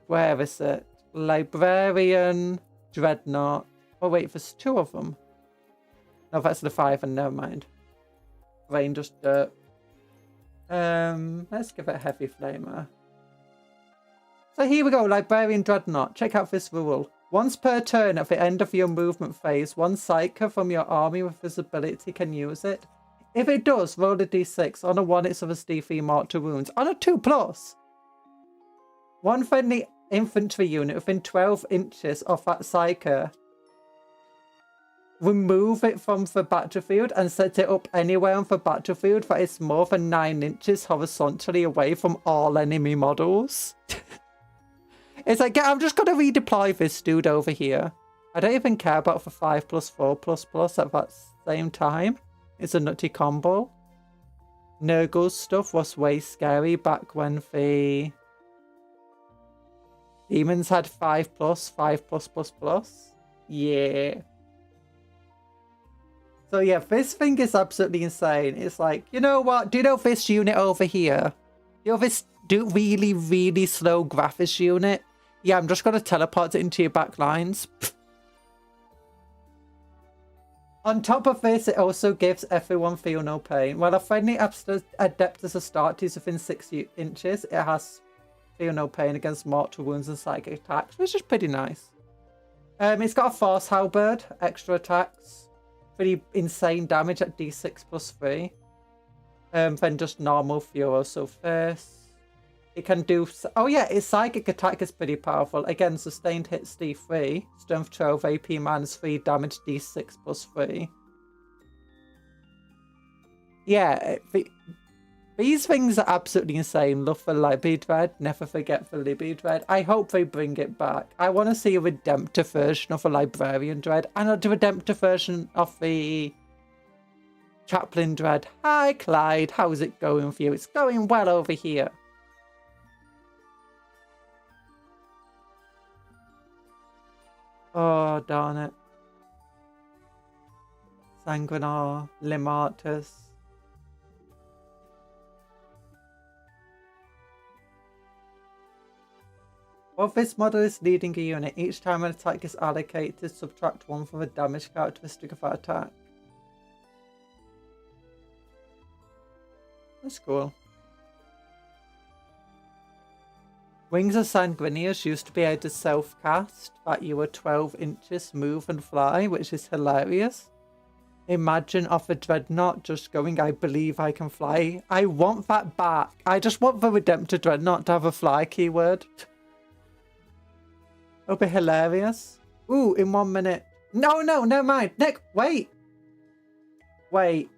A: Where is it? Librarian, Dreadnought. Oh wait, there's 2 of them. No, that's the 5, and never mind. Rain just dirt. Let's give it a heavy flamer. So here we go, Librarian Dreadnought. Check out this rule. Once per turn at the end of your movement phase, 1 Psyker from your army with visibility can use it. If it does, roll a d6. On a 1, it's of a D3 marked to wounds. On a 2+. 1 friendly infantry unit within 12 inches of that Psyker. Remove it from the battlefield and set it up anywhere on the battlefield that is more than 9 inches horizontally away from all enemy models. It's like, yeah, I'm just going to redeploy this dude over here. I don't even care about the 5+4++ at that same time. It's a nutty combo. Nurgle's stuff was way scary back when the demons had 5+, 5+++. Yeah. So yeah, this thing is absolutely insane. It's like, you know what? Do you know this unit over here? You know this really, really slow graphics unit? Yeah, I'm just going to teleport it into your back lines. On top of this, it also gives everyone feel no pain. While a friendly Adeptus Astartes within 6 inches, it has feel no pain against mortal wounds and psychic attacks, which is pretty nice. It's got a Force Halberd, extra attacks, pretty insane damage at d6+3. Then just normal Furioso Face. It can do... Oh yeah, its psychic attack is pretty powerful. Again, sustained hits d3, strength 12, AP -3, damage d6+3. Yeah, these things are absolutely insane. Love for Libby Dread, never forget for Libby Dread. I hope they bring it back. I want to see a redemptive version of a Librarian Dread and a redemptive version of the Chaplain Dread. Hi Clyde, how's it going for you? It's going well over here. Oh, darn it. Sanguinar, Limartus. While this model is leading a unit, each time an attack is allocated, subtract 1 from the damage characteristic of that attack. That's cool. Wings of Sanguinius used to be able to self-cast that you were 12 inches, move and fly, which is hilarious. Imagine off a Dreadnought just going, I believe I can fly. I want that back. I just want the Redemptor Dreadnought to have a fly keyword. It'll be hilarious. Ooh, in 1 minute. No, never mind. Nick, wait. Wait.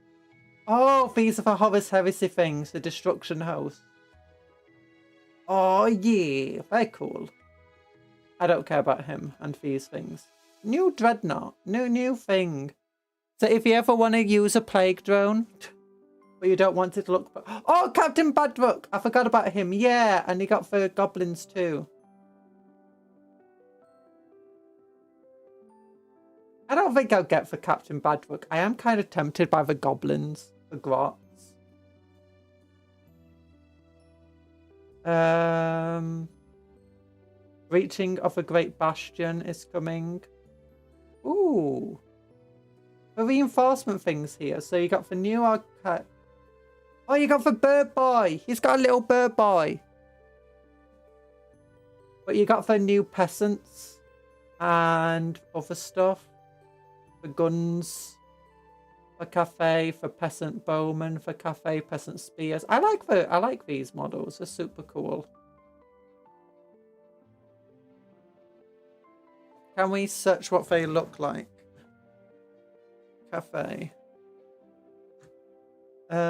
A: Oh, these are the Horus Heresy things, the Destruction Host. Oh, yeah. Very cool. I don't care about him and these things. New Dreadnought. New thing. So if you ever want to use a Plague Drone, but you don't want it to look... Oh, Captain Badrook! I forgot about him. Yeah, and he got for Goblins too. I don't think I'll get for Captain Badrook. I am kind of tempted by the Goblins, the Grots. Reaching of a Great Bastion is coming. Ooh. The reinforcement things here. So you got the new arcade. Oh, you got the bird boy. He's got a little bird boy. But you got the new peasants and other stuff. For guns. For cafe. For peasant bowmen. For cafe peasant spears. I like these models. They're super cool. Can we search what they look like? Cafe. Here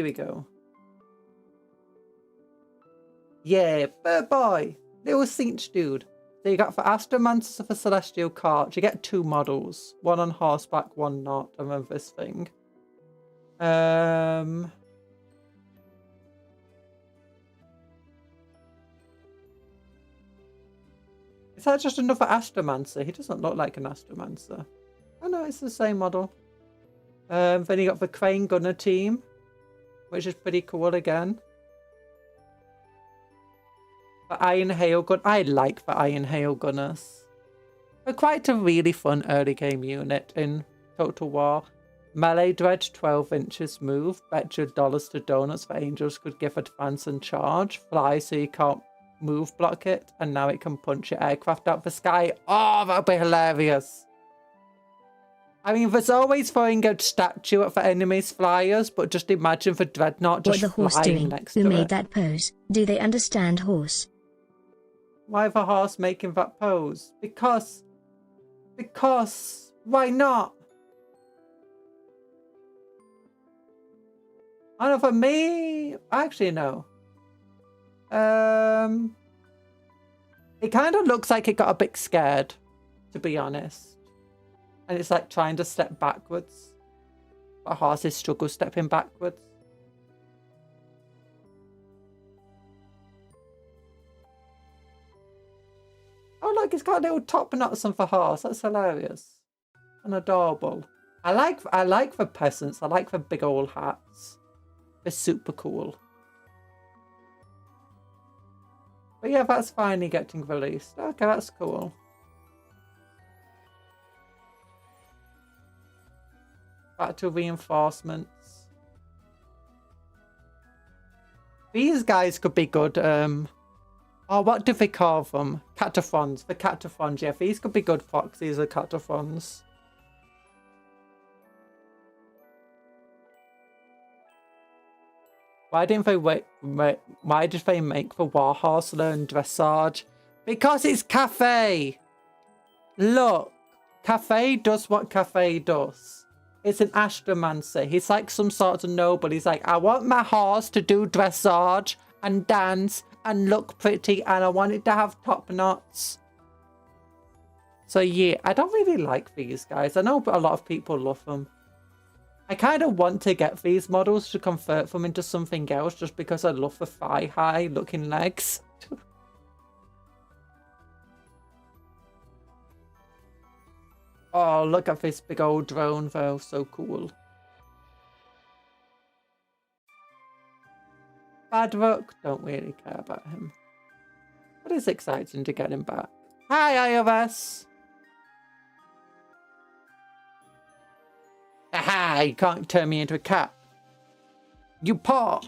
A: we go. Yeah, bird boy. Little cinch dude. So you got for Astromancer of a Celestial Cart. You get 2 models. One on horseback, one not. And then this thing. Is that just another Astromancer? He doesn't look like an Astromancer. Oh no, it's the same model. Then you got the Crane Gunner team, which is pretty cool again. The Iron Hail Gun. I like the Iron Hail Gunners. They're quite a really fun early game unit in Total War. Melee Dredge, 12 inches move. Bet you dollars to donuts that angels could give advance and charge. Fly so you can't move block it. And now it can punch your aircraft out the sky. Oh, that'll be hilarious. I mean, there's always throwing a statue at the enemy's flyers, but just imagine the Dreadnought just
B: what the horse
A: flying
B: doing?
A: next
B: Who
A: to
B: made
A: it.
B: that pose? Do they understand horse?
A: Why the horse making that pose? Because, why not? I don't know, for me, actually no. It kind of looks like it got a bit scared, to be honest. And it's like trying to step backwards. But horses struggle stepping backwards. Oh look, it's got little top knots on the horse. That's hilarious. And adorable. I like the peasants. I like the big old hats. They're super cool. But yeah, that's finally getting released. Okay, that's cool. Back to reinforcements. These guys could be good. Oh, what do they call them? Cataphons. The cataphons, yeah. These could be good proxies of cataphons. Why didn't they why did they make the Warhorse learn dressage? Because it's Cafe. Look, Cafe does what Cafe does. It's an astromancer. He's like some sort of noble. He's like, I want my horse to do dressage and dance and look pretty, and I want it to have top knots. So yeah, I don't really like these guys. I know a lot of people love them. I kind of want to get these models to convert them into something else just because I love the thigh-high looking legs. Oh, look at this big old drone though. So cool. Badrook, don't really care about him. But it's exciting to get him back. Hi, iOS. Aha, you can't turn me into a cat. You paw.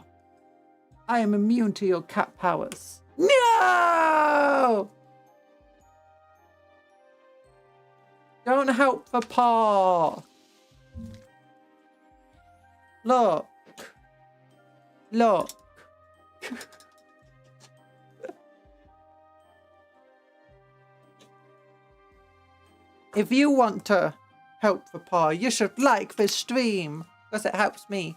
A: I am immune to your cat powers. No! Don't help the paw. Look. Look. If you want to help the paw, you should like this stream, because it helps me.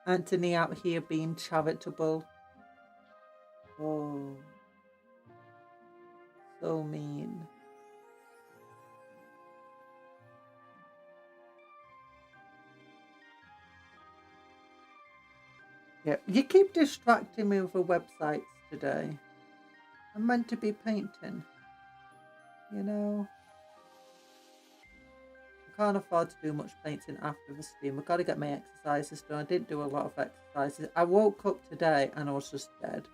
A: Anthony out here being charitable. Oh. So mean. Yeah, you keep distracting me with the websites today. I'm meant to be painting. You know? I can't afford to do much painting after the stream. I've got to get my exercises done. I didn't do a lot of exercises. I woke up today and I was just dead.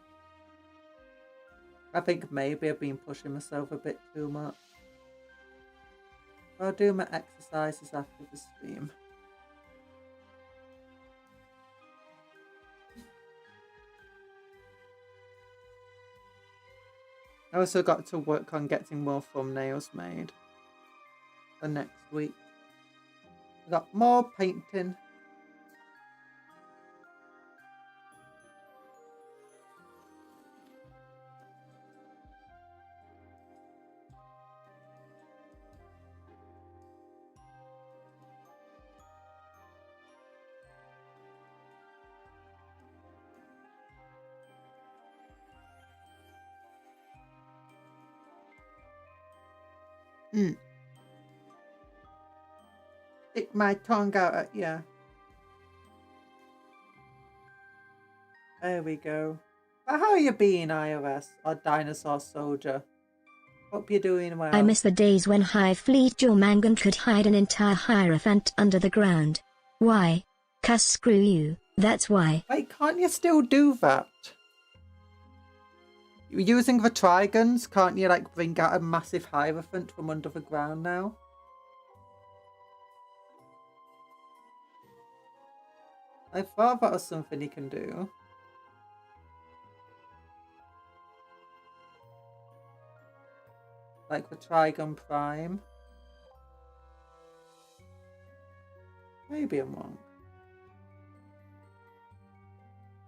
A: I think maybe I've been pushing myself a bit too much. I'll do my exercises after the stream. I also got to work on getting more thumbnails made for next week. I got more painting. Stick my tongue out at you. There we go. But how are you being, iOS or Dinosaur Soldier? Hope you're doing well.
B: I miss the days when High Fleet Jormangan could hide an entire Hierophant under the ground. Why? 'Cause screw you, that's why.
A: Wait, can't you still do that? Using the Trigons, can't you like bring out a massive Hierophant from under the ground now? I thought that was something you can do. Like the Trigon Prime. Maybe I'm wrong.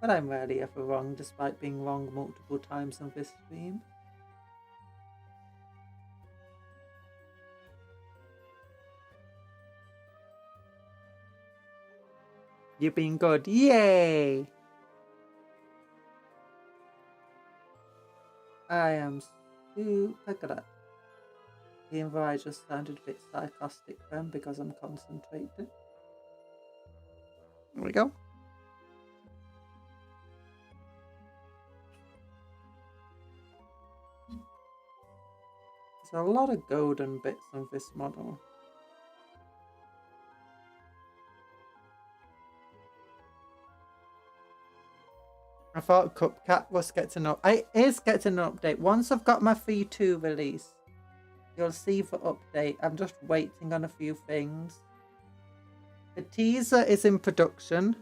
A: But I'm rarely ever wrong, despite being wrong multiple times on this stream. You've been good. Yay! I am super glad. Even though I just sounded a bit sarcastic then because I'm concentrating. There we go. There's a lot of golden bits on this model. I thought Cupcake was getting an update. It is getting an update. Once I've got my V2 release, you'll see the update. I'm just waiting on a few things. The teaser is in production.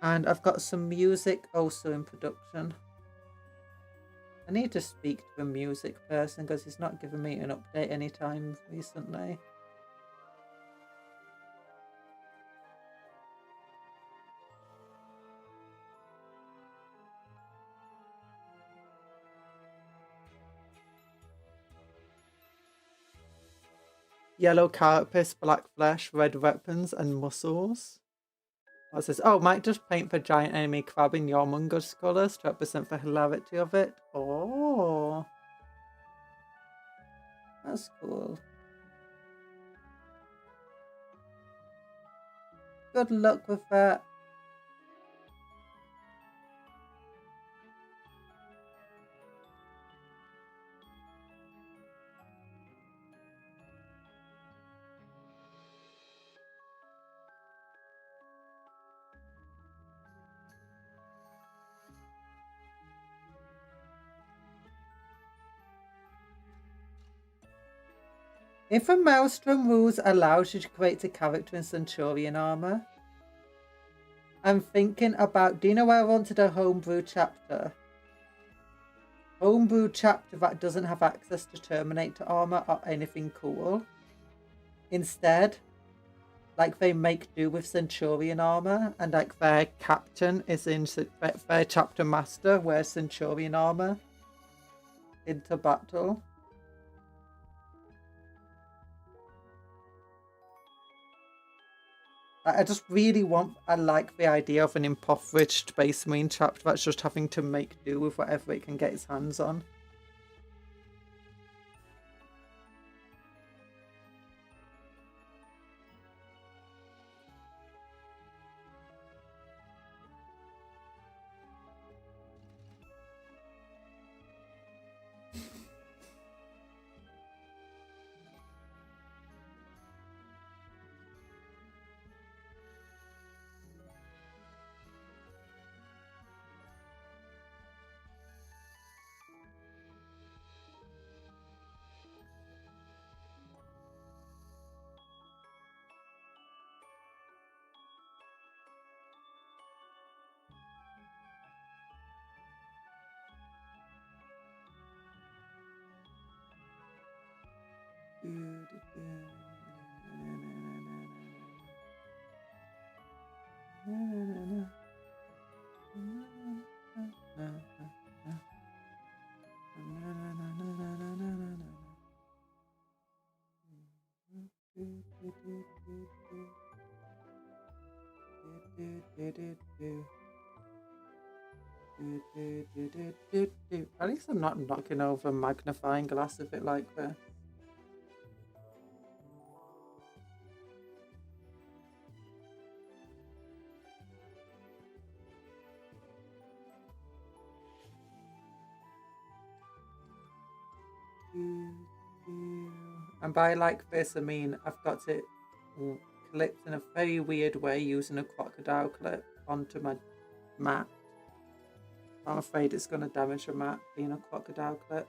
A: And I've got some music also in production. I need to speak to a music person because he's not giving me an update anytime recently. Yellow carapace, black flesh, red weapons, and muscles. What says? Oh, might just paint the giant enemy crab in Jormungand's colours to represent the hilarity of it. Oh, that's cool. Good luck with that. If a Maelstrom rules allows you to create a character in Centurion armor, I'm thinking about, do you know where I wanted a homebrew chapter? Homebrew chapter that doesn't have access to Terminator armor or anything cool. Instead, like they make do with Centurion armor, and like their captain is in their chapter master wears Centurion armor into battle. I just really want, I like the idea of an impoverished Space Marine chapter that's just having to make do with whatever it can get its hands on. At least I'm not knocking over a magnifying glass of it like that. And by like this, I mean I've got it clipped in a very weird way using a crocodile clip onto my mat. I'm afraid it's going to damage the mat being a crocodile clip.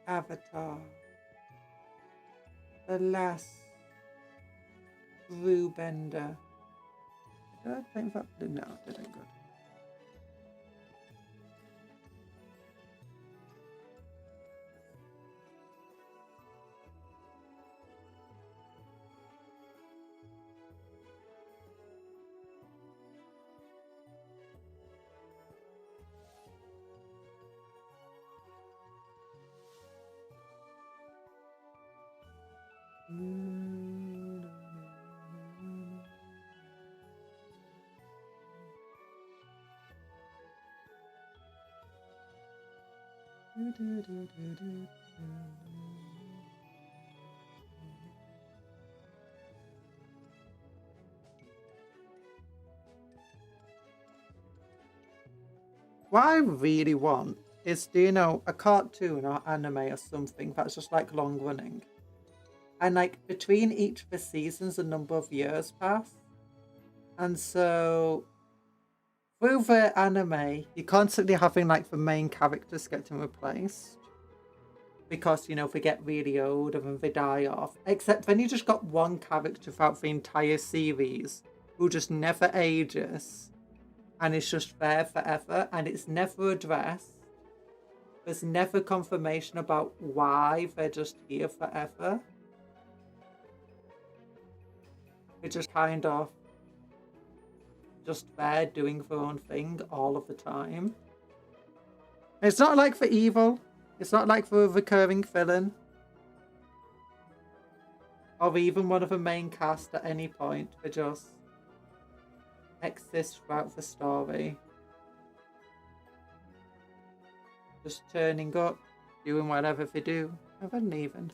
A: Avatar. The last blue bender. Did I paint that blue? No, I didn't. Good. What I really want is, do you know, a cartoon or anime or something that's just like long running. And like between each of the seasons, a number of years pass. And so through the anime, you're constantly having like the main characters getting replaced. Because, you know, they get really old and then they die off. Except then you just got one character throughout the entire series who just never ages. And it's just there forever. And it's never addressed. There's never confirmation about why they're just here forever. They're just kind of just there doing their own thing all of the time. It's not like for evil. It's not like for a recurring villain. Or even one of the main cast at any point. They're just exist throughout the story. Just turning up, doing whatever they do. I wouldn't even.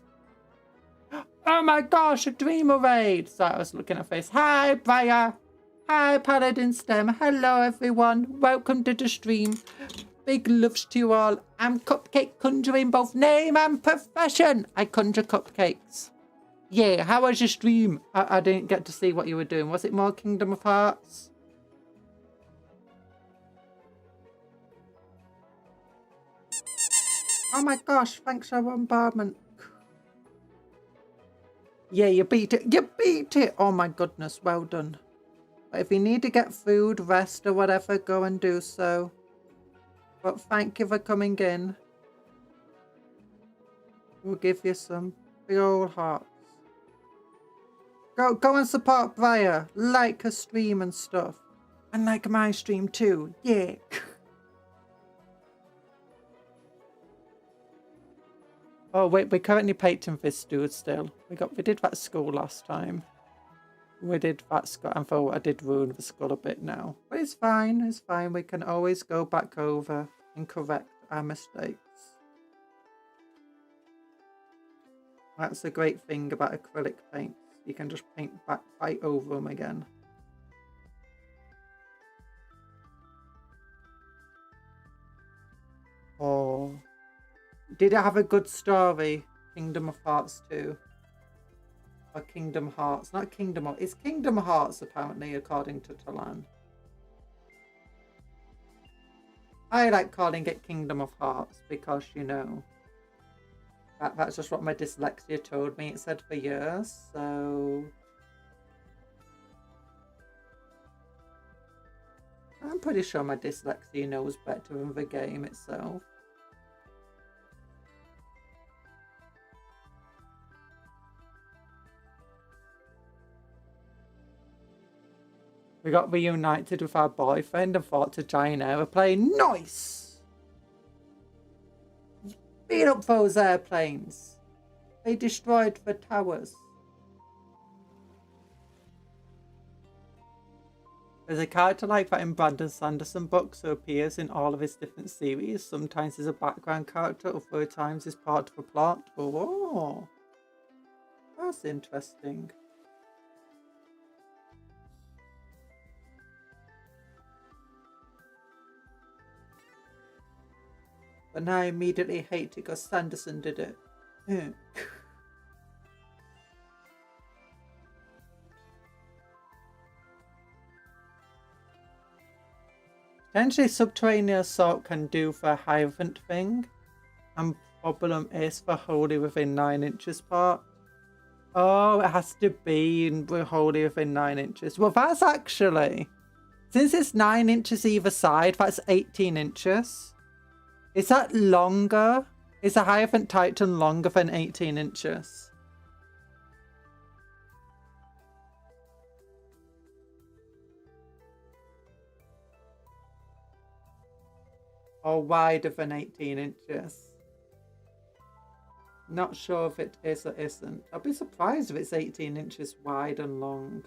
A: Oh my gosh, a dreamer raid! So I was looking at face. Hi, Briar. Hi, Paladin Stem. Hello, everyone. Welcome to the stream. Big loves to you all. I'm Cupcake Conjuror in both name and profession. I conjure cupcakes. Yeah, how was your stream? I didn't get to see what you were doing. Was it more Kingdom of Hearts? Oh my gosh, thanks for Bombardment. Yeah, you beat it. You beat it. Oh my goodness, well done. But if you need to get food, rest or whatever, go and do so. But thank you for coming in. We'll give you some big old hearts. Go and support Briar. Like her stream and stuff. And like my stream too. Yeah. Oh wait, we're currently painting this dude still. We did that skull last time. We did that skull. I thought I did ruin the skull a bit now. But it's fine, it's fine. We can always go back over and correct our mistakes. That's a great thing about acrylic paints. You can just paint back right over them again. Oh. Did it have a good story? Kingdom of Hearts 2? Or Kingdom Hearts? Not Kingdom Hearts. It's Kingdom Hearts, apparently, according to Talan. I like calling it Kingdom of Hearts because, you know, that's just what my dyslexia told me. It said for years, so... I'm pretty sure my dyslexia knows better than the game itself. We got reunited with our boyfriend and fought a giant aeroplane. Nice! Beat up those airplanes. They destroyed the towers. There's a character like that in Brandon Sanderson books who appears in all of his different series. Sometimes as a background character, other times as part of the plot. Oh, that's interesting. But now I immediately hate it because Sanderson did it. Potentially Subterranean Assault can do the Hierophant thing. And problem is for wholly within 9 inches part. Oh, it has to be wholly within 9 inches. Well, that's actually... Since it's 9 inches either side, that's 18 inches. Is that longer? Is a Hierophant Titan longer than 18 inches? Or wider than 18 inches? Not sure if it is or isn't. I'll be surprised if it's 18 inches wide and long.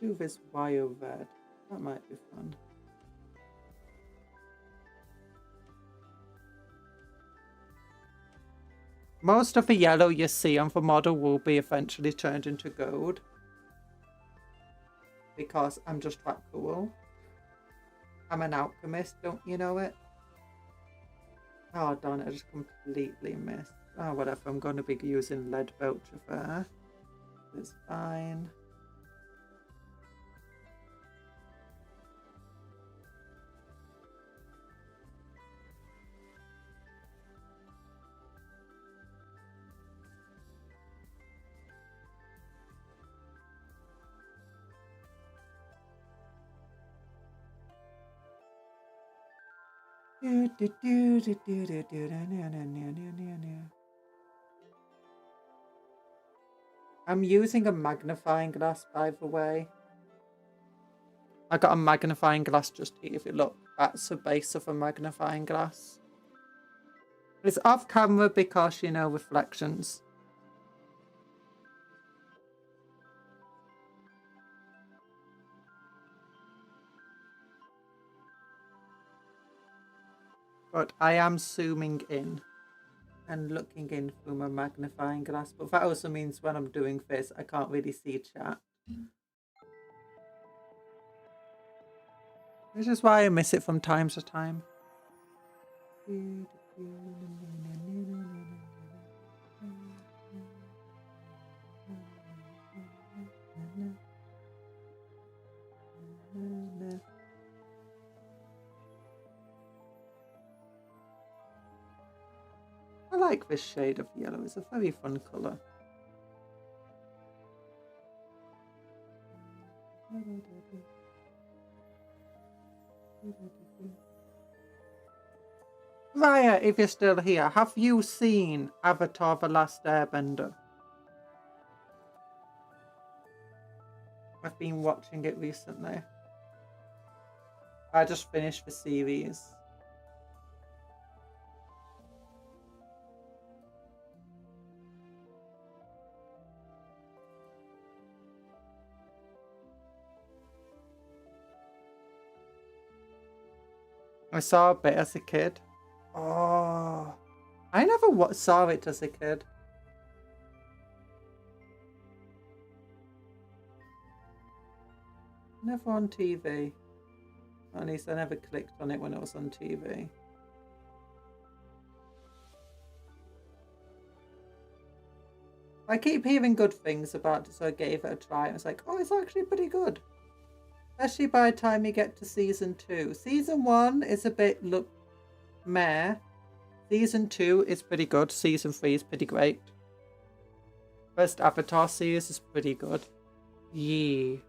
A: Do this wire red. That might be fun. Most of the yellow you see on the model will be eventually turned into gold. Because I'm just that cool. I'm an alchemist, don't you know it? Oh darn it, I just completely missed. Oh whatever, I'm going to be using lead voucher there. It's fine. I'm using a magnifying glass, by the way. I got a magnifying glass just here. If you look, That's the base of a magnifying glass. It's off camera because, you know, reflections. But I am zooming in and looking in through my magnifying glass. But that also means when I'm doing this, I can't really see chat. Which is why I miss it from time to time. I like this shade of yellow. It's a very fun colour. Raya, if you're still here, have you seen Avatar: The Last Airbender? I've been watching it recently. I just finished the series. I saw a bit as a kid. Oh, I never saw it as a kid. Never on TV. At least I never clicked on it when it was on TV. I keep hearing good things about it, so I gave it a try. I was like, oh, it's actually pretty good. Especially by the time you get to season 2. Season 1 is a bit meh. Season 2 is pretty good. Season 3 is pretty great. First Avatar series is pretty good. Yeah.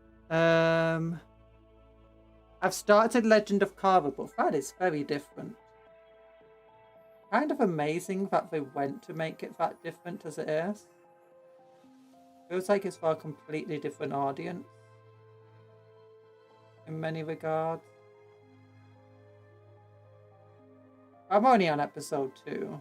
A: I've started Legend of Korra, but that is very different. Kind of amazing that they went to make it that different as it is. Feels like it's for a completely different audience. In many regards. I'm only on episode 2.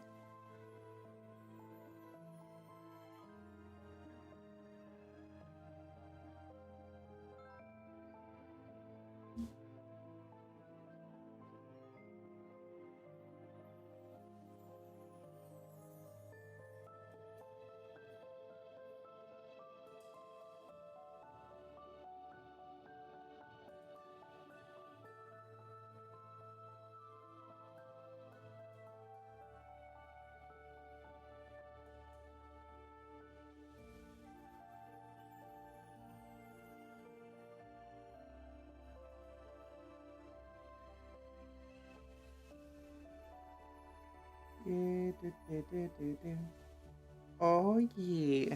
A: Oh yeah.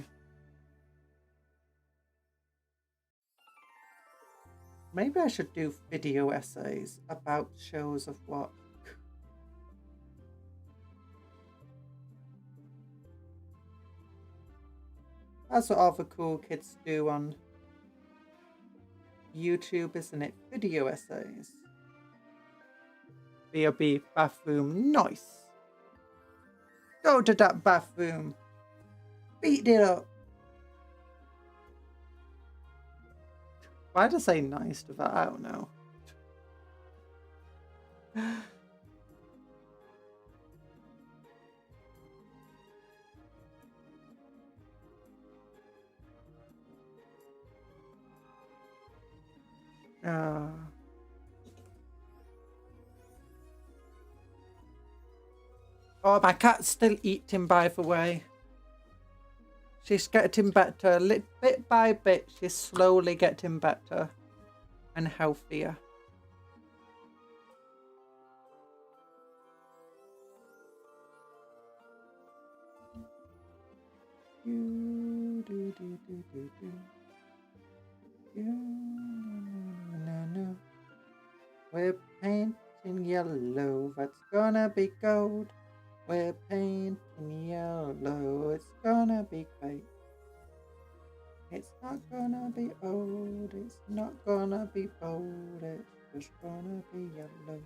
A: Maybe I should do video essays about shows I've watched. That's what all the cool kids do on YouTube, isn't it? Video essays. B.O.B. bathroom. Nice. Go to that bathroom. Beat it up. Why did I say nice to that? I don't know. Oh, my cat's still eating, by the way. She's getting better. Bit by bit, she's slowly getting better and healthier. We're painting yellow, that's gonna be gold. We're painting yellow, it's gonna be great. It's not gonna be old, it's not gonna be bold, it's just gonna be yellow.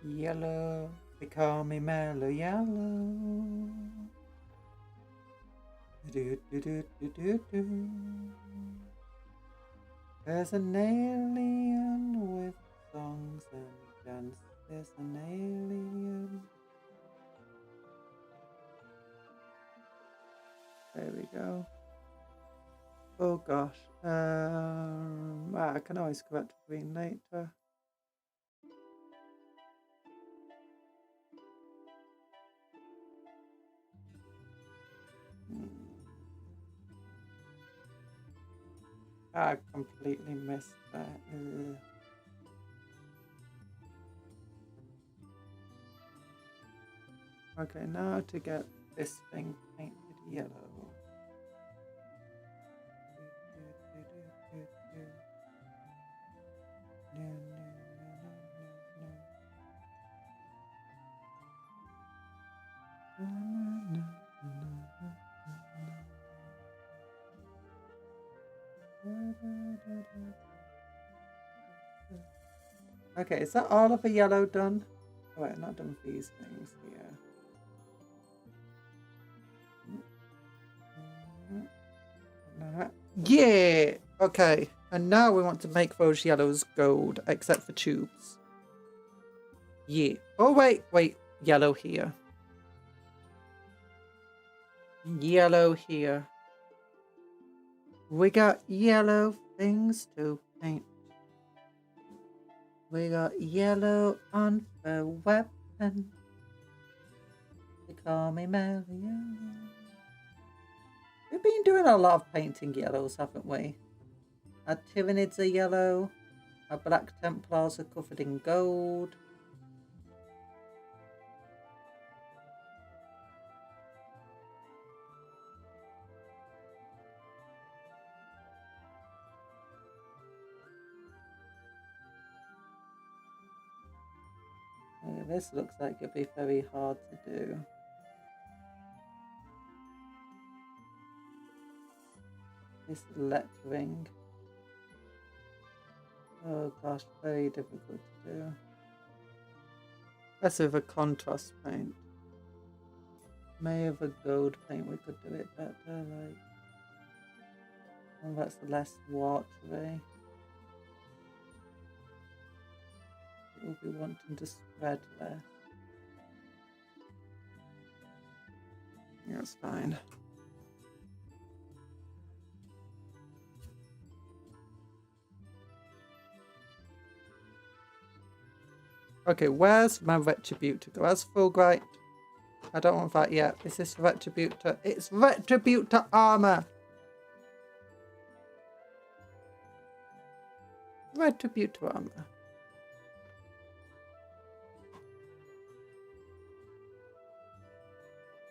A: Yellow, they call me mellow yellow. Do, do, do, do, do, do. There's an alien with songs and dance. There's an alien. There we go. Oh gosh. I can always correct green later. I completely missed that. Ugh. Okay, now to get this thing painted yellow. Okay, is that all of the yellow done? Oh wait, not done for these things here. Yeah! Okay, and now we want to make those yellows gold, except for tubes. Yeah. Oh wait, yellow here. Yellow here. We got yellow things to paint. We got yellow on the weapon. They call me Mellow Yellow. We've been doing a lot of painting yellows, haven't we? Our Tyranids are yellow. Our Black Templars are covered in gold. Yeah, this looks like it'll be very hard to do. This lettering. Oh gosh, very difficult to do. Let's have a contrast paint. May have a gold paint, we could do it better, like. And that's less watery. We'll be wanting to spread less. That's fine. Okay, where's my Retributor? Where's Fulbright? I don't want that yet. Is this Retributor? It's Retributor armor! Retributor armor.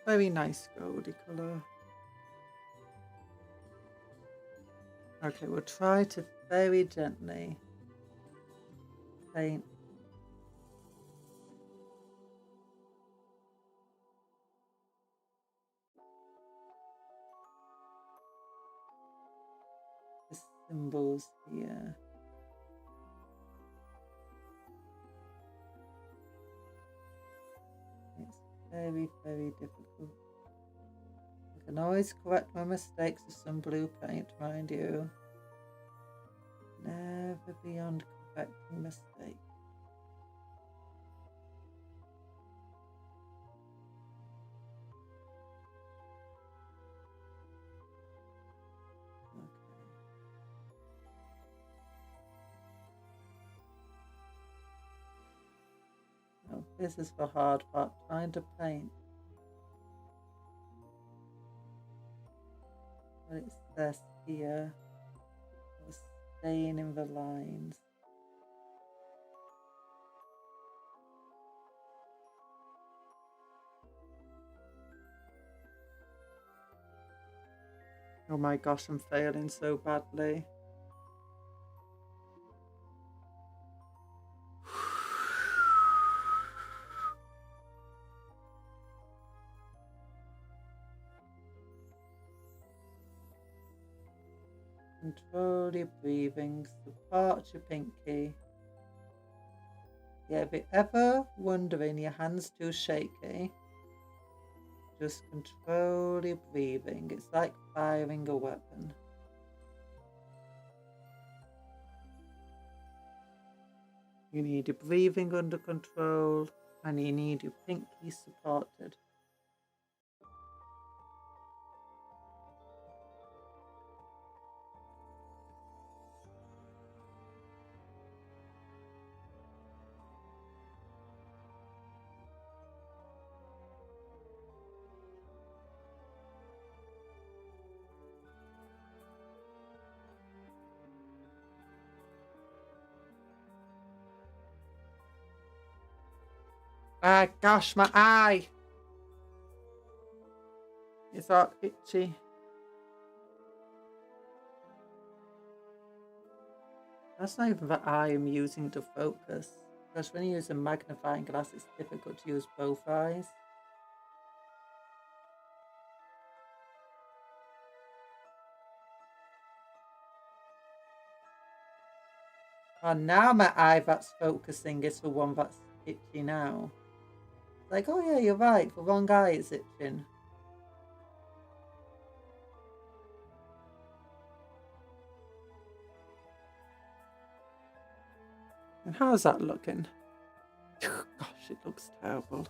A: Very nice goldy colour. Okay, we'll try to very gently paint the symbols here. It's very, very difficult. I can always correct my mistakes with some blue paint, mind you. Never beyond correcting mistakes. Oh, this is the hard part, trying to paint. But it says here, staying in the lines. Oh my gosh, I'm failing so badly. Control your breathing, support your pinky. Yeah, if you're ever wondering your hand's too shaky, just control your breathing. It's like firing a weapon. You need your breathing under control, and you need your pinky supported. Ah, gosh, my eye! It's all itchy. That's not even the eye I'm using to focus. Because when you use a magnifying glass, it's difficult to use both eyes. Oh, now my eye that's focusing is the one that's itchy now. It's like, oh yeah, you're right, the wrong eye is itching. And how's that looking? Gosh, it looks terrible.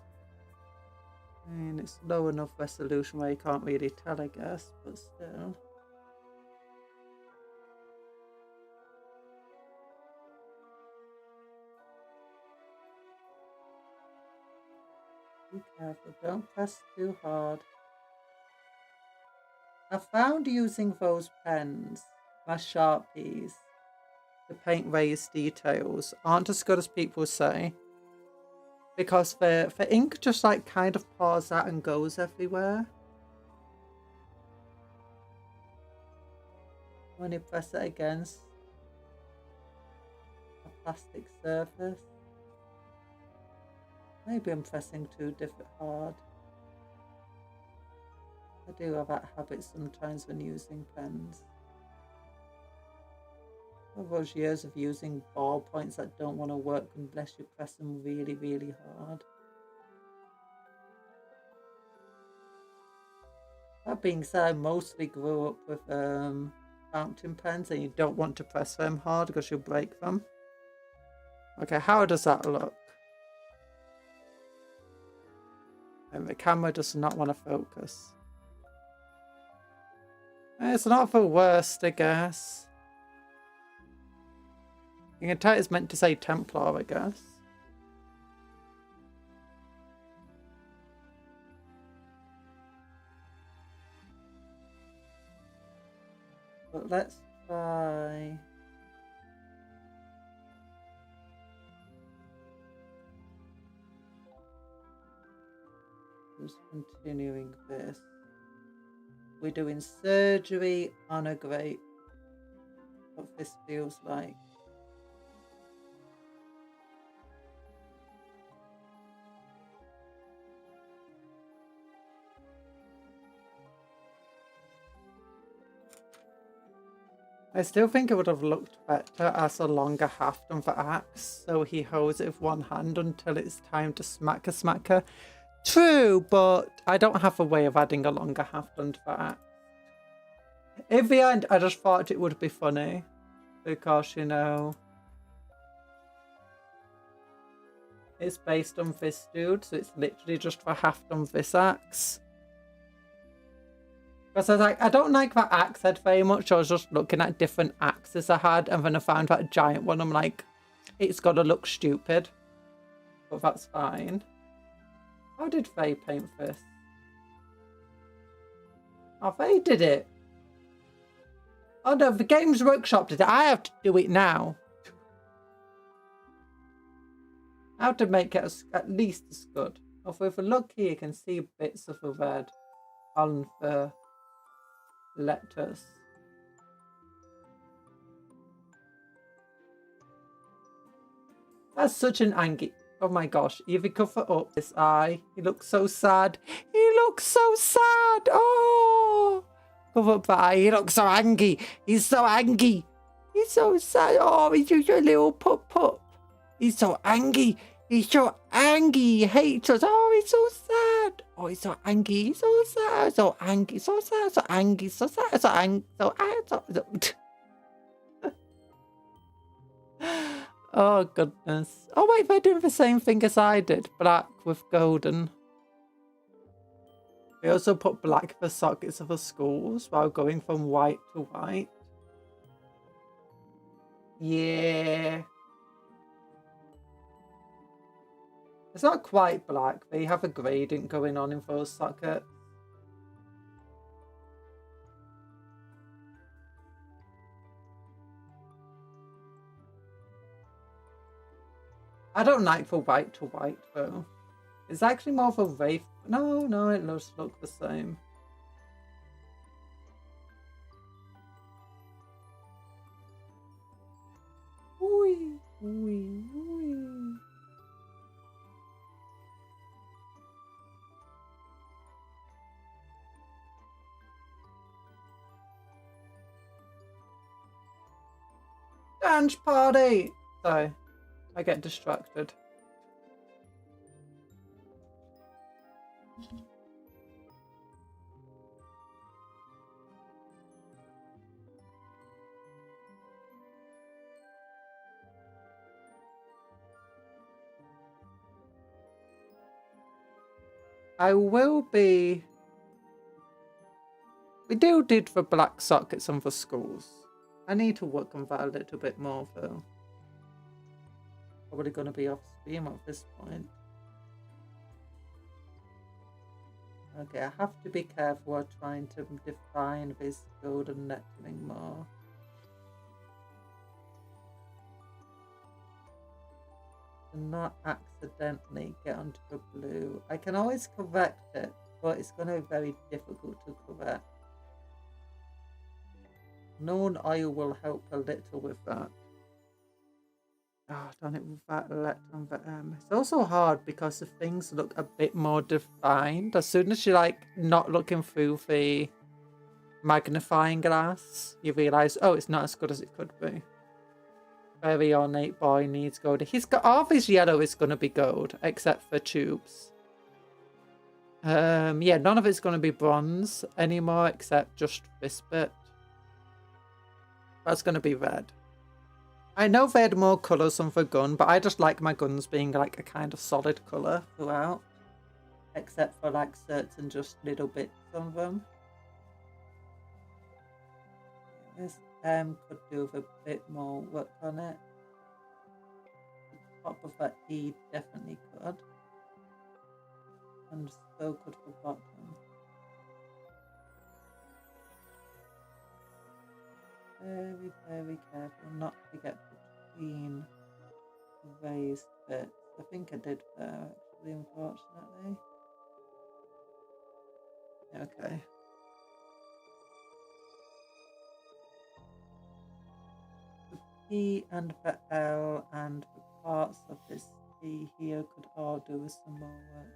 A: And it's low enough resolution where you can't really tell, I guess, but still. Be careful, don't press too hard. I found using those pens, my Sharpies, to paint raised details aren't as good as people say. Because the ink just like kind of pours out and goes everywhere. When you press it against a plastic surface. Maybe I'm pressing too hard. I do have that habit sometimes when using pens. All those years of using ballpoints that don't want to work unless you press them really, really hard. That being said, I mostly grew up with fountain pens, and you don't want to press them hard because you'll break them. Okay, how does that look? And the camera does not want to focus. It's not the worst, I guess. You can tell it's meant to say Templar, I guess. But let's try... Just continuing this. We're doing surgery on a grape. What this feels like. I still think it would have looked better as a longer haft on the axe, so he holds it with one hand until it's time to smack a smacker. True, but I don't have a way of adding a longer haft onto the axe. In the end, I just thought it would be funny, because, you know, it's based on this dude, so it's literally just the haft on this axe. Because I was like, I don't like that axe head very much. I was just looking at different axes I had, and then I found that giant one. I'm like, it's got to look stupid. But that's fine. How did they paint this? Oh, they did it. Oh no, the Games Workshop did it. I have to do it now. How to make it at least as good. Oh, with a look here, you can see bits of the red on the letters. That's such an angry... Oh my gosh, if you cover up this eye, he looks so sad. He looks so sad. Oh, cover up the eye. He looks so angry. He's so angry. He's so sad. Oh, he's just a little pup. He's so angry. He's so angry. He hates us. Oh, he's so sad. Oh, he's so angry. He's so sad. So angry. So sad. So angry. So sad. So angry. So Oh, goodness. Oh, wait, they're doing the same thing as I did. Black with golden. We also put black for sockets of the schools while going from white to white. Yeah. It's not quite black. They have a gradient going on in those sockets. I don't like the white to white though. It's actually more of a wraith. No, it does look the same. Ooh. Dance party! Sorry, I get distracted. I will be... We did the black sockets on the schools. I need to work on that a little bit more though. Probably going to be off stream at this point. Okay, I have to be careful while trying to define this golden lettering more. To not accidentally get onto the blue. I can always correct it, but it's going to be very difficult to correct. Known oil will help a little with that. Oh, done it with that letter the M. It's also hard because the things look a bit more defined. As soon as you're like not looking through the magnifying glass, you realise, oh, it's not as good as it could be. Very ornate boy needs gold. He's got all of his yellow is going to be gold, except for tubes. Yeah, none of it's going to be bronze anymore, except just this bit. That's going to be red. I know they had more colours on the gun, but I just like my guns being like a kind of solid colour throughout. Except for like certain just little bits on them. This could do with a bit more work on it. The top of that E definitely could. And so could the bottom. Very, very careful not to get between raised bits. I think I did there actually, unfortunately. Okay. The P and the L and the parts of this T here could all do with some more work.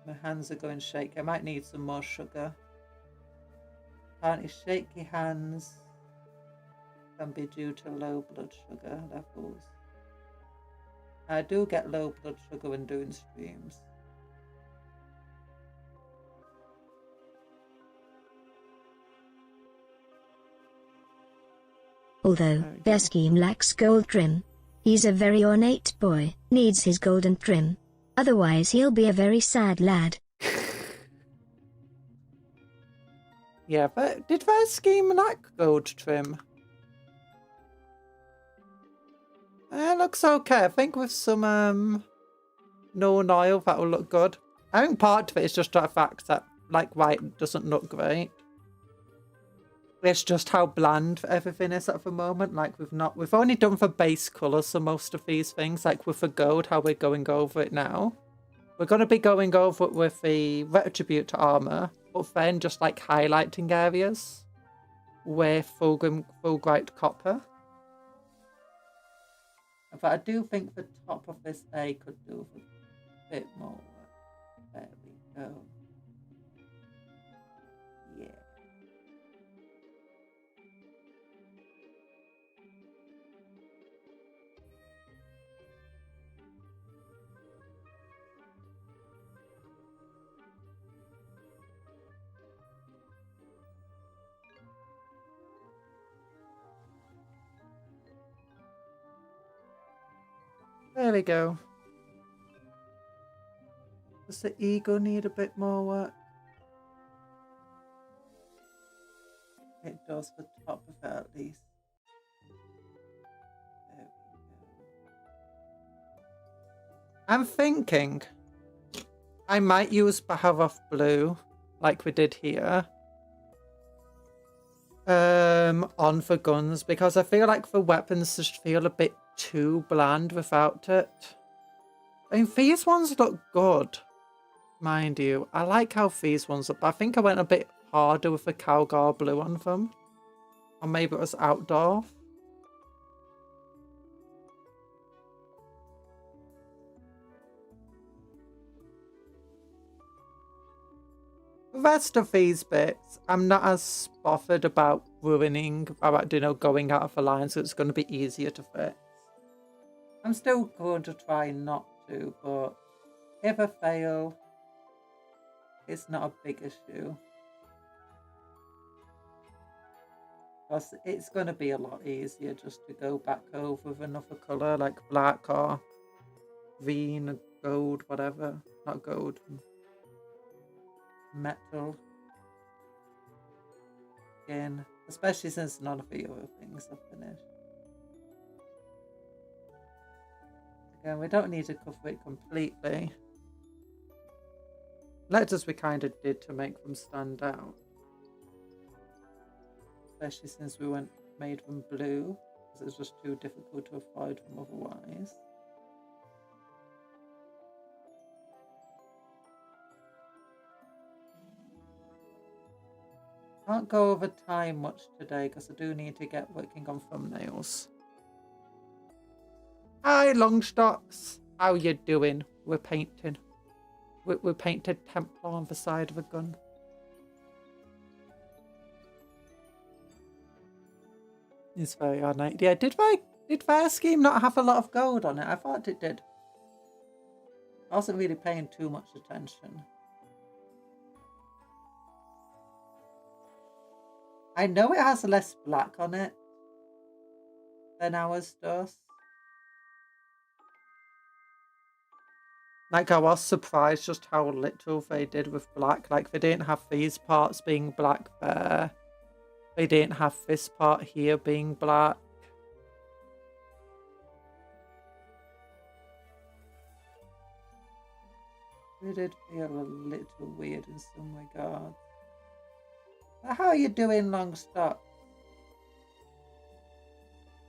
A: My hands are going shaky. I might need some more sugar. Apparently shaky hands can be due to low blood sugar levels. I do get low blood sugar when doing streams.
B: Although their scheme lacks gold trim, he's a very ornate boy, needs his golden trim. Otherwise he'll be a very sad lad.
A: Yeah, but did their scheme lack gold trim? It looks okay. I think with some known oil that will look good. I think part of it is just the fact that like white doesn't look great. It's just how bland everything is at the moment. Like we've only done the base colours for most of these things. Like with the gold, how we're going over it now. We're going to be going over it with the retribute to armor, but then just like highlighting areas with full bright copper. But I do think the top of this A could do with a bit more work. There we go. Yeah. There we go. Does the ego need a bit more work? It does the top of it at least. There we go. I'm thinking I might use Baharoff Blue like we did here on for guns, because I feel like the weapons just feel a bit too bland without it. I mean, these ones look good, mind you. I like how these ones look, but I think I went a bit harder with the Calgar Blue on them. Or maybe it was outdoor. The rest of these bits, I'm not as bothered about ruining, about, you know, going out of the line, so it's going to be easier to fix. I'm still going to try not to, but if I fail, it's not a big issue. Because it's going to be a lot easier just to go back over with another colour, like black or green, gold, whatever. Not gold. Metal. Again, especially since none of the other things are finished. Again, we don't need to cover it completely. Letters we kind of did to make them stand out. Especially since we made them blue, because it's just too difficult to avoid them otherwise. Can't go over time much today because I do need to get working on thumbnails. Hi, Longstocks. How you doing? We're painting. We painted Templar on the side of a gun. It's very ornate. Yeah, did Fair Scheme not have a lot of gold on it? I thought it did. I wasn't really paying too much attention. I know it has less black on it than ours does. Like, I was surprised just how little they did with black. Like, they didn't have these parts being black there. They didn't have this part here being black. It did feel a little weird in some regards. But how are you doing, Longstock?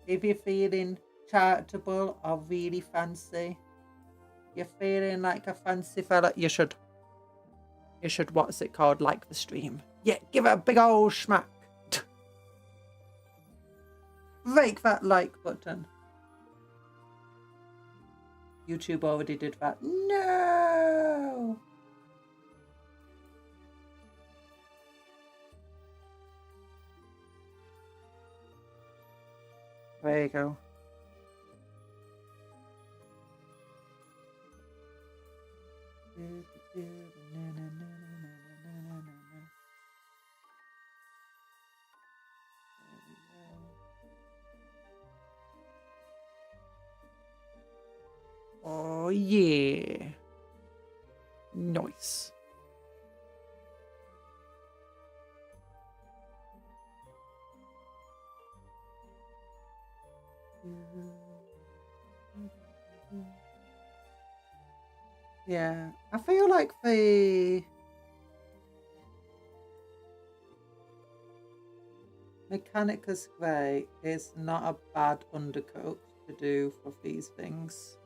A: If you're feeling charitable or really fancy, you're feeling like a fancy fella, you should, what's it called, like the stream. Yeah, give it a big old smack. Rake that like button. YouTube already did that. No! There you go. Oh yeah. Nice. Yeah, I feel like the Mechanicus Grey is not a bad undercoat to do for these things.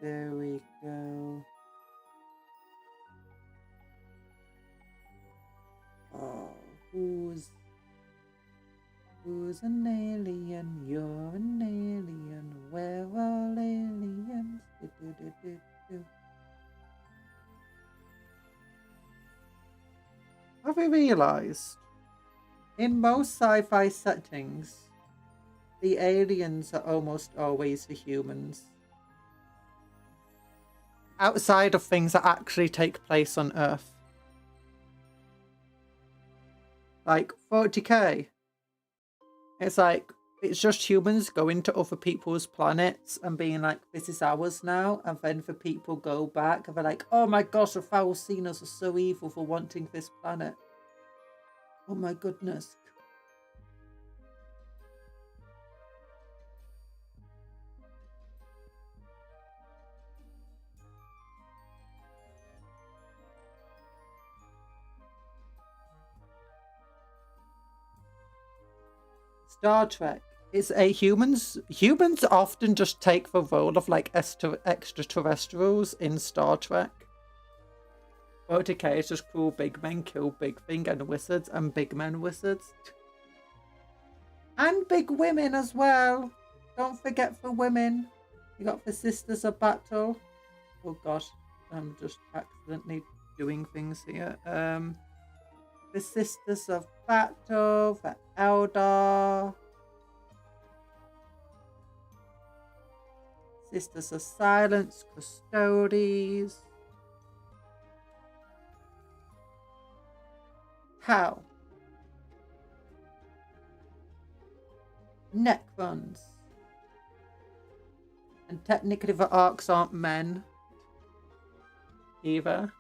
A: There we go. Oh, who's an alien? You're an alien. We're all aliens. Have you realised? In most sci-fi settings, the aliens are almost always the humans. Outside of things that actually take place on Earth. Like 40k. It's like, it's just humans going to other people's planets and being like, this is ours now. And then the people go back and they're like, oh my gosh, the Falsinos are so evil for wanting this planet. Oh my goodness. Star Trek. It's a humans often just take the role of like extraterrestrials in Star Trek. 40k is just cool big men kill big thing and wizards and big men wizards. And big women as well. Don't forget the women. You got the Sisters of Battle. Oh gosh, I'm just accidentally doing things here. The Sisters of Battle, the Eldar. Sisters of Silence, Custodes. How? Necrons. And technically the Arcs aren't men either.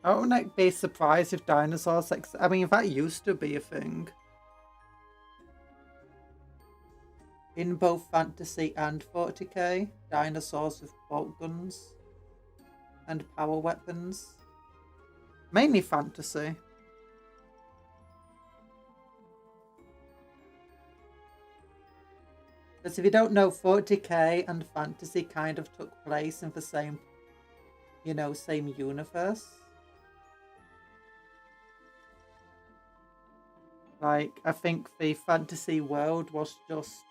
A: I wouldn't like be surprised if dinosaurs I mean that used to be a thing. In both fantasy and 40k, dinosaurs with bolt guns and power weapons. Mainly fantasy. Because if you don't know, 40k and fantasy kind of took place in the same, you know, same universe. Like, I think the fantasy world was just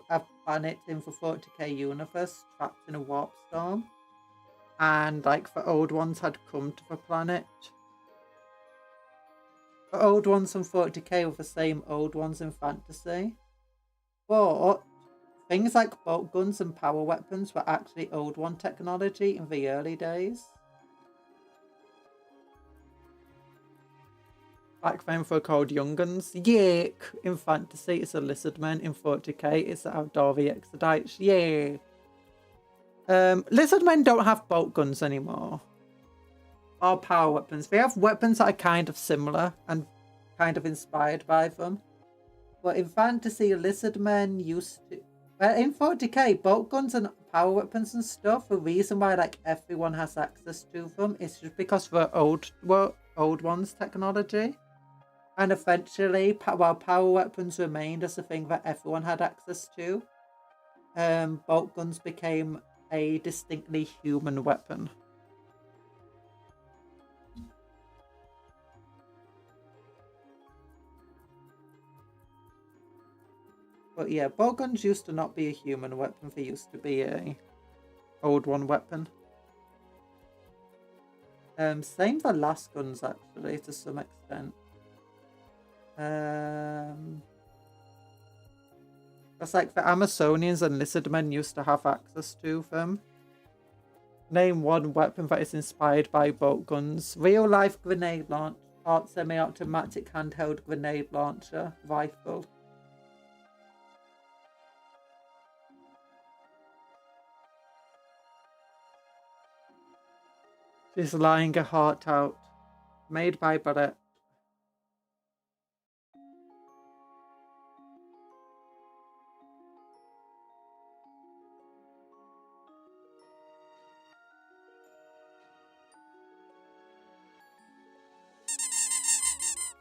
A: a planet in the 40k universe trapped in a warp storm. And, like, the old ones had come to the planet. The old ones in 40k were the same old ones in fantasy. But things like bolt guns and power weapons were actually old one technology in the early days. Back then they were called Younguns. Yeek! In fantasy, it's a lizardman. In 40k, it's the Outdoory Exodites. Yeah! Lizardmen don't have bolt guns anymore. Or power weapons. They have weapons that are kind of similar and kind of inspired by them. But in fantasy, lizardmen used to... Well, in 40k, bolt guns and power weapons and stuff, the reason why like everyone has access to them is just because they're old ones technology. And eventually, while power weapons remained as a thing that everyone had access to, bolt guns became a distinctly human weapon. But yeah, bolt guns used to not be a human weapon, they used to be a old one weapon. Same for last guns, actually, to some extent. That's like the Amazonians and Lizardmen used to have access to them. Name one weapon that is inspired by bolt guns. Real-life grenade launcher. Art semi-automatic handheld grenade launcher. Rifle. She's lying her heart out. Made by Barrett.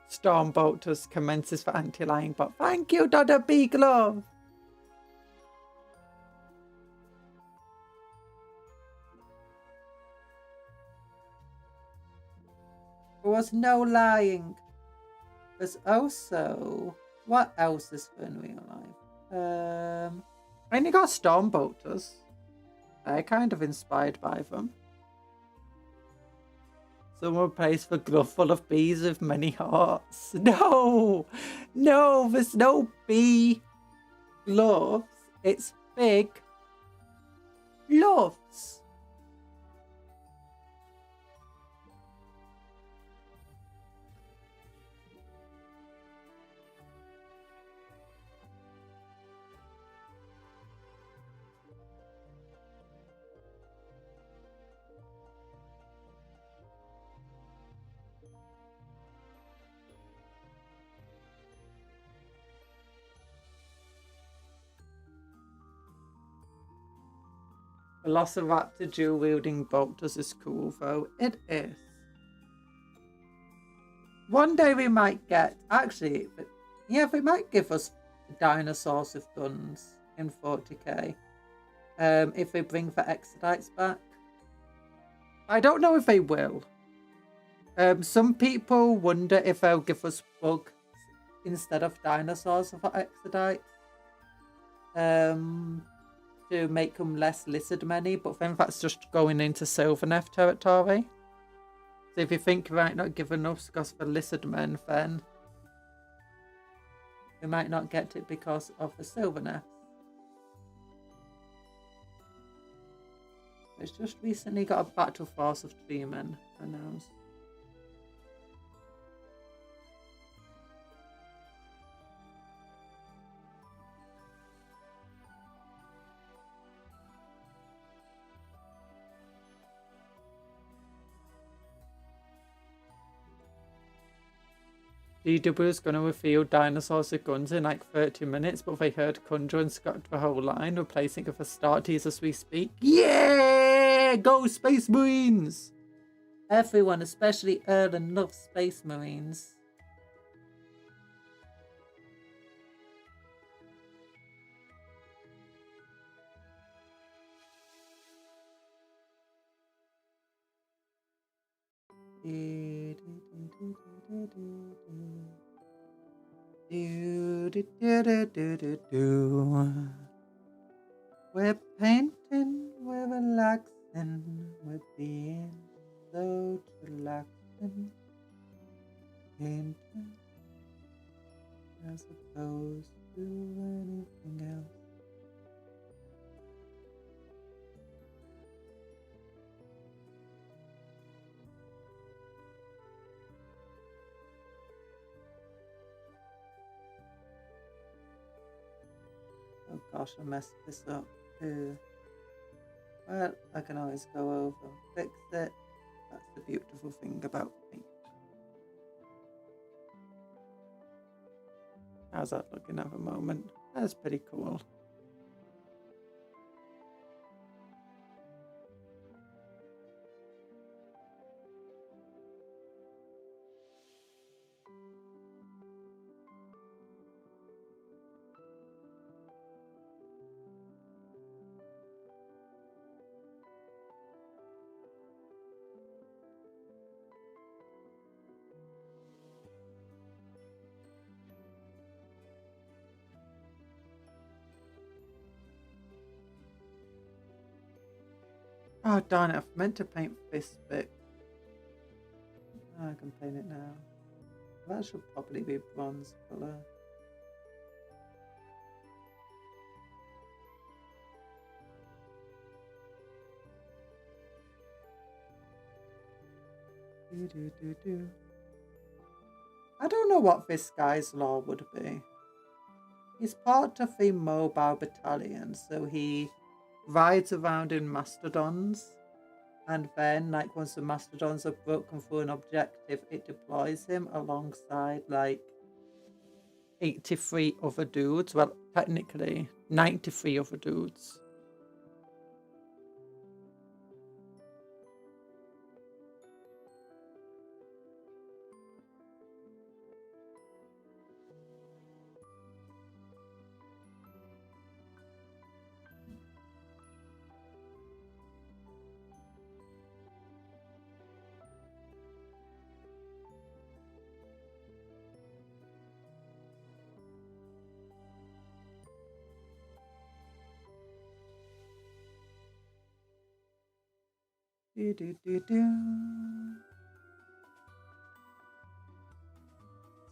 A: Stormbolters commences for anti-lying bot. Thank you, Dada Big Love. There was no lying. There's also... What else is in real life? I only got Stormbolters. They're kind of inspired by them. Someone plays for glove full of bees with many hearts. No! No, there's no bee gloves. It's big gloves. Velociraptor dual-wielding bolters is cool, though. It is. One day we might get... Actually, yeah, they might give us dinosaurs with guns in 40k. If they bring the Exodites back. I don't know if they will. Some people wonder if they'll give us bugs instead of dinosaurs for Exodites. To make them less lizard-many, but then that's just going into Sylvaneth territory. So if you think you might not give enough because for lizard-men, then we might not get it because of the Sylvaneth. It's just recently got a battle force of 3 men announced. ENvtuber is going to reveal dinosaurs with guns in like 30 minutes, but they heard Conjuror and scrapped the whole line, replacing it for starters as we speak. Yeah! Go Space Marines! Everyone, especially Erlen, loves Space Marines. We're painting, we're relaxing, we're being so relaxing. Painting as opposed to anything else. Oh gosh, I messed this up too. Well, I can always go over, fix it. That's the beautiful thing about paint. How's that looking at the moment? That's pretty cool. Oh darn it, I've meant to paint this bit I can paint it now. That should probably be bronze colour. I don't know what this guy's law would be. He's part of the mobile battalion, so he rides around in mastodons, and then, like, once the mastodons are broken through an objective, it deploys him alongside, like, 83 other dudes. Well, technically, 93 other dudes.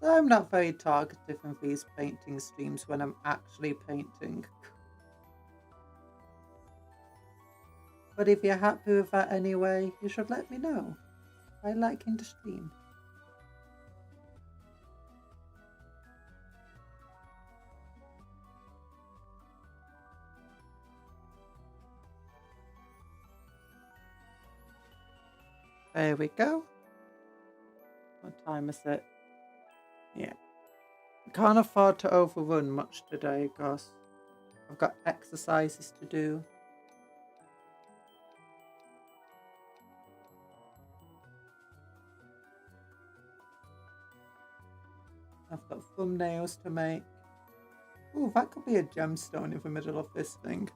A: So I'm not very targeted in these painting streams when I'm actually painting. But if you're happy with that anyway, you should let me know by liking the stream. There we go. What time is it? Yeah. Can't afford to overrun much today because I've got exercises to do. I've got thumbnails to make. Oh, that could be a gemstone in the middle of this thing.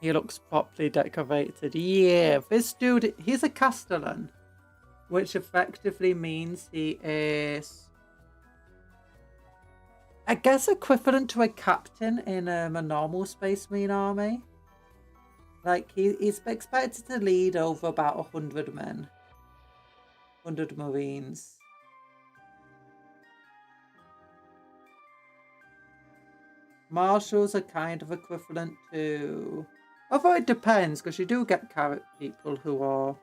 A: He looks properly decorated. Yeah, this dude, he's a Castellan, which effectively means he is, I guess, equivalent to a captain in a normal Space Marine army. Like, he's expected to lead over about 100 men. 100 Marines. Marshals are kind of equivalent to... Although it depends, because you do get carrot people who are,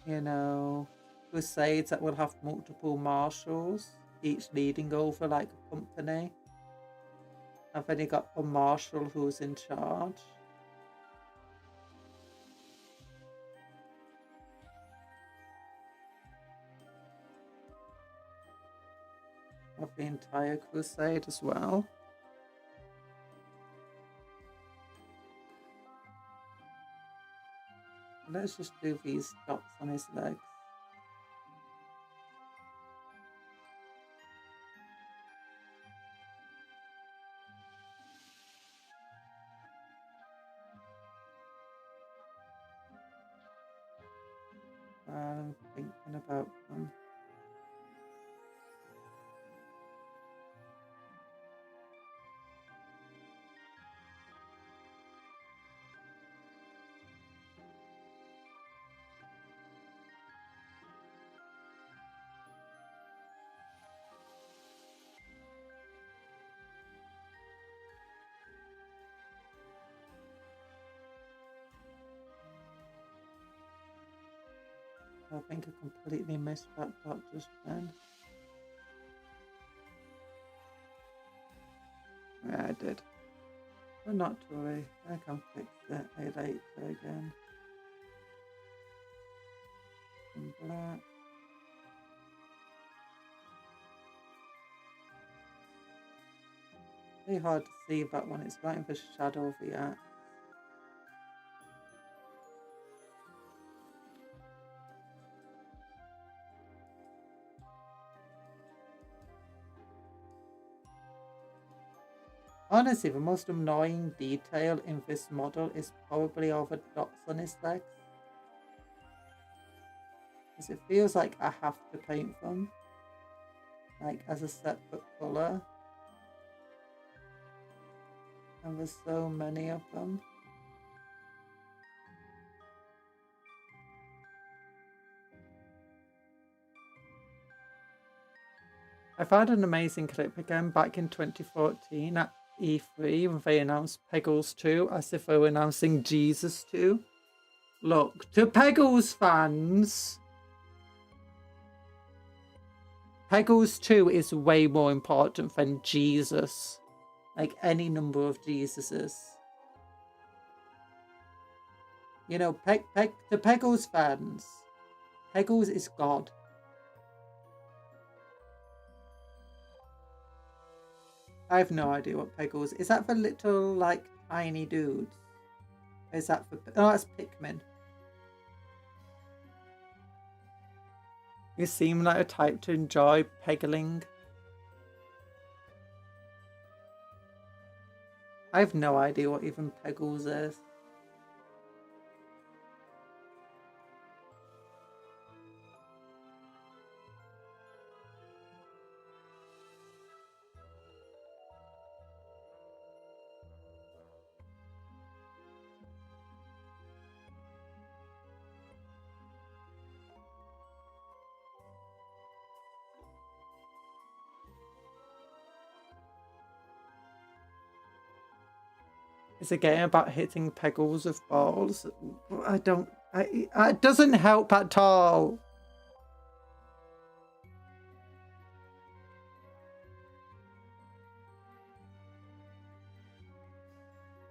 A: you know, crusades that will have multiple marshals, each leading over like a company. And then you got a marshal who's in charge. Of the entire crusade as well. Let's just do these dots on his legs. I'm thinking about them. I think I completely missed that dot just then. Yeah, I did. But not to worry, I can fix it later again. And black. Very hard to see that one, it's right in the shadow of the axe. Honestly, the most annoying detail in this model is probably all the dots on his legs. Because it feels like I have to paint them, like as a separate colour. And there's so many of them. I found an amazing clip again back in 2014 at E3 when they announced Peggles 2 as if they were announcing Jesus 2. Look, to Peggles fans, Peggles 2 is way more important than Jesus. Like any number of Jesuses. You know, to Peggles fans, Peggles is God. I have no idea what Peggles is. That for little, like, tiny dudes? Is that for... Oh, that's Pikmin. You seem like a type to enjoy peggling. I have no idea what even Peggles is. It's a game about hitting Peggles with balls. It doesn't help at all.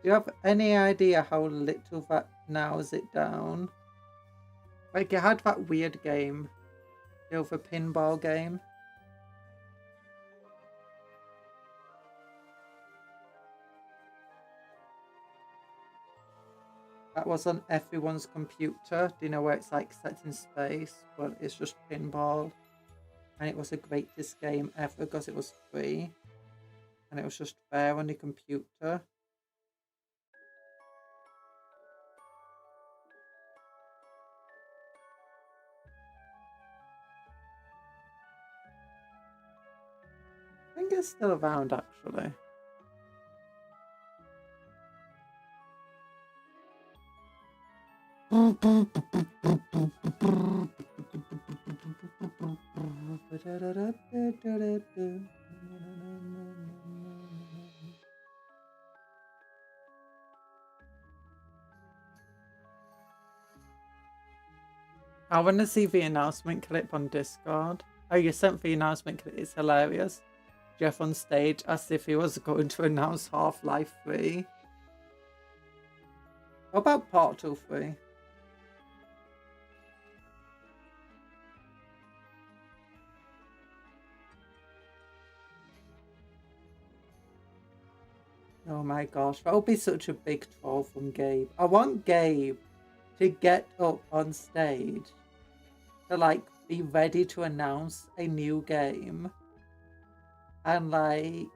A: Do you have any idea how little that narrows it down? Like, it had that weird game. You know, the pinball game. That was on everyone's computer. Do you know where it's like set in space? But it's just pinball. And it was the greatest game ever because it was free. And it was just there on the computer. I think it's still around actually. I want to see the announcement clip on Discord. Oh, you sent the announcement clip. It's hilarious. Jeff on stage as if he was going to announce Half-Life 3. What about Portal 3? Oh my gosh, that would be such a big troll from Gabe. I want Gabe to get up on stage to like be ready to announce a new game. And like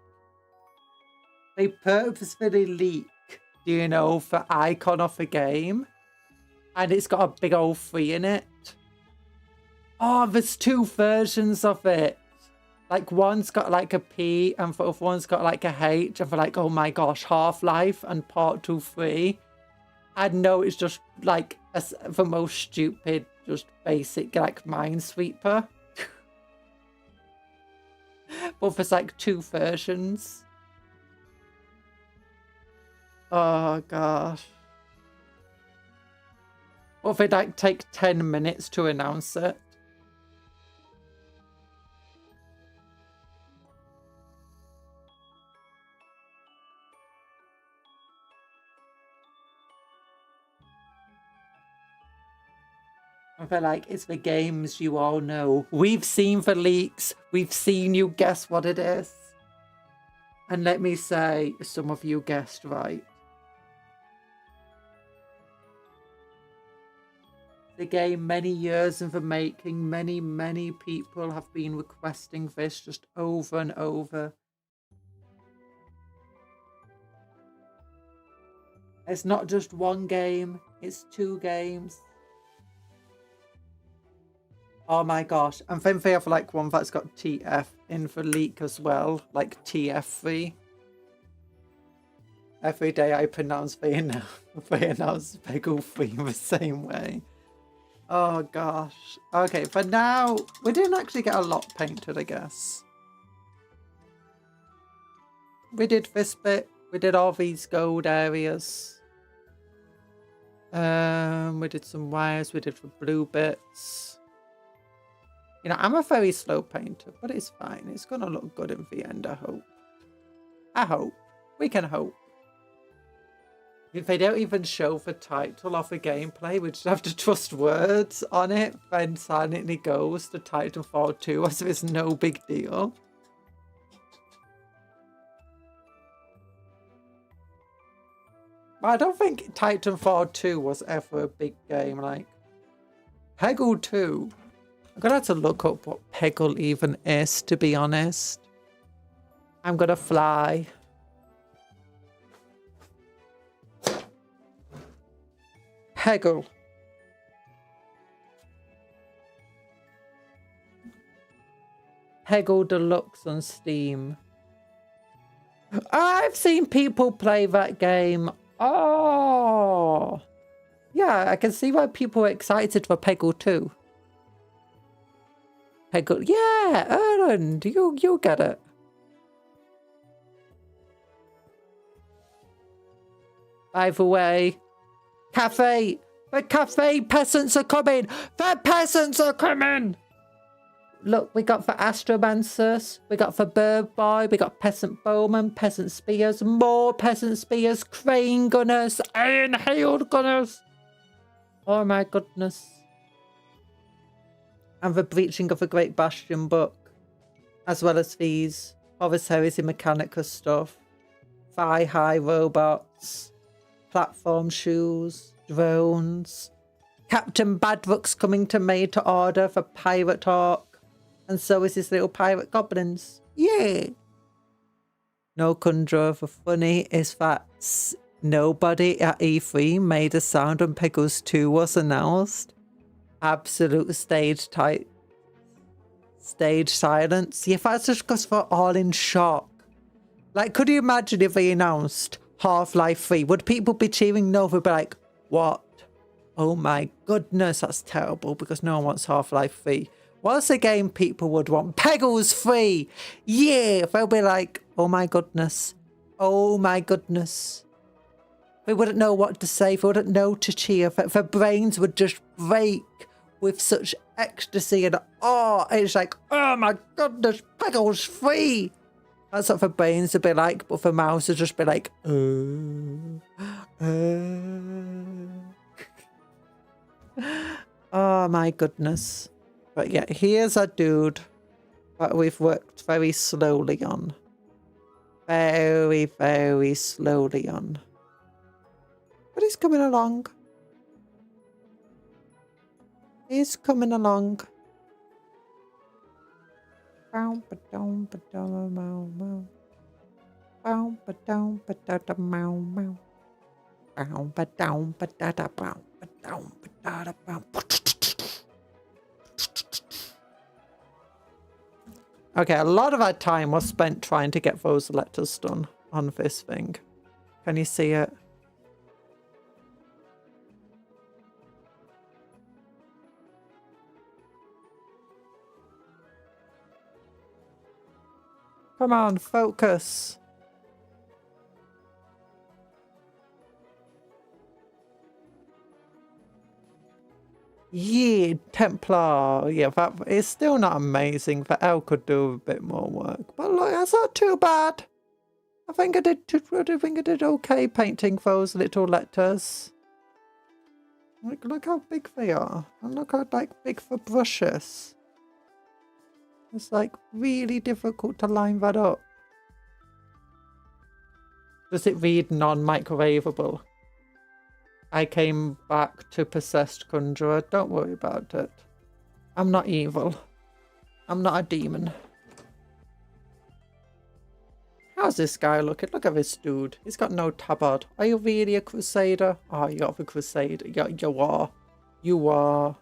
A: they purposefully leak, you know, the icon of the game. And it's got a big old 3 in it. Oh, there's 2 versions of it. Like, one's got, like, a P, and the other one's got, like, a H. And they're like, oh, my gosh, Half-Life and Portal 3. I know it's just, like, the most stupid, just basic, like, Minesweeper. But there's, like, 2 versions. Oh, gosh. What if it, like, take 10 minutes to announce it? I feel like it's the games you all know. We've seen the leaks. We've seen you guess what it is. And let me say, some of you guessed right. The game, many years in the making. Many people have been requesting this just over and over. It's not just one game. It's 2 games. Oh my gosh. And then they have like one that's got TF in the leak as well. Like TF3. Every day I pronounce they announce Peggle 3 the same way. Oh gosh. Okay, for now, we didn't actually get a lot painted, I guess. we did this bit. We did all these gold areas. We did some wires. We did the blue bits. You know, I'm a very slow painter, but it's fine. It's gonna look good in the end, I hope. I hope. We can hope. If they don't even show the title of the gameplay, we just have to trust words on it. Then silently goes to Titanfall 2 as if it's no big deal. I don't think Titanfall 2 was ever a big game. Like, Peggle 2. I'm gonna have to look up what Peggle even is, to be honest. I'm gonna fly. Peggle. Peggle Deluxe on Steam. I've seen people play that game. Oh, yeah, I can see why people are excited for Peggle 2. Peggle, yeah, Erland, you get it. By the way, cafe, the cafe peasants are coming. The peasants are coming. Look, we got the Astromancers, we got the Bird Boy, we got Peasant Bowman, Peasant Spears, more Peasant Spears, Crane Gunners, Iron Hailed Gunners. Oh my goodness. And the Breaching of the Great Bastion book, as well as these Horus Heresy Mechanica stuff, Thigh High Robots, Platform Shoes, Drones, Captain Badrook's coming to Made to Order for Pirate Talk. And so is his little pirate goblins. Yeah. No Conjuror. The funny is that nobody at E3 made a sound when Peggles 2 was announced. Absolute stage silence. Yeah, that's just because we're all in shock. Like, could you imagine if they announced Half-Life 3? Would people be cheering? No, they'd be like, what? Oh my goodness, that's terrible, because no one wants Half-Life 3. What's the game people would want? Peggles 3! Yeah! They'll be like, oh my goodness. Oh my goodness. They wouldn't know what to say. They wouldn't know to cheer. Their brains would just break with such ecstasy and awe. It's like, oh my goodness, Peggles 3! That's what the brains would be like, but the mouths would just be like, Oh my goodness. But yeah, here's a dude that we've worked very slowly on. Very, very slowly on. But he's coming along. He's coming along. Bow ba dum ba dum mow mow. Bow ba dum ba da da mow mow. Bow ba dum ba da da bow ba dum ba da da bow. Okay, a lot of our time was spent trying to get those letters done on this thing. Can you see it? Come on, focus. Yeah, Templar. Yeah, that is still not amazing. The L could do a bit more work. But look, that's not too bad. I think I did okay painting those little letters. Look how big they are. And look how big the brushes. It's like really difficult to line that up. Does it read non-microwavable? I came back to Possessed Conjurer. Don't worry about it. I'm not evil. I'm not a demon. How's this guy looking? Look at this dude. He's got no tabard. Are you really a crusader? Oh, you're the crusader. You are. You are.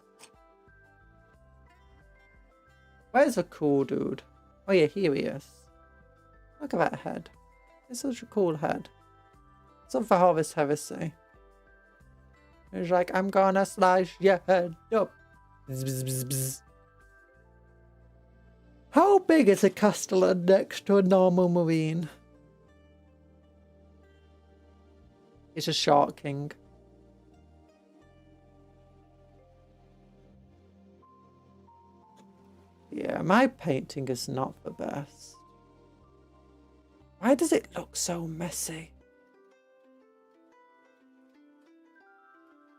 A: Where's the cool dude? Oh yeah, here he is. Look at that head. It's such a cool head. It's of the Horus Heresy. He's like, I'm gonna slice your head up. Bzz, bzz, bzz, bzz. How big is a castellan next to a normal marine? He's a short king. Yeah, my painting is not the best. Why does it look so messy?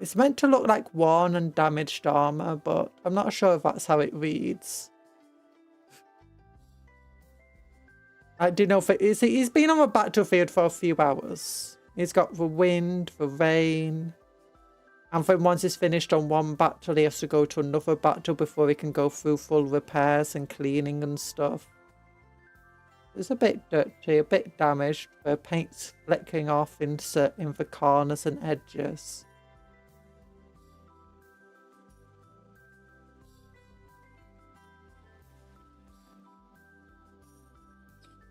A: It's meant to look like worn and damaged armor, but I'm not sure if that's how it reads. I do know for he's been on the battlefield for a few hours. He's got the wind, the rain, and then once he's finished on one battle, he has to go to another battle before he can go through full repairs and cleaning and stuff. It's a bit dirty, a bit damaged. The paint's flicking off in the corners and edges.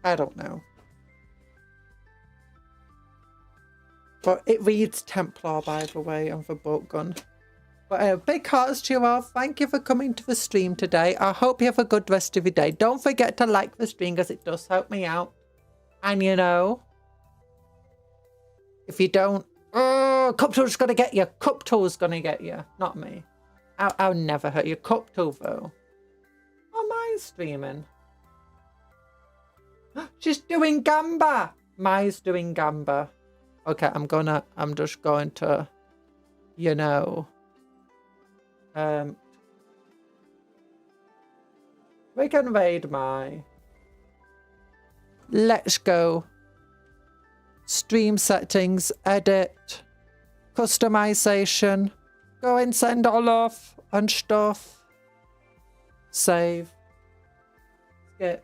A: I don't know. But it reads Templar, by the way, on the bolt gun. But big hearts to you all. Thank you for coming to the stream today. I hope you have a good rest of your day. Don't forget to like the stream because it does help me out. And you know, if you don't, oh, Cuptle's gonna get you. Cuptle's gonna get you, not me. I'll never hurt you. Cuptle though. Oh, mine's streaming. She's doing Gamba. Mai's doing Gamba. Okay, I'm just going to, you know, we can raid Mai. Let's go. Stream settings, edit, customization, go and send all off and stuff. Save. Skip.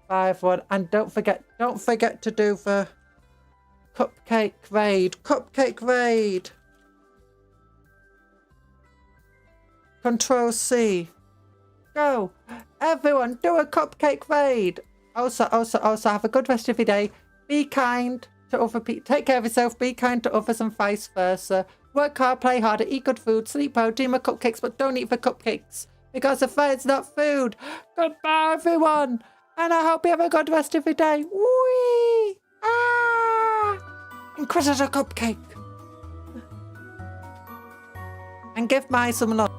A: 5-1, and don't forget to do the cupcake raid. Cupcake raid. Control C. Go. Everyone, do a cupcake raid. Also, have a good rest of your day. Be kind to other people. Take care of yourself. Be kind to others and vice versa. Work hard, play harder, eat good food, sleep well, do more cupcakes, but don't eat the cupcakes because the fire's not food. Goodbye, everyone. And I hope you have a good rest of your day. Whee! Ah! Inquisitor cupcake. And give Mai some love.